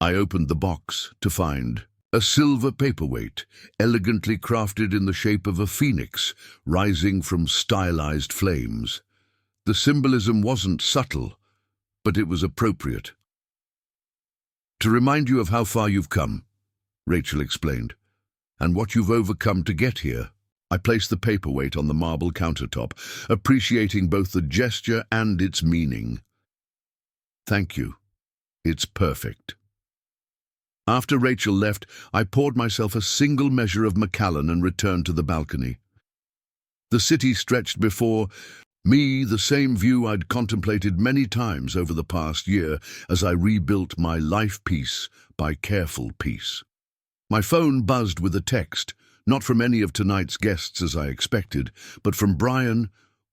A: I opened the box to find a silver paperweight, elegantly crafted in the shape of a phoenix, rising from stylized flames. The symbolism wasn't subtle, but it was appropriate. To remind you of how far you've come, Rachel explained, and what you've overcome to get here. I placed the paperweight on the marble countertop, appreciating both the gesture and its meaning. Thank you. It's perfect. After Rachel left, I poured myself a single measure of Macallan and returned to the balcony. The city stretched before me, the same view I'd contemplated many times over the past year as I rebuilt my life piece by careful piece. My phone buzzed with a text, not from any of tonight's guests as I expected, but from Brian,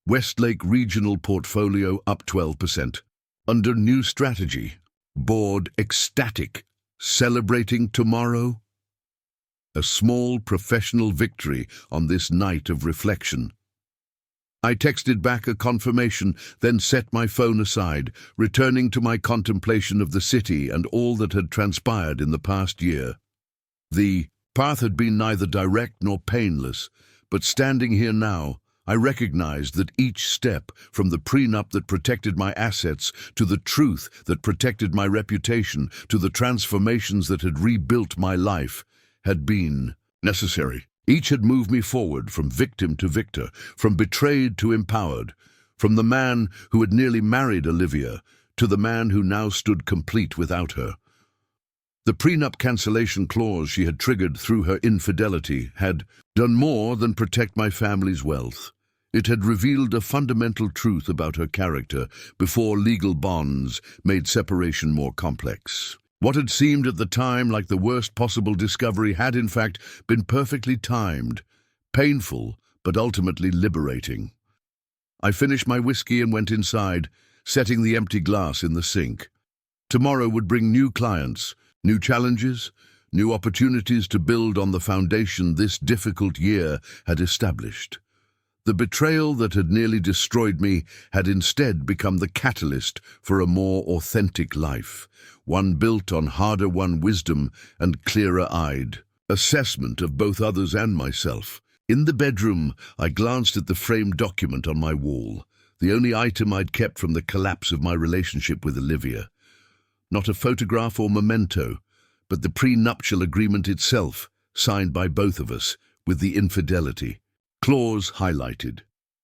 A: Westlake Regional Portfolio up 12%. Under new strategy, board ecstatic, celebrating tomorrow. A small professional victory on this night of reflection. I texted back a confirmation, then set my phone aside, returning to my contemplation of the city and all that had transpired in the past year. The path had been neither direct nor painless, but standing here now, I recognized that each step, from the prenup that protected my assets, to the truth that protected my reputation, to the transformations that had rebuilt my life, had been necessary. Each had moved me forward from victim to victor, from betrayed to empowered, from the man who had nearly married Olivia to the man who now stood complete without her. The prenup cancellation clause she had triggered through her infidelity had done more than protect my family's wealth. It had revealed a fundamental truth about her character before legal bonds made separation more complex. What had seemed at the time like the worst possible discovery had in fact been perfectly timed, painful, but ultimately liberating. I finished my whiskey and went inside, setting the empty glass in the sink. Tomorrow would bring new clients, new challenges, new opportunities to build on the foundation this difficult year had established. The betrayal that had nearly destroyed me had instead become the catalyst for a more authentic life, one built on harder-won wisdom and clearer-eyed assessment of both others and myself. In the bedroom, I glanced at the framed document on my wall, the only item I'd kept from the collapse of my relationship with Olivia. Not a photograph or memento, but the prenuptial agreement itself, signed by both of us, with the infidelity clause highlighted.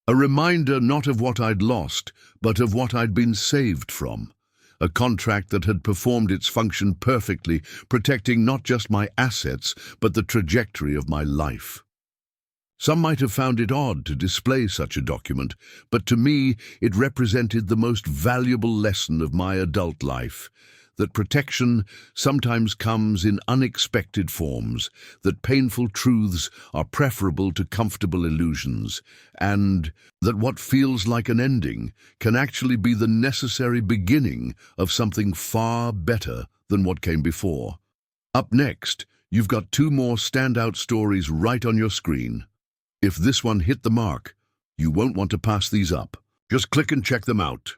A: A reminder not of what I'd lost, but of what I'd been saved from. A contract that had performed its function perfectly, protecting not just my assets, but the trajectory of my life. Some might have found it odd to display such a document, but to me it represented the most valuable lesson of my adult life, that protection sometimes comes in unexpected forms, that painful truths are preferable to comfortable illusions, and that what feels like an ending can actually be the necessary beginning of something far better than what came before. Up next, you've got two more standout stories right on your screen. If this one hit the mark, you won't want to pass these up. Just click and check them out.